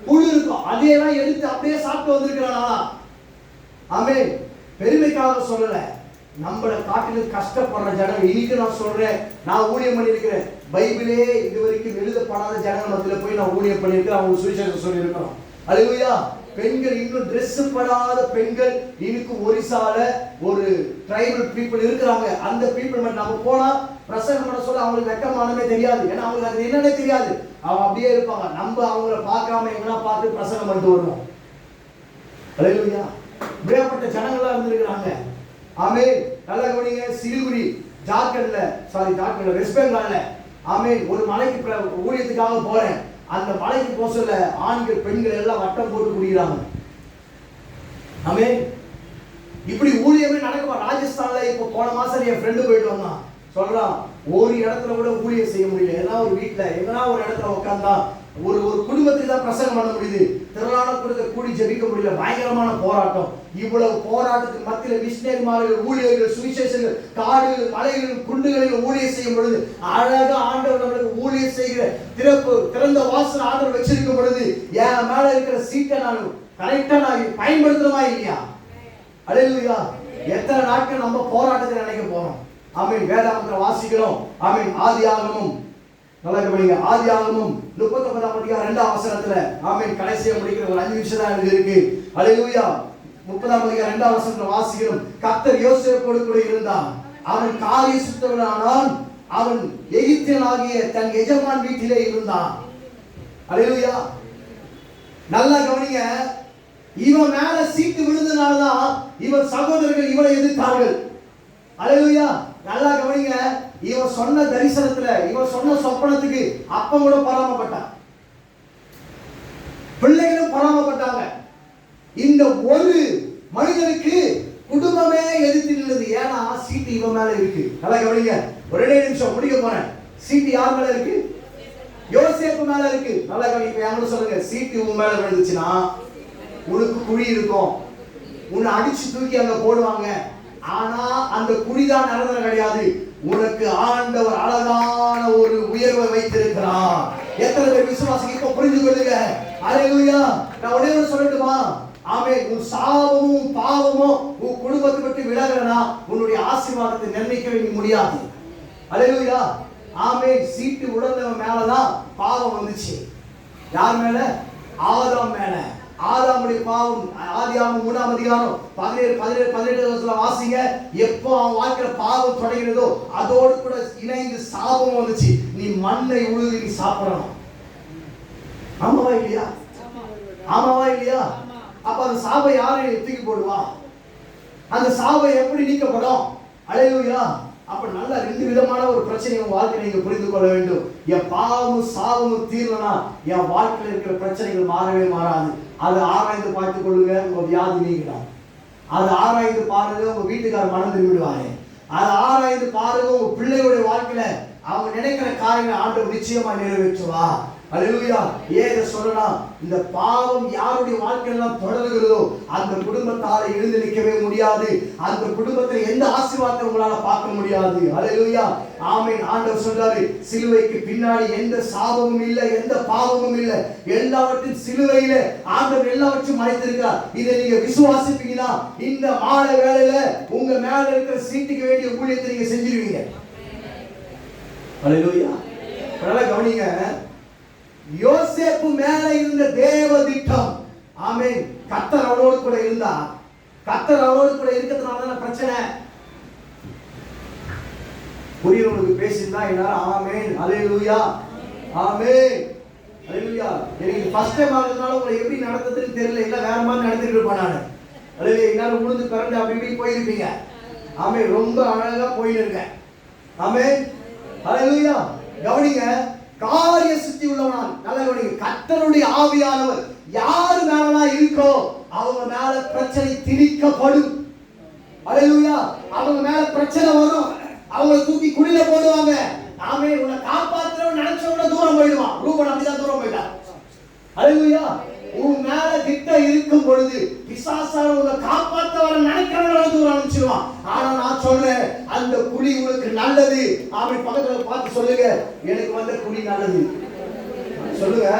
புழு இருக்கும். அதையெல்லாம் எடுத்து அப்படியே சாப்பிட்டு வந்திருக்கிறானா? ஆமென். பெருமைக்காக சொல்லல, நம்மள காட்டிலும் கஷ்டப்படுற ஜனங்கள். இன்னைக்கு நான் சொல்றேன், நான் ஊழியம் பண்ணியிருக்கிறேன். பைபிளே இதுவரைக்கும் எழுதப்படாத ஜனங்கள் மத்தியில போய் நான் ஊழியம் பண்ணியிருக்கிறேன். அவங்க சுவிசேஷம் சொல்லி இருக்கிறோம். அல்லேலூயா. பெண்கள் இன்னும் ட்ரெஸ் படாத பெண்கள் இன்னும் ஒரிசால ஒரு ட்ரைபல் பீப்புள் இருக்கிறாங்க. அந்த பீப்புள் மட்டும் நம்ம போனா பிரசங்கம் பண்ண சொல்ல அவங்களுக்கு வெக்கமானமே தெரியாது. ஏன்னா அவங்களுக்கு அது என்னன்னே தெரியாது. அவங்க அப்படியே இருப்பாங்க. நம்ம அவங்கள பார்க்காம எங்கன்னா பார்த்து பிரசங்கம் பண்ணிட்டு வருவோம். அல்லேலூயா. இப்படியாப்பட்ட ஜனங்களா இருந்திருக்கிறாங்க. ஆமென். நல்லா கவனிங்க. சிலிகுரி ஜார்க்கண்ட்ல வெஸ்ட் பெங்கால்ல ஆமென் ஒரு மலைக்கு ஊழியத்துக்காக போறேன். அந்த மலைக்கு போக சொல்ல ஆண்கள் பெண்கள் எல்லாம் வட்டம் போட்டு குடிக்கிறாங்க. ஆமென். இப்படி ஊழியமே நடக்குமா? ராஜஸ்தான்ல இப்ப போன மாசம் என் ஃப்ரெண்டு போயிட்டு வந்தான். சொல்றான், ஒரு இடத்துல கூட ஊழியம் செய்ய முடியல. ஏன்னா ஒரு வீட்டுல எங்கன்னா ஒரு இடத்துல உட்கார்ந்தா ஒரு குடும்பத்துக்கு தான் பிரசங்கம் பண்ண முடியுது. திரளான கூட்டத்தை கூடி ஜெபிக்க முடியல. பயங்கரமான போராட்டம். இவ்வளவு போராட்டத்துக்கு மத்தியில மிஷனரிமார்கள், ஊழியர்கள், சுவிசேஷர்கள் காடுகள், மலைகள், குண்டுகளில் ஊழியம் செய்யும் பொழுது அழகா ஆண்டவர் நம்மளுக்கு ஊழியம் செய்கிற திறந்த வாசல் ஆண்டவர் வச்சிருக்கும் பொழுது என் மேல இருக்கிற சீட்டை நான் கரெக்டா நான் பயன்படுத்துறமா இல்லையா? அல்லேலூயா. எத்தனை நாட்கள் நம்ம போராட்டத்தை நினைக்க போறோம். ஆமென். வேதாகமத்தை வாசிக்கிறோம். ஆமென். ஆதியாகமம் நல்லா கவனிங்க. ஆதியாகமம் 39ஆம் அதிகாரம் 2ஆம் வசனத்துல ஆமென் கடைசியா முடிக்கிற ஒரு 5 நிமிஷம் தான் எனக்கு இருக்கு. அல்லேலூயா. 30ஆம் அதிகாரம் 2ஆம் வசனத்துல வாசிக்கிறோம். கர்த்தர் யோசேப்போடு கூட இருந்தார். அவன் காரிய சுத்தவனானான். அவன் எகிப்தியனாகிய தன் எஜமான் வீட்டிலே இருந்தான். அல்லேலூயா. நல்லா கவனிங்க. இவன் மேல சீட்டு விழுந்தனாலதான் இவன் சகோதரர்கள் இவனை எதிர்த்தார்கள். அல்லேலூயா. நல்லா கவனிங்க. இவன் சொன்ன தரிசனத்துல, இவன் சொன்ன சொப்பனத்துக்கு அப்பன் கூட பொறாமப்பட்டான், பிள்ளைகளும் பொறாமப்பட்டாங்க. இந்த ஒரு மனிதனுக்கு குடும்பமே எதிர்த்து நின்றது. ஏன்னா சீட்டு இவன் மேல இருக்கு. நல்லா கவனிங்க. ஒரே நிமிஷம் முடிக்க போறேன். சீட்டு யார் மேல இருக்கு? யோசேப்பு மேல இருக்கு. நல்லா கவனிங்க. யாரும் சொல்லுங்க, சீட்டு உன் மேல விழுந்துச்சுன்னா உனக்கு குழி இருக்கும். உன்னை அடிச்சு தூக்கி அங்க போடுவாங்க. ஆனா அந்த குழிதான் நிரந்தரம் கிடையாது. உனக்கு ஆண்டவர் அழகான ஒரு உயர்வை வைத்திருக்கிறார். எத்தனை பேர் விசுவாசிக்கு இப்ப புரிந்து கொள்ளுங்க. அல்லேலூயா. நான் ஒரே ஒரு சொல்லட்டுமா? ஆமென். உன் சாபமும் பாவமும் உன் குடும்பத்தை விட்டு விலகலனா உன்னுடைய ஆசீர்வாதத்தை நிர்ணயிக்கவே முடியாது. அல்லேலூயா. ஆமென். சீட்டு உடனவன் மேலதான் பாவம் வந்துச்சு. யார் மேல? ஆதாம் மேல. ஆதாமுடைய பாவம் ஆதியாகமம் 3ஆம் அதிகாரம் 17-18 வாசிங்க. எப்போ அவன் வாழ்க்கையில பாவம் தொடங்கினதோ அதோடு கூட இணைந்து சாபம் வந்துச்சு. நீ மண்ணை உழுது நீ சாப்பிடணும். ஆமாவா இல்லையா? ஆமாவா இல்லையா? அப்ப அந்த சாபை யாரை தூக்கி போடுவா? அந்த சாபை எப்படி நீக்கப்படும்? அல்லேலூயா. அப்ப நல்ல 2 விதமான ஒரு பிரச்சனை உங்க வாழ்க்கையை நீங்க புரிந்து கொள்ள வேண்டும். என் பாவமும் சாபமும் தீரலனா என் வாழ்க்கையில் இருக்கிற பிரச்சனைகள் மாறவே மாறாது. அதை ஆராய்ந்து பார்த்துக் கொள்ளுங்க. உங்க வியாதி நீங்கலாம். அதை ஆராய்ந்து பாருங்க. உங்க வீட்டுக்காரர் மனம் திரும்பிடுவாங்க. அதை ஆராய்ந்து பாருங்க. உங்க பிள்ளைகளுடைய வாழ்க்கையில அவங்க நினைக்கிற காரியங்களை ஆண்டவர் நிச்சயமா நிறைவேற்றுவா. அல்லேலூயா. ஏன் சொல்லலாம்? இந்த பாவம் யாருடைய வாழ்க்கையெல்லாம் தொடர்கிறதோ அந்த குடும்பத்தால எழுந்து நிற்கவே முடியாது. அந்த குடும்பத்தில் எந்த ஆசீர்வாதத்தை உங்களால பார்க்க முடியாது. அல்லேலூயா. ஆமென். ஆண்டவர் சொல்றாரு, சிலுவைக்கு பின்னாடி எந்த சாபமும் இல்லை, எந்த பாவமும் இல்லை. எல்லாவற்றையும் சிலுவையில ஆண்டவர் எல்லாவற்றையும் மறைத்திருக்கிறார். இதை நீங்க விசுவாசிப்பீங்கன்னா இந்த மாலை வேளையில உங்க மேல இருக்கிற சீட்டுக்கு வேண்டிய ஊழியத்தை நீங்க செஞ்சிருவீங்க. அல்லேலூயா. நல்லா கவனிங்க. யோசேப்பு மேல இருந்த தேவ திட்டம். ஆமென். கர்த்தர் அவரோடு கூட இருந்தார். கர்த்தர் அவரோடு கூட இருக்கிறதுனால பிரச்சனை புரியவங்களுக்கு பேசினா எல்லாரும் ஆமென் அல்லேலூயா ஆமென் அல்லேலூயா. எனக்கு ஃபர்ஸ்ட் டைம் ஆனதுனால உங்களை எப்படி நடத்துறதுன்னு தெரியல. இல்ல வேற மாதிரி நடத்திட்டு இருப்பேன் நான். அல்லேலூயா. எல்லாரும் உழுந்து கரண்ட் அப்படி இப்படி போயிருப்பீங்க. ஆமென். ரொம்ப அழகா போயிட்டு இருக்கேன். ஆமென் அல்லேலூயா. கவனிங்க. காரிய சுத்தி உள்ளவனான். நல்ல கவனிங்க. கர்த்தருடைய ஆவியானவர் யார் மேலலாம் இருக்கோ அவங்க மேல பிரச்சனை திணிக்கப்படும். அல்லேலூயா. அவங்க மேல பிரச்சனை வரும். அவங்களை தூக்கி குழியில போடுவாங்க. ஆமே, உன்னை காப்பாத்துறவன் நினைச்சவன தூரம் போயிடுவான். ரூபன் அப்படிதான் தூரம் போயிட்டான். அல்லேலூயா. உன் மேல திட்டம் இருக்கும் பொழுது பிசாசான உன்னை காப்பாத்த வர நினைக்கிறவன தூரம் அனுப்பிச்சிடுவான். ஆனா நான் சொல்றேன், அந்த குழி உங்களுக்கு நல்லது. ஆமே, பக்கத்துல பார்த்து சொல்லுங்க, எனக்கு வந்த குழி நல்லது. சொல்லுங்க,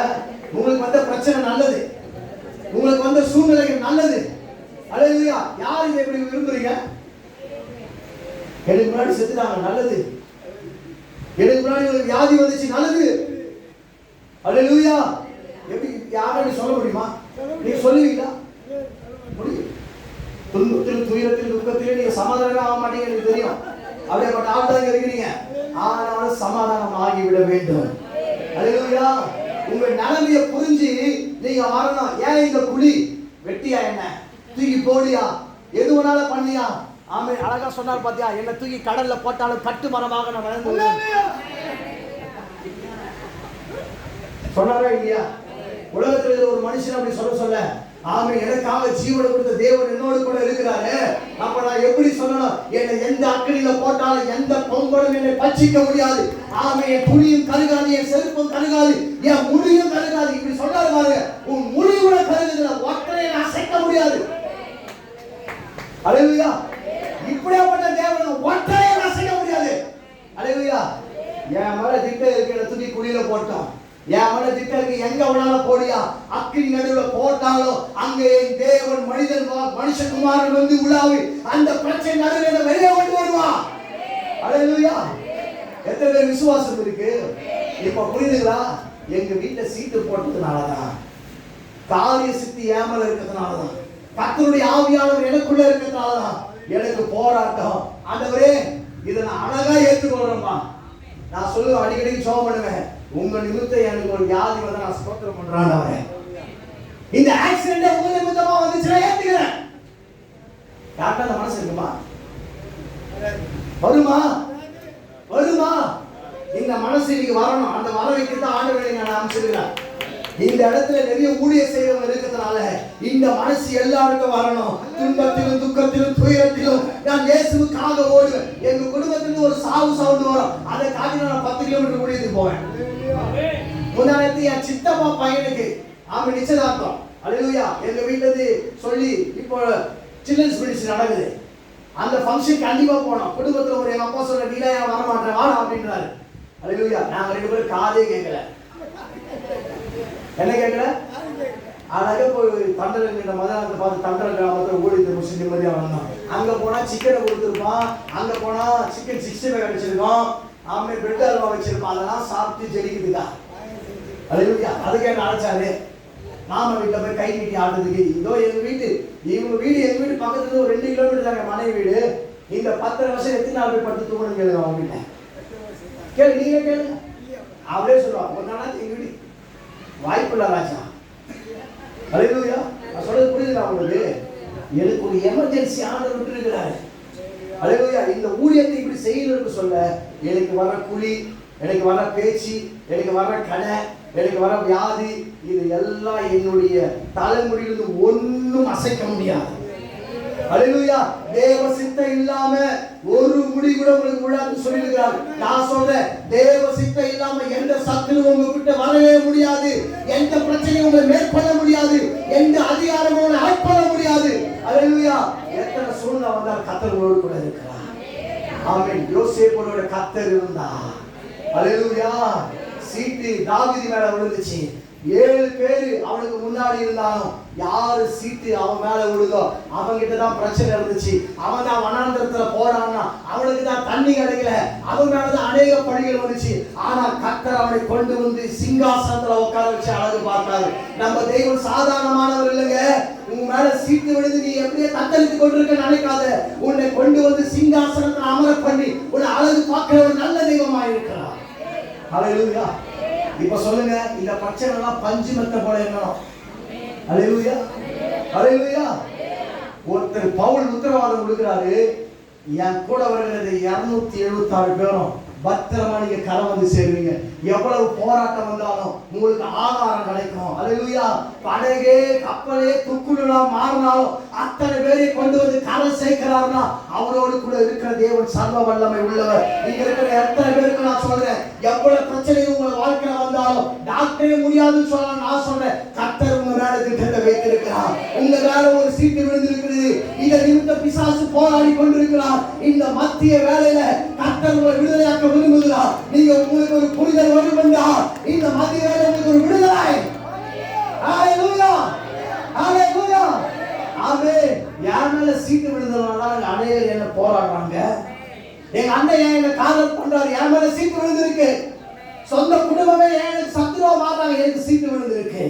உங்களுக்கு வந்த பிரச்சனை நல்லது, உங்களுக்கு வந்த சூழ்நிலைகள் நல்லது. அல்லேலூயா. யார் இதை எப்படி விரும்புறீங்க? எனக்கு முன்னாடி செத்துட்டாங்க, நல்லது. எனக்கு முன்னாடி ஒரு வியாதி வந்துச்சு, நல்லது. அல்லேலூயா. எப்படி யாரும் சொல்ல முடியுமா? நீங்க சொல்லுவீங்களா? முடியும். துன்பத்தில், துயரத்தில், துக்கத்திலே நீங்க சமாதானம் ஆக மாட்டீங்க, எனக்கு தெரியும். அப்படியேப்பட்ட ஆள் தான் இருக்கிறீங்க. ஆனாலும் சமாதானம் ஆகிவிட வேண்டும். அல்லேலூயா. உங்க நிலைமையை புரிஞ்சு நீங்க வரணும். ஏன் இந்த குழி? வெட்டியா என்ன தூக்கி போடியா? எது வேணாலும் பண்ணியா? ஆமே, அழகா சொன்னார் பாத்தியா, என்ன தூக்கி கடல்ல போட்டாலும் கட்டு மரமாக நான் வளர்ந்து சொன்னாரா இல்லையா? உலகத்தில் ஒரு மனுஷன் அப்படி சொல்ல ஆமே, எனக்காக ஜீவனை கொடுத்த தேவன் என்னோடு கூட இருக்கிறாரு. அப்ப நான் எப்படி சொல்லணும்? என்னை எந்த அக்கடியில போட்டாலும் எந்த பொங்கலும் என்னை பச்சிக்க முடியாது. ஆமே, என் துணியும் கருகாது, என் செருப்பும் கருகாது, என் முடியும் கருகாது. இப்படி சொன்னாரு பாருங்க, உன் முடி கூட கருகுதுல, ஒற்றையை அசைக்க முடியாது. அல்லேலூயா. இப்படியாப்பட்ட தேவன் ஒற்றையை அசைக்க முடியாது. அல்லேலூயா. என் மேல திட்டம் இருக்கிற தூக்கி குழியில போட்டோம். என் மேல திட்டம் இருக்கு, எங்க வேணாலும் போடியா? அக்கினி நடுவில் போட்டாலும் அங்கே என் தேவன் மனுஷகுமாரன் வந்து உலாவி அந்த பிரச்சனை நடுவில் வெளியே கொண்டு வருவான். அல்லேலூயா. எத்தனை பேர் விசுவாசம் இருக்கு? இப்ப புரியுதுங்களா? எங்க வீட்டுல சீட்டு போட்டதுனாலதான், காரிய சித்தி ஏமல இருக்கிறதுனாலதான், கர்த்தருடைய ஆவியானவர் எனக்குள்ள இருக்கிறதுனாலதான் எனக்கு போராட்டம். ஆண்டவரே, இதை நான் அழகா ஏற்றுக்கொள்றேன்ப்பா. நான் சொல்லுவேன், அடிக்கடி ஜெபம் பண்ணுவேன், உங்க நிமித்தம் எனக்கு ஒரு வியாதி வந்து நான் ஸ்தோத்திரம் பண்றேன். இந்த ஆக்சிடென்ட் உங்க நிமித்தமா வந்துச்சுன்னா ஏத்துக்கிறேன். யார்கிட்ட அந்த மனசு இருக்குமா? வருமா? வருமா? இந்த மனசு இன்னைக்கு வரணும். அந்த வர வைக்கிறத ஆண்டவரை நான் அமைச்சிருக்கிறேன். இந்த இடத்துல நிறைய ஊழியர் செய்யறவங்க இருக்கிறதுனால இந்த மனசு எல்லாருக்கும் வரணும். துன்பத்திலும் துக்கத்திலும் துயரத்திலும் நான் இயேசுவுக்காக ஓடுவேன். எங்க குடும்பத்திலிருந்து ஒரு சாவு சவுண்ட் வரும், அதை காட்டி நான் 10 கிலோமீட்டர் ஊழியத்துக்கு போவேன். முன்னாடி என் சித்தப்பா பையனுக்கு அவன் நிச்சயதார்த்தம். அல்லேலூயா. எங்க வீட்டுல சொல்லி இப்போ சில்ட்ரன்ஸ் மினிஸ்ட்ரி நடக்குது. அந்த ஃபங்க்ஷன் கண்டிப்பா போனோம். குடும்பத்துல ஒரு எங்க அப்பா சொல்ற, நீலா ஏன் வர மாட்டேன், வாடா அப்படின்றாரு. அல்லேலூயா. நாங்க 2 பேரும் காதே கேட்கல. என்ன கேட்கல? அழகா போய் தண்டரங்கிட்ட மதானத்தை பார்த்து தண்டர கிராமத்தில் ஊழியத்தை முடிச்சு நிம்மதியாக வந்தோம். அங்கே போனால் சிக்கனை கொடுத்துருப்பான், அங்கே போனால் சிக்கன் 65 கிடைச்சிருக்கோம், ஆமே பிரெட் அல்வா வச்சிருப்பான். அதெல்லாம் சாப்பிட்டு ஜெயிக்குதுக்கா. அல்லேலூயா. அதுக்கு என்ன அழைச்சாரு? மாமா வீட்டில் போய் கை நீட்டி ஆடுறதுக்கு. இதோ எங்கள் வீட்டு, இவங்க வீடு எங்கள் வீட்டு பக்கத்துல ஒரு 2 கிலோமீட்டர் தாங்க மனைவி வீடு. இந்த 10 வருஷம் எத்தனை நாள் போய் படுத்து தூங்கணும் கேளுங்க அவங்க வீட்டை. கேளு, நீங்க கேளுங்க. அவரே சொல்லுவாங்க, ஒரு நாளாச்சு எங்கள் வீடு வாய்ப்பில்லை ராஜா. அல்லேலூயா. நான் சொல்றது புரியுதுங்களா உங்களுக்கு? எனக்கு ஒரு எமர்ஜென்சி ஆர்டர் விட்டு இருக்கிறாரு. அல்லேலூயா. இந்த ஊழியத்தை இப்படி செய்யணும்னு சொல்ல, எனக்கு வர குழி, எனக்கு வர பேச்சு, எனக்கு வர கடை, எனக்கு வர வியாதி, இது எல்லாம் என்னுடைய தலைமுடியிலிருந்து ஒன்றும் அசைக்க முடியாது. அல்லேலூயா. தேவ சித்தம் இல்லாம ஒரு முடி கூட உங்களுக்கு விழான்னு சொல்லியிருக்கிறார். நான் சொல்றேன், தேவ சித்தம் இல்லாம எந்த சத்துரும் உங்ககிட்ட வரவே முடியாது, எந்த பிரச்சனையும் உங்களை மேற்கொள்ள முடியாது, எந்த அதிகாரமும் உங்களை ஆட்கொள்ள முடியாது. அல்லேலூயா. எத்தனை சூழ்நிலை வந்தால் கர்த்தர் உங்களோடு கூட இருக்கிறார். ஆமென். யோசேப்போட கர்த்தர் இருந்தார். அல்லேலூயா. சீட்டு தாவீது மேல விழுந்துச்சு. 7 பேர் அவனுக்கு முன்னாடி இருந்தாலும் யாரு சீட்டு அவன் மேல விழுதோ அவன்கிட்ட தான் பிரச்சனை இருந்துச்சு. அவன் தான் வனாந்தரத்துல போறான்னா அவனுக்கு தான் தண்ணி கிடைக்கல, அவன் மேலதான் அநேக பழிகள் வந்துச்சு. ஆனா கர்த்தர் அவனை கொண்டு வந்து சிங்காசனத்துல உட்கார வச்சு அழகு பார்த்தாரு. நம்ம தெய்வம் சாதாரணமானவர் இல்லைங்க. உன் மேல சீட்டு விழுந்து நீ எப்படியே தத்தளித்து கொண்டிருக்க நினைக்காத. உன்னை கொண்டு வந்து சிங்காசனத்துல அமர பண்ணி உன்னை அழகு பார்க்கிற ஒரு நல்ல தெய்வமா இருக்கிறார். அல்லேலூயா. இப்ப சொல்லுங்க, இந்த பிரச்சனை எல்லாம் பஞ்சு மெத்த போல இருக்கணும். அல்லேலூயா. அல்லேலூயா. ஒருத்தர் பவுல் உத்தரவாதம் கொடுக்கிறாரு, என் கூட வருகிறது 276 பேரும் பத்திரமா நீங்க கரை வந்து சேருவீங்க. எவ்வளவு போராட்டம் வந்தாலும் உங்களுக்கு ஆகாரம் கிடைக்கும். அல்லேலூயா. படகே கப்பலே துக்குலாம் மாறினாலும் அத்தனை பேரை கொண்டு வந்து கரை சேர்க்கிறார்னா அவரோடு கூட இருக்கிற தேவன் சர்வ வல்லமை உள்ளவர். இங்க இருக்கிற எத்தனை பேருக்கு நான் சொல்றேன், எவ்வளவு பிரச்சனை உங்க வாழ்க்கையில வந்தாலும் டாக்டரே முடியாதுன்னு சொல்லலாம், நான் சொல்றேன் கர்த்தர் உங்க மேல திட்டத்தை வைத்திருக்கிறார். உங்க மேல ஒரு சீட்டு விழுந்திருக்கிறது, இதை நிமித்த பிசாசு போராடி கொண்டிருக்கிறார். இந்த மத்திய வேலையில கர்த்தர் உங்களை விடுதலையாக்க விரும்புகிறார். நீங்க உங்களுக்கு ஒரு புரிதல் வரும் என்றால் இந்த மத்திய வேலை உங்களுக்கு ஒரு விடுதலை. ஹalleluya, ஹalleluya, ஆமென். யார் மேல சீட்டு விழுந்ததுனால அநேகர் என்ன போராடுறாங்க. எங்க அண்ணன் என்ன காதல் பண்றாரு, என் மேல சீட்டு விழுந்திருக்கு. சொந்த குடும்பமே எனக்கு சத்துருவா மாறாங்க, எனக்கு சீட்டு விழுந்திருக்கு.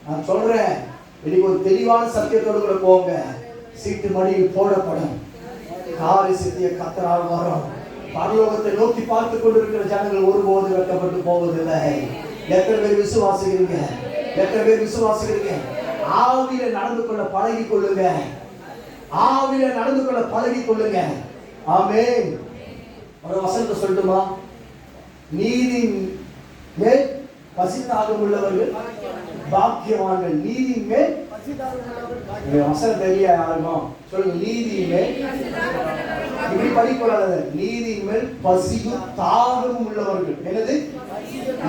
நான் சொல்றேன், இன்னைக்கு ஒரு தெளிவான சத்தியத்தோடு கூட போங்க. சீட்டு மடியில் போடப்படும், காரி சித்திய கத்தரால் வரும். பரலோகத்தை நோக்கி பார்த்து கொண்டிருக்கிற ஜனங்கள் ஒருபோது வெட்டப்பட்டு போவதில்லை. எத்தனை பேர் விசுவாசிக்கிறீங்க? எத்தனை பேர் விசுவாசிக்கிறீங்க? ஆவியில நடந்து கொள்ள பழகி கொள்ளுங்க, ஆவியில நடந்து கொள்ள பழகி கொள்ளுங்க. ஆமென். ஒரு வசனத்தை சொல்லட்டுமா? நீதி மேல் பசிதாகம் உள்ளவர்கள் பாக்கியவான்கள். நீதி மேல் வசனம் தெரிய யாருக்கும் சொல்லுங்க. நீதி மேல் இப்படி படிக்கூடாது. நீதி மேல் பசியும் தாகமும் உள்ளவர்கள். என்னது?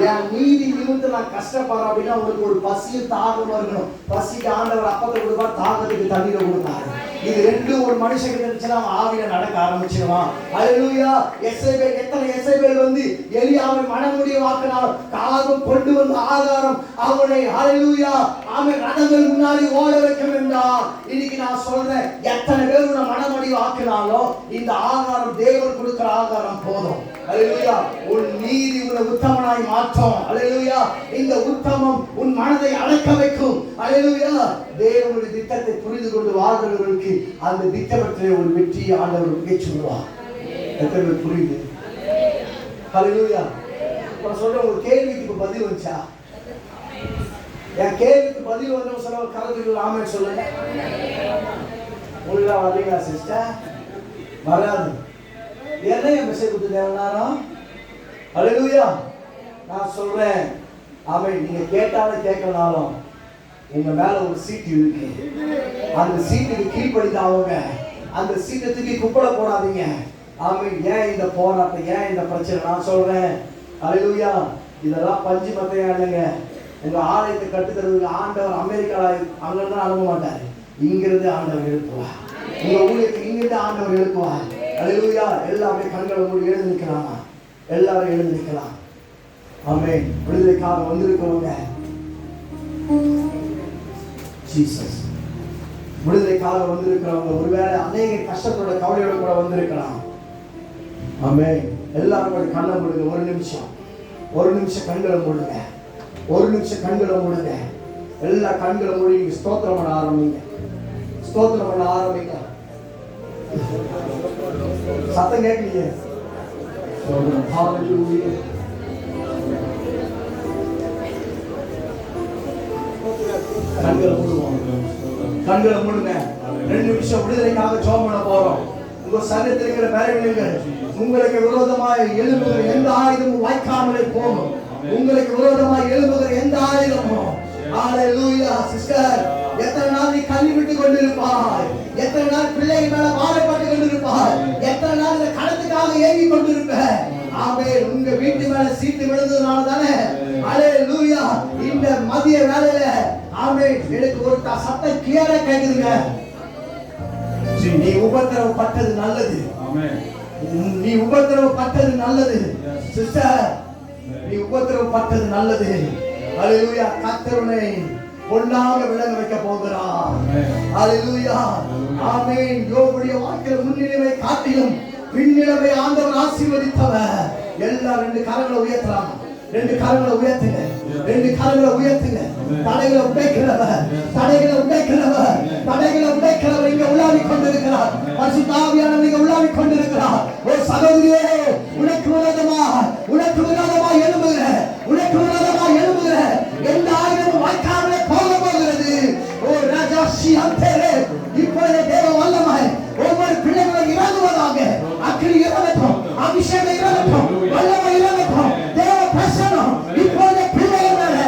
என் நீதி நிமித்தம் நான் கஷ்டப்படுறேன் அப்படின்னா உங்களுக்கு ஒரு பசியும் தாகம் இருக்கணும். பசிக்கு ஆண்டவர் அப்பத்தை கொடுப்பார், தாகத்துக்கு தண்ணீரை கொடுப்பாரு. இது ரெண்டும் ஒரு மனுஷனுக்கு இருந்துச்சுன்னா ஆவியில நடக்க ஆரம்பிச்சிருவான். ஹalleluya. எசேபேல், எத்தனை எசேபேல் வந்து எலியாவை மனமுடிய வாக்கினால் காகம் கொண்டு வந்த ஆகாரம் அவனை ஹalleluya ஆமென் ரதங்கள் முன்னாடி ஓட வைக்க வேண்டாம். இன்னைக்கு நான் சொல்றேன், எத்தனை பேர் உன்னை மனமுடிய வாக்கினாலும் இந்த ஆகாரம் தேவன் கொடுக்கிற ஆகாரம் போதும். ஹalleluya. உன் நீதி உன்னை உத்தமனாய் மாற்றும். ஹalleluya. இந்த உத்தமம் உன் மனதை அடக்க வைக்கும். ஹalleluya. தேவனுடைய திட்டத்தை புரிந்து கொண்டு வாழ்கிறவர்களுக்கு அந்த திட்டத்திலே ஒரு வெற்றியை ஆண்டவர் மிகச் சொல்லுவார். எத்தனை பேர் புரியுது? ஹalleluya. நான் சொல்ற ஒரு கேள்விக்கு பதில் வந்துச்சா? என் கேள்விக்கு பதில் வந்து சொல்ல கரத்துக்கு ஆமென் சொல்லுங்க. உங்களுக்கு வரீங்களா சிஸ்டர்? வராது. என்ன மெசேஜ் கொடுத்து தேவனாரோ? ஹalleluya. நான் சொல்றேன், ஆமென். நீங்க கேட்டாலும் கேட்கனாலும் உங்க மேல ஒரு சீட்டு இருக்கு. அந்த சீட்டுக்கு கீழ்ப்படிந்தாவங்க. அந்த சீட்டை தூக்கி குப்பைல போடாதீங்க. ஆமென். ஏன் இந்த போராட்டம், ஏன் இந்த பிரச்சனை? நான் சொல்றேன், ஹalleluya, இதெல்லாம் பஞ்சு மத்தையா இல்லைங்க. உங்க ஆலயத்தை கட்டுக்கிறதுக்கு ஆண்டவர் அமெரிக்கால அங்கிருந்து அனுப்ப மாட்டாரு, இங்கிருந்து ஆண்டவர் எழுப்புவார். உங்க ஊழியத்துக்கு இங்கிருந்து ஆண்டவர் எழுப்புவார். ஹalleluya. எல்லாமே கண்களை மூடி எழுந்து நிற்கலாமா? எல்லாரும் எழுந்து நிற்கலாம். ஆமென். விடுதலைக்காக வந்திருக்கிறவங்க ஜீசஸ், விடுதலைக்காக வந்திருக்கிறவங்க ஒருவேளை அநேக கஷ்டத்தோட கவலையோட கூட வந்திருக்கலாம். ஆமென். எல்லாரும் கண்ணை மூடுங்க. ஒரு நிமிஷம் கண்களை மூடுங்க. ஒரு நிமிஷம் கண்களை மூடுங்க. எல்லா கண்களை மூடி ஸ்தோத்திரம் பண்ண ஆரம்பிங்க. ஸ்தோத்திரம் பண்ண ஆரம்பிங்க. சத்தம் கேட்கலையே? ஹalleluya. கண்களை மூடுங்க. 2 நிமிஷம் விடுதலைக்காக ஜெபம் பண்ண போறோம். உங்க சரீரத்தில் இருக்கிற பலவீனங்கள், உங்களுக்கு விரோதமாய் எழும்புகிற எந்த ஆயுதமும் வாய்க்காமலே போகும். உங்களுக்கு விரோதமாய் எழும்புகிற எந்த ஆயுதமும், ஹalleluya. சிஸ்டர், எத்தனை நாள் நீ கண்ணி விட்டு கொண்டிருப்பாய்? எத்தனை நாள் பிள்ளைகள் மேல பாரப்பட்டு கொண்டிருப்பாய்? எத்தனை நாள் இந்த கடத்துக்காக ஏங்கி கொண்டிருப்ப? ஆமென். உங்க வீட்டு மேல சீட்டு விழுந்ததுனால தானே. ஹalleluya. இந்த மதிய வேளையில ஆமென் எனக்கு ஒரு சத்தம் கிளியரா கேக்குதுங்க. நீ உபத்திரவப்பட்டது நல்லது. ஆமென். நீ உபத்திரவப்பட்டது நல்லது. சிஸ்டர், நீ உபத்திரவப்பட்டது நல்லது. ஹalleluya. கர்த்தருனை பொன்னாக விளங்க வைக்க போகிறார். ஹalleluya. ஆமென். யோபுடைய வாழ்க்கையில் முன்னிலைமை காட்டிலும் பின்னிலைமை ஆண்டவர் ஆசீர்வதித்தவர். எல்லா 2 கரங்களை உயர்த்தலாம். 2 கரங்களை உயர்த்துங்க. 2 கரங்களை உயர்த்துங்க. தடைகளை உடைக்கிறவர், தடைகளை உடைக்கிறவர், தடைகளை உடைக்கிறவர் இங்க உலாவிக் கொண்டிருக்கிறார். பரிசுத்த ஆவியானவர் இங்க உலாவிக் கொண்டிருக்கிறார். ஓ சகோதரியே, உனக்கு விரோதமா எழும்புகிற, உனக்கு விரோதமா எழும்புகிற எந்த ஆயுதமும் வாய்க்காமலே போக போகிறது. ஓ ராஜா சிஹந்தரே, இப்பொழுது தேவ வல்லமாய் ஒவ்வொரு பிள்ளைகளும் இறங்குவதாக. அக்கினி இறங்கட்டும், அபிஷேகம் இறங்கட்டும், வல்லமை இறங்கட்டும். தேவ பிரசன்னம் இப்பொழுது பிள்ளைகள் மேல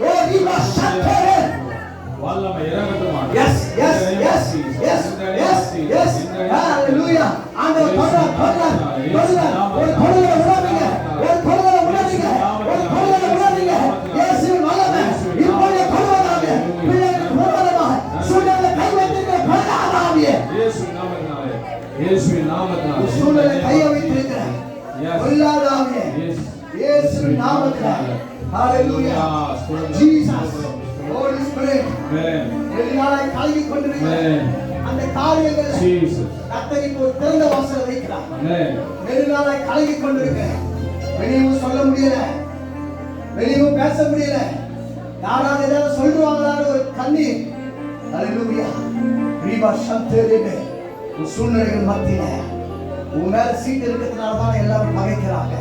ஓ ரிவா சந்தரே வல்லமை இறங்கட்டும். எஸ் எஸ் எஸ் எஸ் இயேசுவின் நாமத்தினால உன் சூழ்நிலை கையை வைத்திருக்கிற பொல்லாத ஆவியே இயேசுவின் நாமத்தினால ஹalleluya ஜீசஸ் ஹோலி ஸ்பிரிட் வெளிநாளை கலங்கி கொண்டிருக்கிற அந்த காரியங்களை கர்த்தர் இப்போ திறந்த வாசலை வைக்கிறார். வெளிநாளை கலங்கி கொண்டிருக்கிற வெளியும் சொல்ல முடியல, வெளியும் பேச முடியல, யாராவது ஏதாவது சொல்லுவாங்களான்னு ஒரு கண்ணீர். ஹalleluya ரீபா சந்தேரிலே உன் சூழ்நிலைகள் மத்தியில உன் மேல சீட்டு இருக்கிறதுனால தான் எல்லாரும் பகைக்கிறாங்க.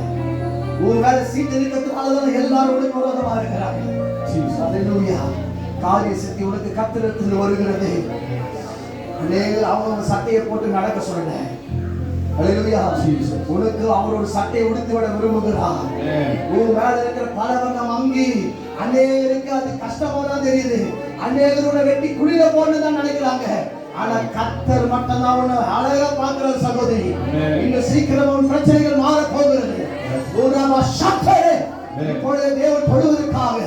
உன் மேல சீட்டு இருக்கிறதுனால தான் எல்லாரும் உனக்கு விரோதமா இருக்கிறாங்க. ஹalleluya காரிய சக்தி உனக்கு கர்த்தரிடத்தில் வருகிறது. அநேகர் அவங்க சட்டையை போட்டு நடக்க சொல்லல. ஹalleluya உனக்கு அவர் ஒரு சட்டையை உடுத்தி விட விரும்புகிறார். உன் மேல இருக்கிற பல வண்ணம் அங்கி அநேகருக்கு அது கஷ்டமா தான் தெரியுது. அநேகரோட வெட்டி குழியில போடணும்னு நினைக்கிறாங்க. ஆனா கர்த்தர் மட்டும்தான் உன்னை அழகா பார்க்கிற சகோதரி. இன்னும் சீக்கிரம் உன் பிரச்சனைகள் மாற போகிறது. இப்பொழுது தேவன் தொழுவதற்காக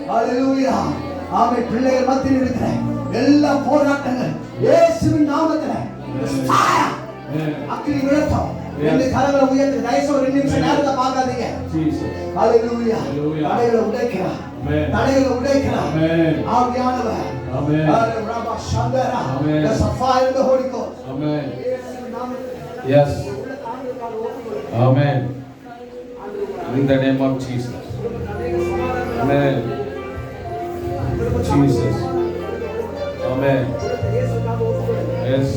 ஹalleluya ஆமென் பிள்ளைகள் மத்தியில் இருக்கிற எல்லா போராட்டங்கள் இயேசுவின் நாமத்திலே அக்கினி விழட்டும். இந்த கரங்களை உயர்த்தி தயவுசெய்து ஒரு நிமிஷம் நேரத்தை பார்க்காதீங்க. ஹalleluya தடைகளை உடைக்கிறார், தடைகளை உடைக்கிறார் ஆவியானவர். ஆமென் ரபா சந்தரா the fire of the Holy Ghost. Amen. Yes. Amen. In the name of Jesus. Amen. Jesus. Amen. Yes.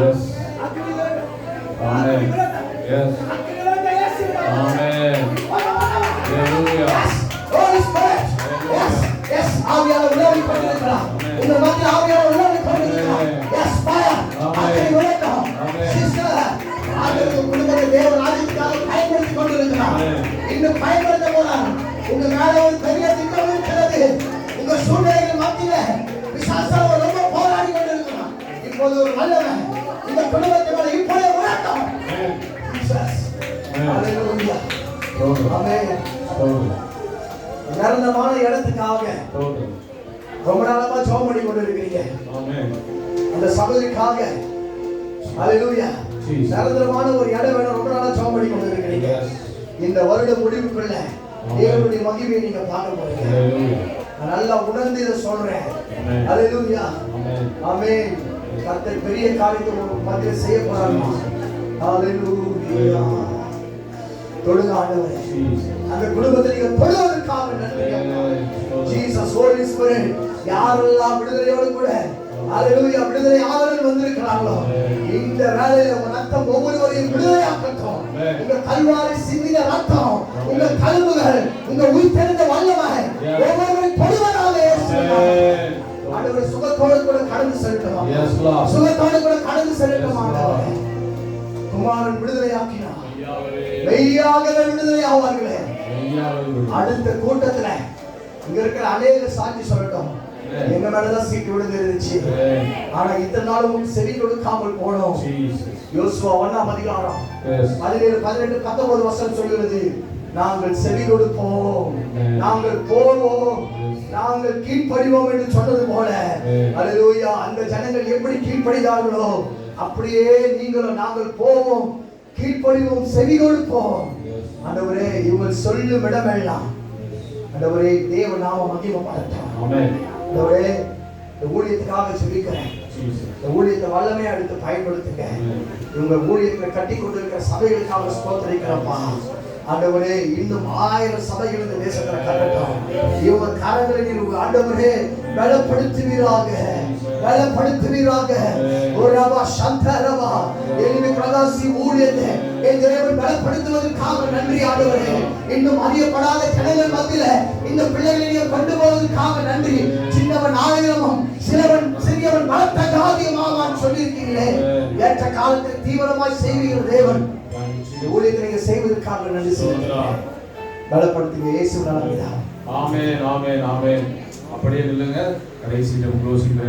Yes. Amen. Yes. Amen. Hallelujah. Holy Spirit. Yes. Yes. ஆவியானவர் உள்ளே கொண்டிருக்கிறார். இந்த மத்தியில் ஆவியானவர் உள்ளே கொண்டிருக்கிறார். Yes. Fire. அக்கினி விழட்டும். சிஸ்டர் ஆண்டவர் குடும்பத்தை தேவ ராஜ்யத்துக்காக பயன்படுத்திக் கொண்டிருக்கிறார். இன்னும் பயன்படுத்த போறார். உங்க மேல ஒரு பெரிய திட்டம் இருக்கிறது. உங்க சூழ்நிலைகள் மத்தியில பிசாசானவர் ரொம்ப போராடி கொண்டிருக்கிறார். இப்போது ஒரு வல்லமை இந்த குடும்பத்தை மேல இப்பொழுது விழட்டும். ஜீசஸ். ஹalleluya. ஆமென். நிரந்தரமான இடத்துக்காக ரொம்ப நாளமா ஜெபம் பண்ணி கொண்டிருக்கிறீங்க. அந்த சபைக்காக ஹalleluya நிரந்தரமான ஒரு இடம் வேணும். ரொம்ப நாளா ஜெபம் பண்ணி கொண்டிருக்கிறீங்க. இந்த வருட முடிவுக்குள்ள தேவனுடைய மகிமையை நீங்க பார்க்க போறீங்க. நான் நல்லா உணர்ந்து இதை சொல்றேன். ஹalleluya ஆமென். கர்த்தர் பெரிய காரியத்தை உங்க மத்தியில செய்ய போறாங்க. ஹalleluya தொழுங்க ஆண்டவரே. அந்த குடும்பத்தை நீங்க தொழுவதற்காக நன்றி. ஜீசஸ் ஹோலி ஸ்பிரிட் யாரெல்லாம் விடுதலையோடு கூட ஹalleluya விடுதலை ஆவலன் வந்திருக்கிறார்களோ இந்த வேளையில உங்க ரத்தம் ஒவ்வொருவரையும் விடுதலையாக்கட்டும். உங்க கல்வாரி சிந்தின ரத்தம், உங்க கல்புகள், உங்க உயிர்த்தெழுந்த வல்லமை ஒவ்வொருவரையும் தொடுவதாக ஆண்டவரே சுகத்தோடு கூட கடந்து செல்லட்டும். சுகத்தோடு கூட கடந்து செல்லட்டும் ஆண்டவரே. குமாரன் விடுதலையாக்கினார். மெய்யாகவே விடுதலை ஆவார்களே. அடுத்த கூட்டத்துல இங்க இருக்கிற அநேக சாட்சி சொல்லட்டும். எங்க மேலதான் சீட்டு விழுந்து இருந்துச்சு, ஆனா இத்தனை நாளும் செவி கொடுக்காமல் போனோம். யோசுவா 1ஆம் அதிகாரம் 17, 18, 19 வசனம் சொல்கிறது, நாங்கள் செவி கொடுப்போம், நாங்கள் போவோம், நாங்கள் கீழ்ப்படிவோம் என்று சொன்னது போல ஹalleluya அந்த ஜனங்கள் எப்படி கீழ்ப்படிந்தார்களோ அப்படியே நீங்களும் நாங்கள் போவோம், கீழ்ப்படிவோம், செவி கொடுப்போம். ஆண்டவரே இவர்கள் சொல்லும் இடமெல்லாம் ஆண்டவரே தேவ நாம மகிமைப்படட்டும். ஆமென். ஆண்டவரே இந்த ஊழியத்துக்காக ஜெபிக்கிறேன். இந்த ஊழியத்தை வல்லமையா எடுத்து பயன்படுத்துங்க. இவங்க ஊழியத்தை கட்டி கொண்டிருக்கிற சபைகளுக்காக ஸ்தோத்திரிக்கிறப்பா. ஆண்டவரே இன்னும் 1000 சபைகள் இந்த தேசத்துல கட்டட்டும். இவங்க கரங்களை நீர் ஆண்டவரே பலப்படுத்துவீராக, பலப்படுத்துவீராக. ஓரவா சந்தரவா எலிமி பிரகாசி ஊழியத்தை என் தேவன் பலப்படுத்துவதற்காக நன்றி ஆண்டவரே. இன்னும் அறியப்படாத ஜனங்கள் மத்தியில இந்த பிள்ளைகளை நீர் கொண்டு போவதற்காக நன்றி. சின்னவன் 1000 சிறியவன் பலத்த ஜாதியமாவான் சொல்லியிருக்கீங்களே, ஏற்ற காலத்தில் தீவிரமாய் செய்வீங்க தேவன். ஊழியத்தை நீங்க செய்வதற்காக நன்றி சொல்லுகிறேன். பலப்படுத்துங்க இயேசுவின் நாமத்தில். ஆமென் ஆமென் ஆமென். அப்படியே நில்லுங்க. கடைசி க்ளோசிங்